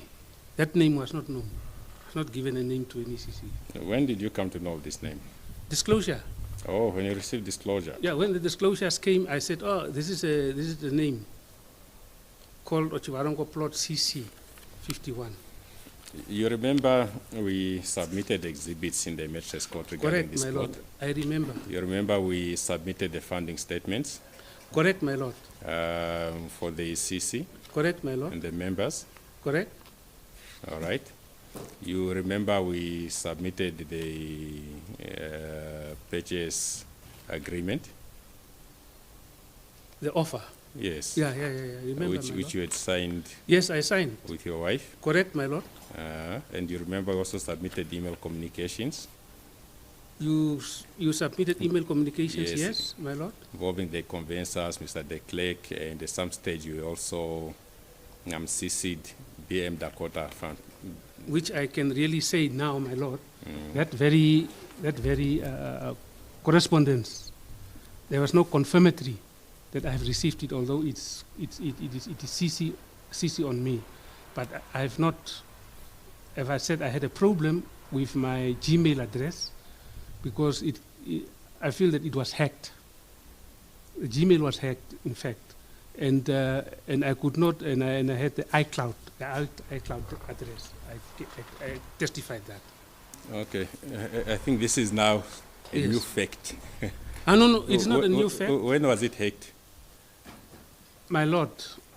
That name was not known. I was not given a name to any CC. When did you come to know of this name? Disclosure. Oh, when you received disclosure. Yeah, when the disclosures came, I said, oh, this is the name called Ocharongo Plot CC 51. You remember we submitted exhibits in the Magistrates Court regarding this my plot? Lord. I remember. You remember we submitted the funding statements? Correct, my Lord. For the CC? Correct, my Lord. And the members? Correct. All right. You remember we submitted the purchase agreement? The offer. Yes. Yeah. Remember, which you had signed? Yes, I signed. With your wife? Correct, my Lord. And you remember also submitted email communications? You submitted email communications, yes, my Lord. Involving the conveyancers, Mr. De Klerk, and at some stage you also CC'd BM Dakota Fund. Which I can really say now, my Lord, that very correspondence, there was no confirmatory that I have received it, although it is CC on me. But I have not, as I said, I had a problem with my Gmail address because I feel that it was hacked. The Gmail was hacked, in fact, and I could not, and I had the iCloud address. I testified that. Okay, I think this is now a Yes. new fact. No, it's not a new fact. When was it hacked? My lord,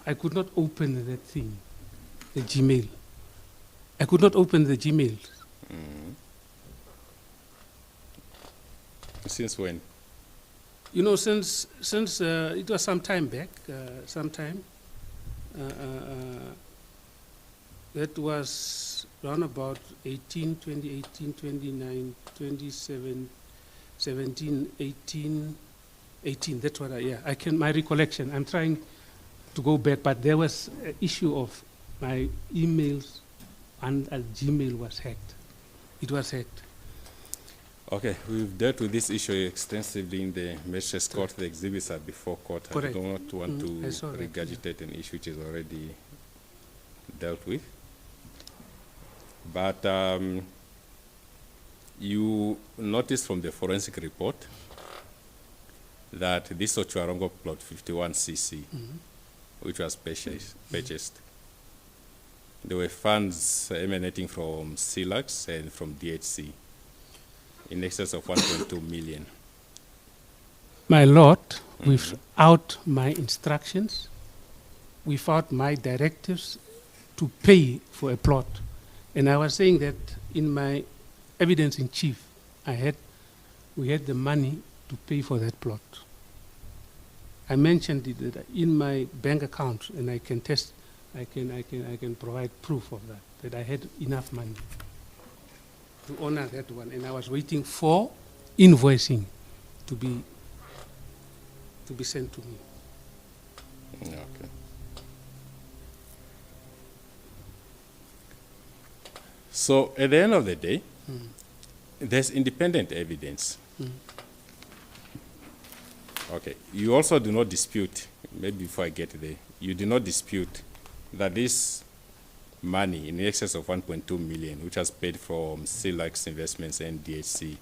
I could not open that thing, the Gmail. I could not open the Gmail. Since when? You know, since it was some time back, that was around about 2018, 29, 27, 17, 18, that's what my recollection, I'm trying to go back, but there was an issue of my emails and Gmail was hacked. It was hacked. Okay, we've dealt with this issue extensively in the Magistrates Court. The exhibits are before court. Correct. I don't want to I saw that, regurgitate an issue which is already dealt with. But you noticed from the forensic report that this Ochuarongo plot 51cc, which was purchased, there were funds emanating from CELAX and from DHC in excess of 1.2 million. My lord, without my instructions, without my directives to pay for a plot, and I was saying that in my evidence in chief, we had the money to pay for that plot. I mentioned it that in my bank account, and I can test, I can provide proof of that I had enough money to honor that one, and I was waiting for invoicing to be sent to me. Okay. So at the end of the day, there's independent evidence. Okay. You also do not dispute, maybe before I get there, you do not dispute that this money in excess of 1.2 million, which was paid from CELAX Investments and DHC,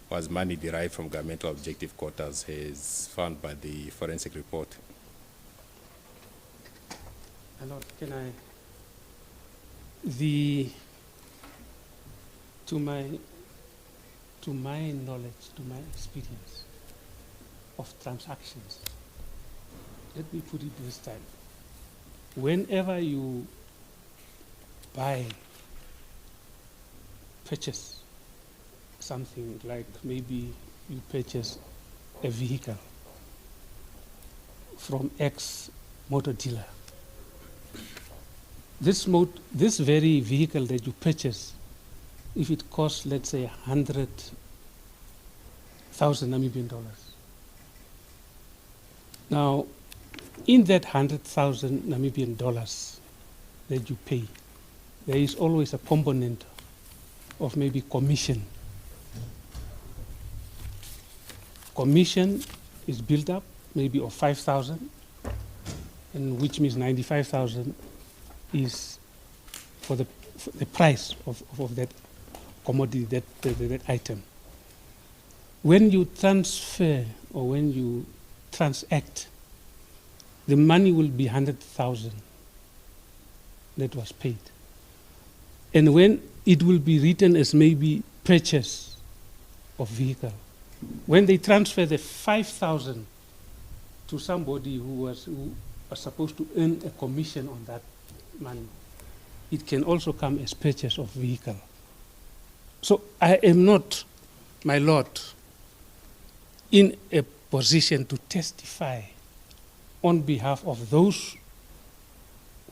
was money derived from governmental objective quotas, as found by the forensic report. My lord, can I? To my knowledge, to my experience of transactions, let me put it this time. Whenever you purchase something, like maybe you purchase a vehicle from X motor dealer, this very vehicle that you purchase, if it costs, let's say, 100,000 Namibian dollars. Now, in that 100,000 Namibian dollars that you pay, there is always a component of maybe commission. Commission is built up maybe of 5,000, and which means 95,000 is for the price of that commodity, that item. When you transfer or when you transact, the money will be 100,000 that was paid. And when it will be written as maybe purchase of vehicle, when they transfer the 5,000 to somebody who was supposed to earn a commission on that money, it can also come as purchase of vehicle. So I am not, my lord, in a position to testify on behalf of those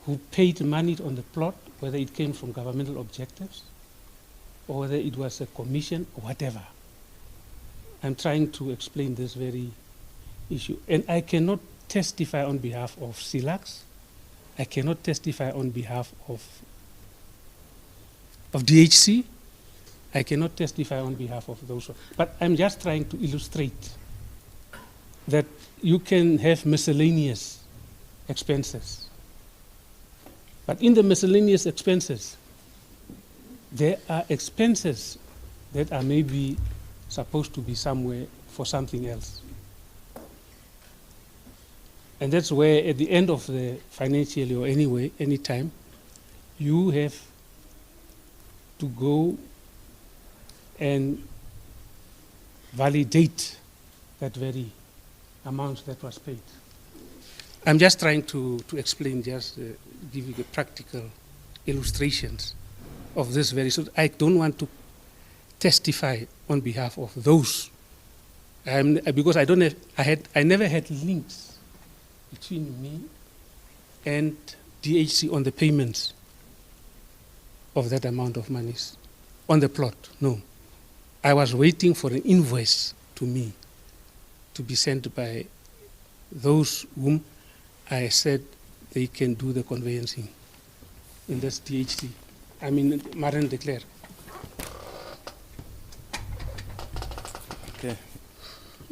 who paid money on the plot, whether it came from governmental objectives or whether it was a commission or whatever. I'm trying to explain this very issue. And I cannot testify on behalf of CELAX. I cannot testify on behalf of DHC. I cannot testify on behalf of those. But I'm just trying to illustrate that you can have miscellaneous expenses. But in the miscellaneous expenses, there are expenses that are maybe supposed to be somewhere for something else. And that's where at the end of the financial year or anyway, anytime, you have to go and validate that very amount that was paid. I'm just trying to explain, just give you the practical illustrations of this very. So I don't want to testify on behalf of those, because I don't have, I never had links between me and DHC on the payments of that amount of monies on the plot. No, I was waiting for an invoice to me to be sent by those whom I said they can do the conveyancing in this DHC. I mean, Maren de Clercq. Okay.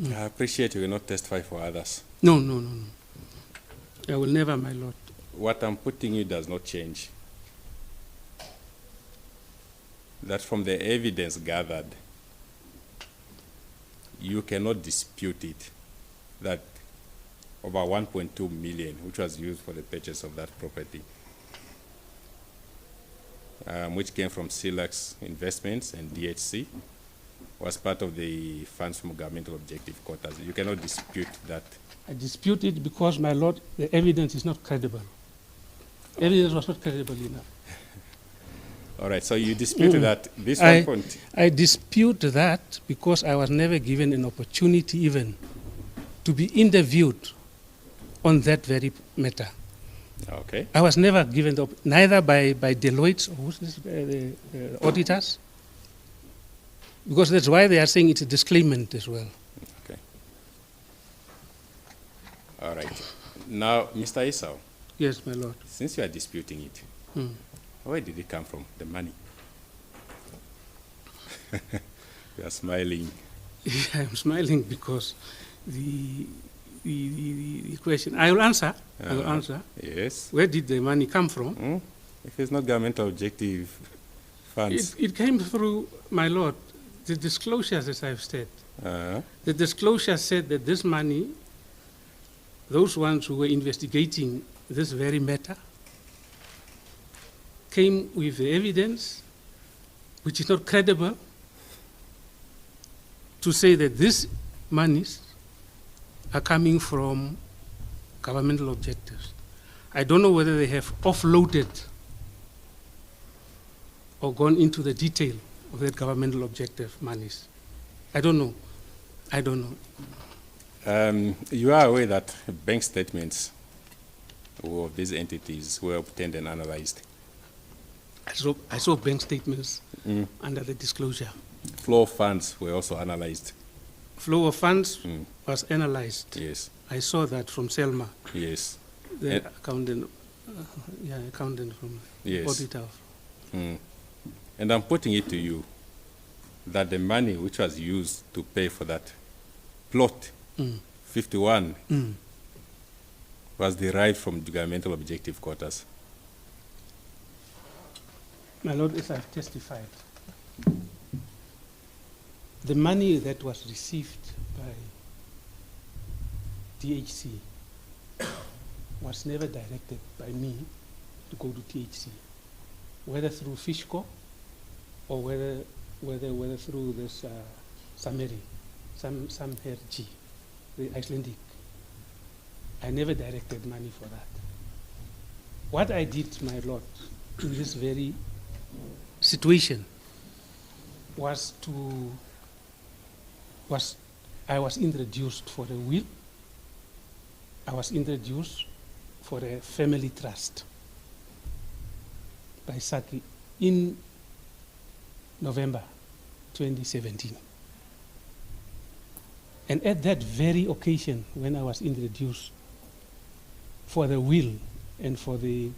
I appreciate you will not testify for others. No. I will never, my lord. What I'm putting you does not change. That from the evidence gathered, you cannot dispute it, that over 1.2 million, which was used for the purchase of that property, which came from Silax Investments and DHC, was part of the funds from governmental objective quotas. You cannot dispute that. I dispute it because, my lord, the evidence is not credible. Evidence was not credible enough. All right, so you dispute that this 1 point. I dispute that because I was never given an opportunity even to be interviewed on that very matter. Okay. I was never given neither by Deloitte or who's this, the auditors, because that's why they are saying it's a disclaimant as well. Okay. All right. Now, Mr. Esau. Yes, my lord. Since you are disputing it, where did it come from, the money? You are smiling. I'm smiling because the question, I will answer. I will answer. Yes. Where did the money come from? If it's not governmental objective funds. It came through, my lord, the disclosures, as I've said. The disclosure said that this money, those ones who were investigating this very matter, came with the evidence, which is not credible, to say that these monies are coming from governmental objectives. I don't know whether they have offloaded or gone into the detail of that governmental objective monies. I don't know. You are aware that bank statements of these entities were obtained and analyzed. I saw bank statements under the disclosure. Flow of funds were also analyzed. Flow of funds was analyzed. Yes. I saw that from Selma. Yes. The accountant, accountant from auditor. And I'm putting it to you that the money which was used to pay for that plot, 51, was derived from governmental objective quotas. My lord, as I've testified, the money that was received by DHC was never directed by me to go to DHC, whether through Fishco or whether through this Samherji, the Icelandic. I never directed money for that. What I did, my lord, in this very situation was I was introduced for a will. I was introduced for a family trust by Saki in November 2017. And at that very occasion, when I was introduced for the will and for the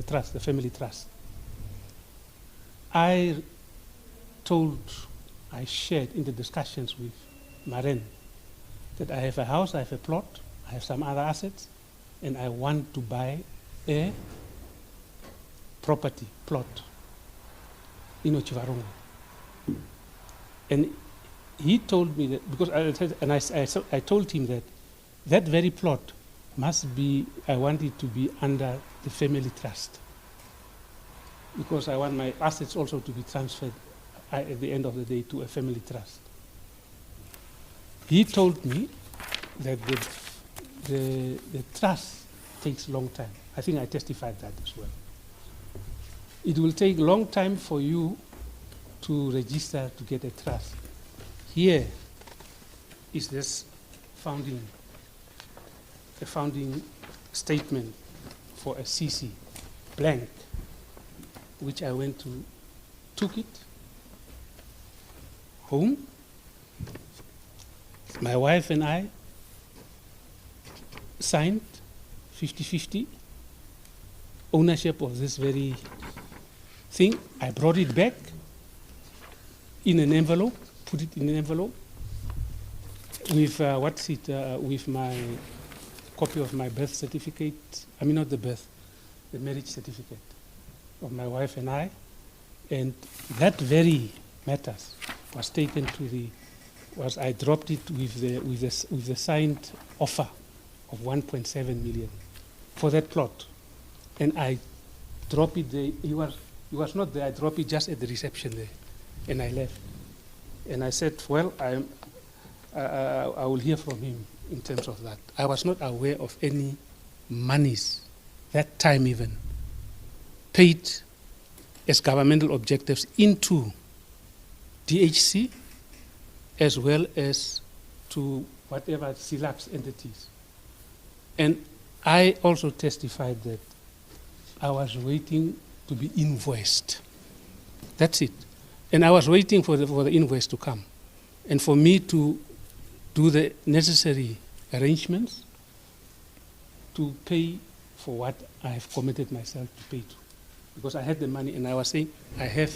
trust, the family trust, I shared in the discussions with Maren that I have a house, I have a plot, I have some other assets, and I want to buy a plot in Ochivarungu. And he told me that, because I told him that that very plot must be, I want it to be under the family trust, because I want my assets also to be transferred at the end of the day, to a family trust. He told me that the trust takes a long time. I think I testified that as well. It will take a long time for you to register to get a trust. Here is this founding statement for a CC, blank, which I went to, took it home. My wife and I signed 50-50 ownership of this very thing. I brought it back in an envelope, put it in an envelope with with my copy of my birth certificate. I mean, not the birth, the marriage certificate of my wife and I. And that very matters was taken to I dropped it with the signed offer of 1.7 million for that plot. And I dropped it there. He was not there. I dropped it just at the reception there. And I left. And I said, well, I will hear from him in terms of that. I was not aware of any monies, that time even, paid as governmental objectives into DHC as well as to whatever CELAPS entities. And I also testified that I was waiting to be invoiced. That's it. And I was waiting for the invoice to come and for me to do the necessary arrangements to pay for what I have committed myself to pay to. Because I had the money and I was saying, I have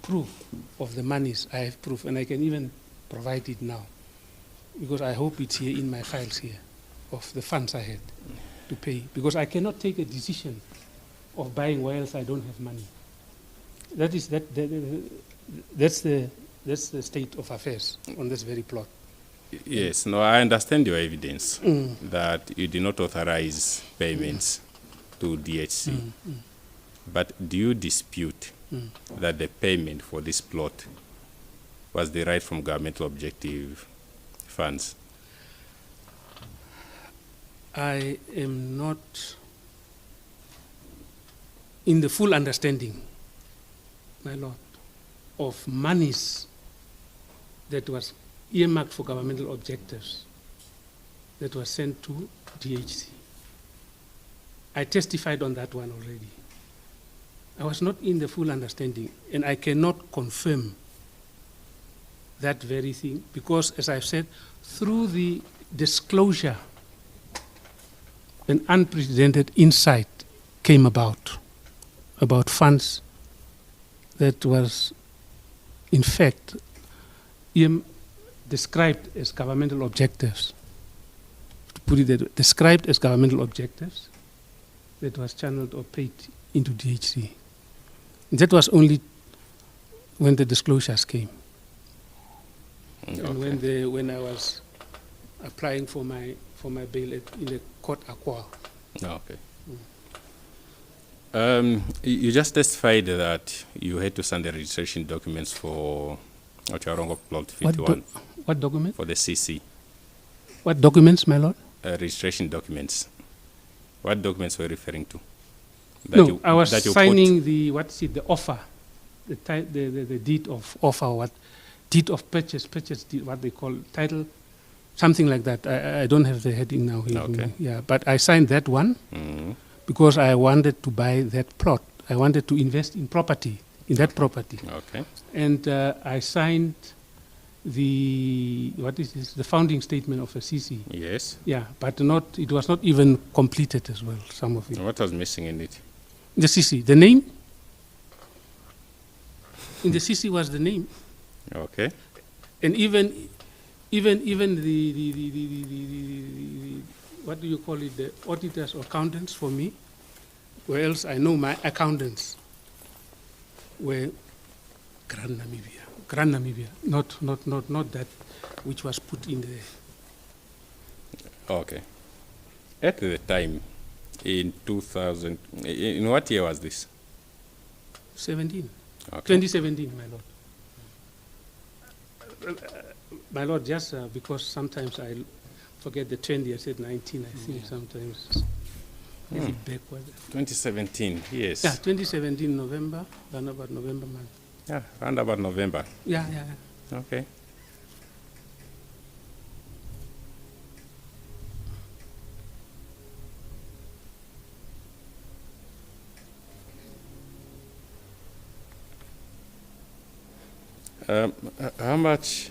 proof of the monies, I have proof, and I can even provide it now. Because I hope it's here in my files here of the funds I had to pay. Because I cannot take a decision of buying whilst I don't have money. That's the state of affairs on this very plot. Yes, no, I understand your evidence that you did not authorize payments to DHC. But do you dispute that the payment for this plot was derived from governmental objective funds? I am not in the full understanding, my lord, of monies that was earmarked for governmental objectives that was sent to DHC. I testified on that one already. I was not in the full understanding, and I cannot confirm that very thing because, as I've said, through the disclosure, an unprecedented insight came about funds that was, in fact, described as governmental objectives. To put it that way, described as governmental objectives that was channeled or paid into DHC. That was only when the disclosures came. Okay. And when I was applying for my bail in the court Aqua. Okay. You just testified that you had to send the registration documents for Ocharongo Plot 51. What document? For the CC. What documents, my lord? Registration documents. What documents were you referring to? I was signing the offer, the deed of offer, what deed of purchase deed, what they call title, something like that. I don't have the heading now here. Okay. Yeah, but I signed that one because I wanted to buy that plot. I wanted to invest in property, in that property. Okay. And I signed the founding statement of a CC. Yes. Yeah, but it was not even completed as well, some of it. What was missing in it? The CC, the name. In the CC was the name. Okay. And even the what do you call it, the auditors or accountants for me, where else I know my accountants were Grand Namibia, not that which was put in there. Okay. At the time, in 2000, in what year was this? 17. Okay. 2017, my lord. My Lord, just because sometimes I forget the 20, I said 19, I think sometimes. Is it backward? 2017, yes. Yeah, 2017 November, around about November month. Yeah, around about November. Yeah. Okay. How much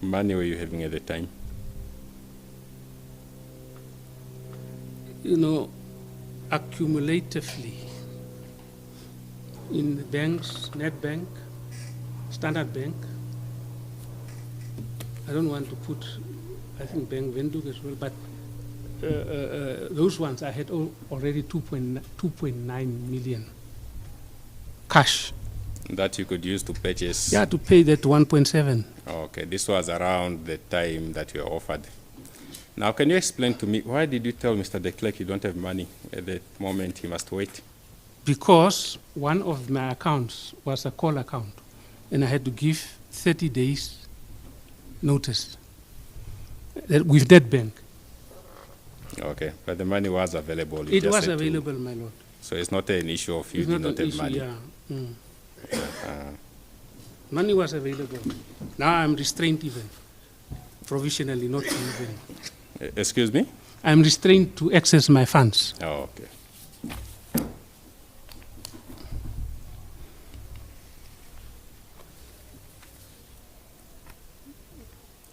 money were you having at the time? You know, accumulatively in the banks, Nedbank, Standard Bank. I don't want to put, I think Bank Windhoek as well, but those ones I had already 2.9 million cash. That you could use to purchase? Yeah, to pay that 1.7. Okay, this was around the time that you were offered. Now, can you explain to me, why did you tell Mr. de Klerk you don't have money at the moment, he must wait? Because one of my accounts was a call account, and I had to give 30 days notice with that bank. Okay, but the money was available. You It just was had to- available, my Lord. So it's not an issue of you It's did not not an have issue, money. yeah. Money was available. Now I'm restrained even, provisionally, not even. Excuse me? I'm restrained to access my funds. Oh, okay.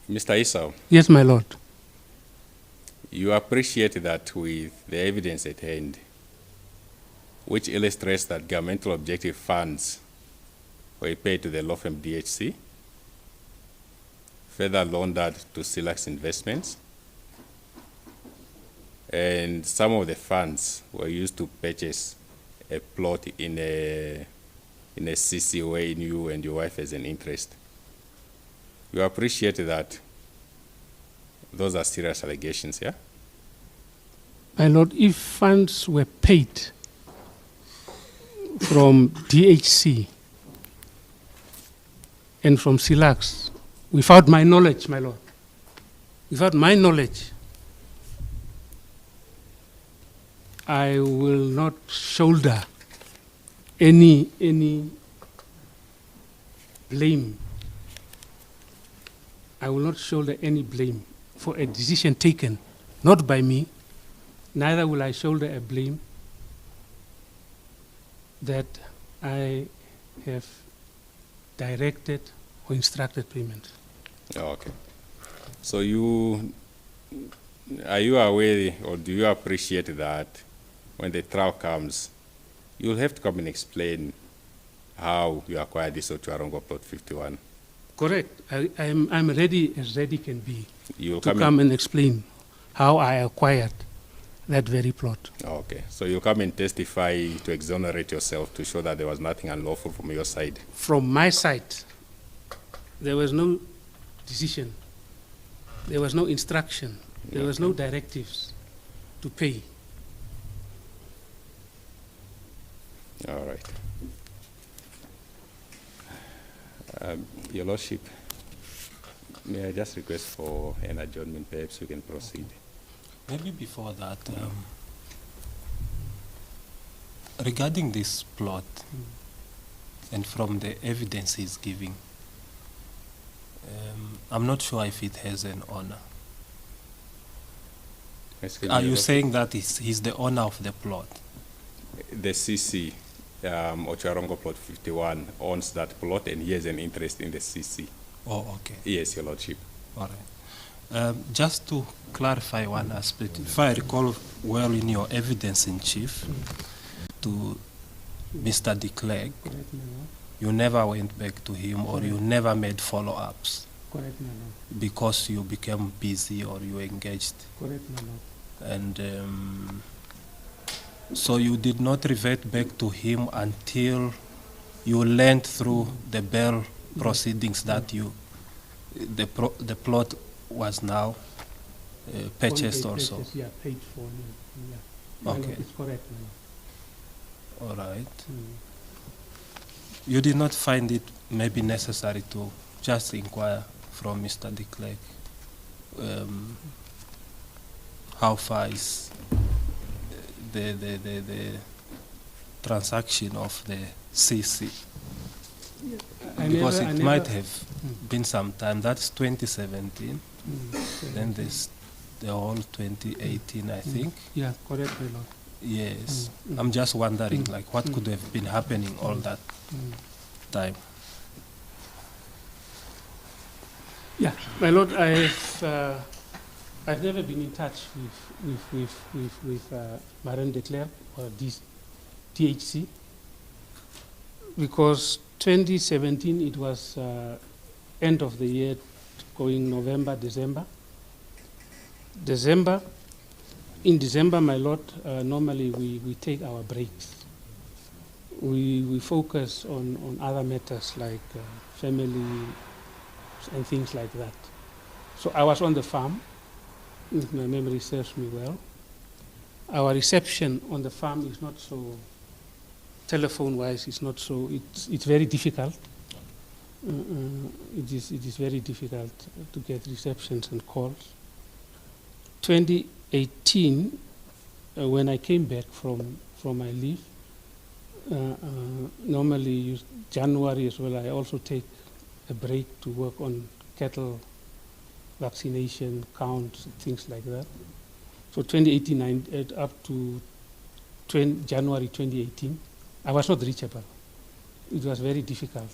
Mr. Esau, Yes, my Lord. you appreciate that with the evidence at hand, which illustrates that governmental objective funds were paid to the law firm DHC, further laundered to Silax Investments, and some of the funds were used to purchase a plot in a CC where you and your wife has an interest. You appreciate that those are serious allegations, yeah? My Lord, if funds were paid from DHC and from Silax, without my knowledge, my Lord, without my knowledge, I will not shoulder any blame. I will not shoulder any blame for a decision taken, not by me, neither will I shoulder a blame that I have directed or instructed payment. Oh, okay. So are you aware or do you appreciate that when the trial comes, you'll have to come and explain how you acquired this Otuarongo plot 51? Correct. I'm ready as ready can be You'll to come and explain how I acquired that very plot. Okay. So you'll come and testify to exonerate yourself to show that there was nothing unlawful from your side? From my side, there was no decision, there was no instruction, there was no directives to pay. All right. Your Lordship, may I just request for an adjournment? Perhaps you can proceed. Maybe before that, regarding this plot, and from the evidence he's giving, I'm not sure if it has an owner. Excuse Are me, you Your saying that he's the owner of the plot? Lordship. The CC, Otuarongo plot 51, owns that plot and he has an interest in the CC. Oh, okay. Yes, Your Lordship. All right. Just to clarify one aspect, if I recall well in your evidence in chief to Mr. de Klerk, you never went back to him or you never made follow-ups Correct, my Lord. because you became busy or you engaged. Correct, my Lord. And so you did not revert back to him until you learned through the bail proceedings that the plot was now purchased also. Yeah, paid for. Yeah. My Okay. Lord, it's correct, my Lord. All right. You did not find it maybe necessary to just inquire from Mr. de Klerk, how far is the transaction of the CC? Because it might have been some time. That's 2017. Then there's the whole 2018, I think. Yeah, correct, my lord. Yes. I'm just wondering, like, what could have been happening all that time? Yeah, my lord, I've never been in touch with Baron de Klerk or THC, because 2017 it was end of the year, going November, December. In December, my lord, normally we take our breaks. We focus on other matters like family and things like that. So I was on the farm, if my memory serves me well. Our reception on the farm is not so, telephone-wise, it's not so, it's very difficult. It is very difficult to get receptions and calls. 2018, when I came back from my leave, normally January as well, I also take a break to work on cattle vaccination counts, things like that. So 2018 up to January 2018, I was not reachable. It was very difficult.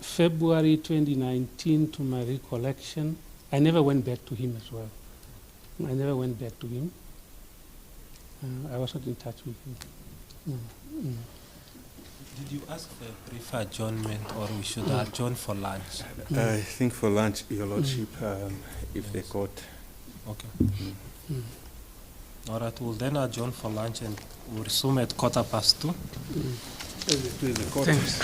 February 2019, to my recollection, I never went back to him as well. I never went back to him. I was not in touch with him. Did you ask for a brief adjournment, or we should adjourn for lunch? I think for lunch, Your Lordship, if the court. Okay. All right, we'll then adjourn for lunch and we'll resume at 2:15. Thanks.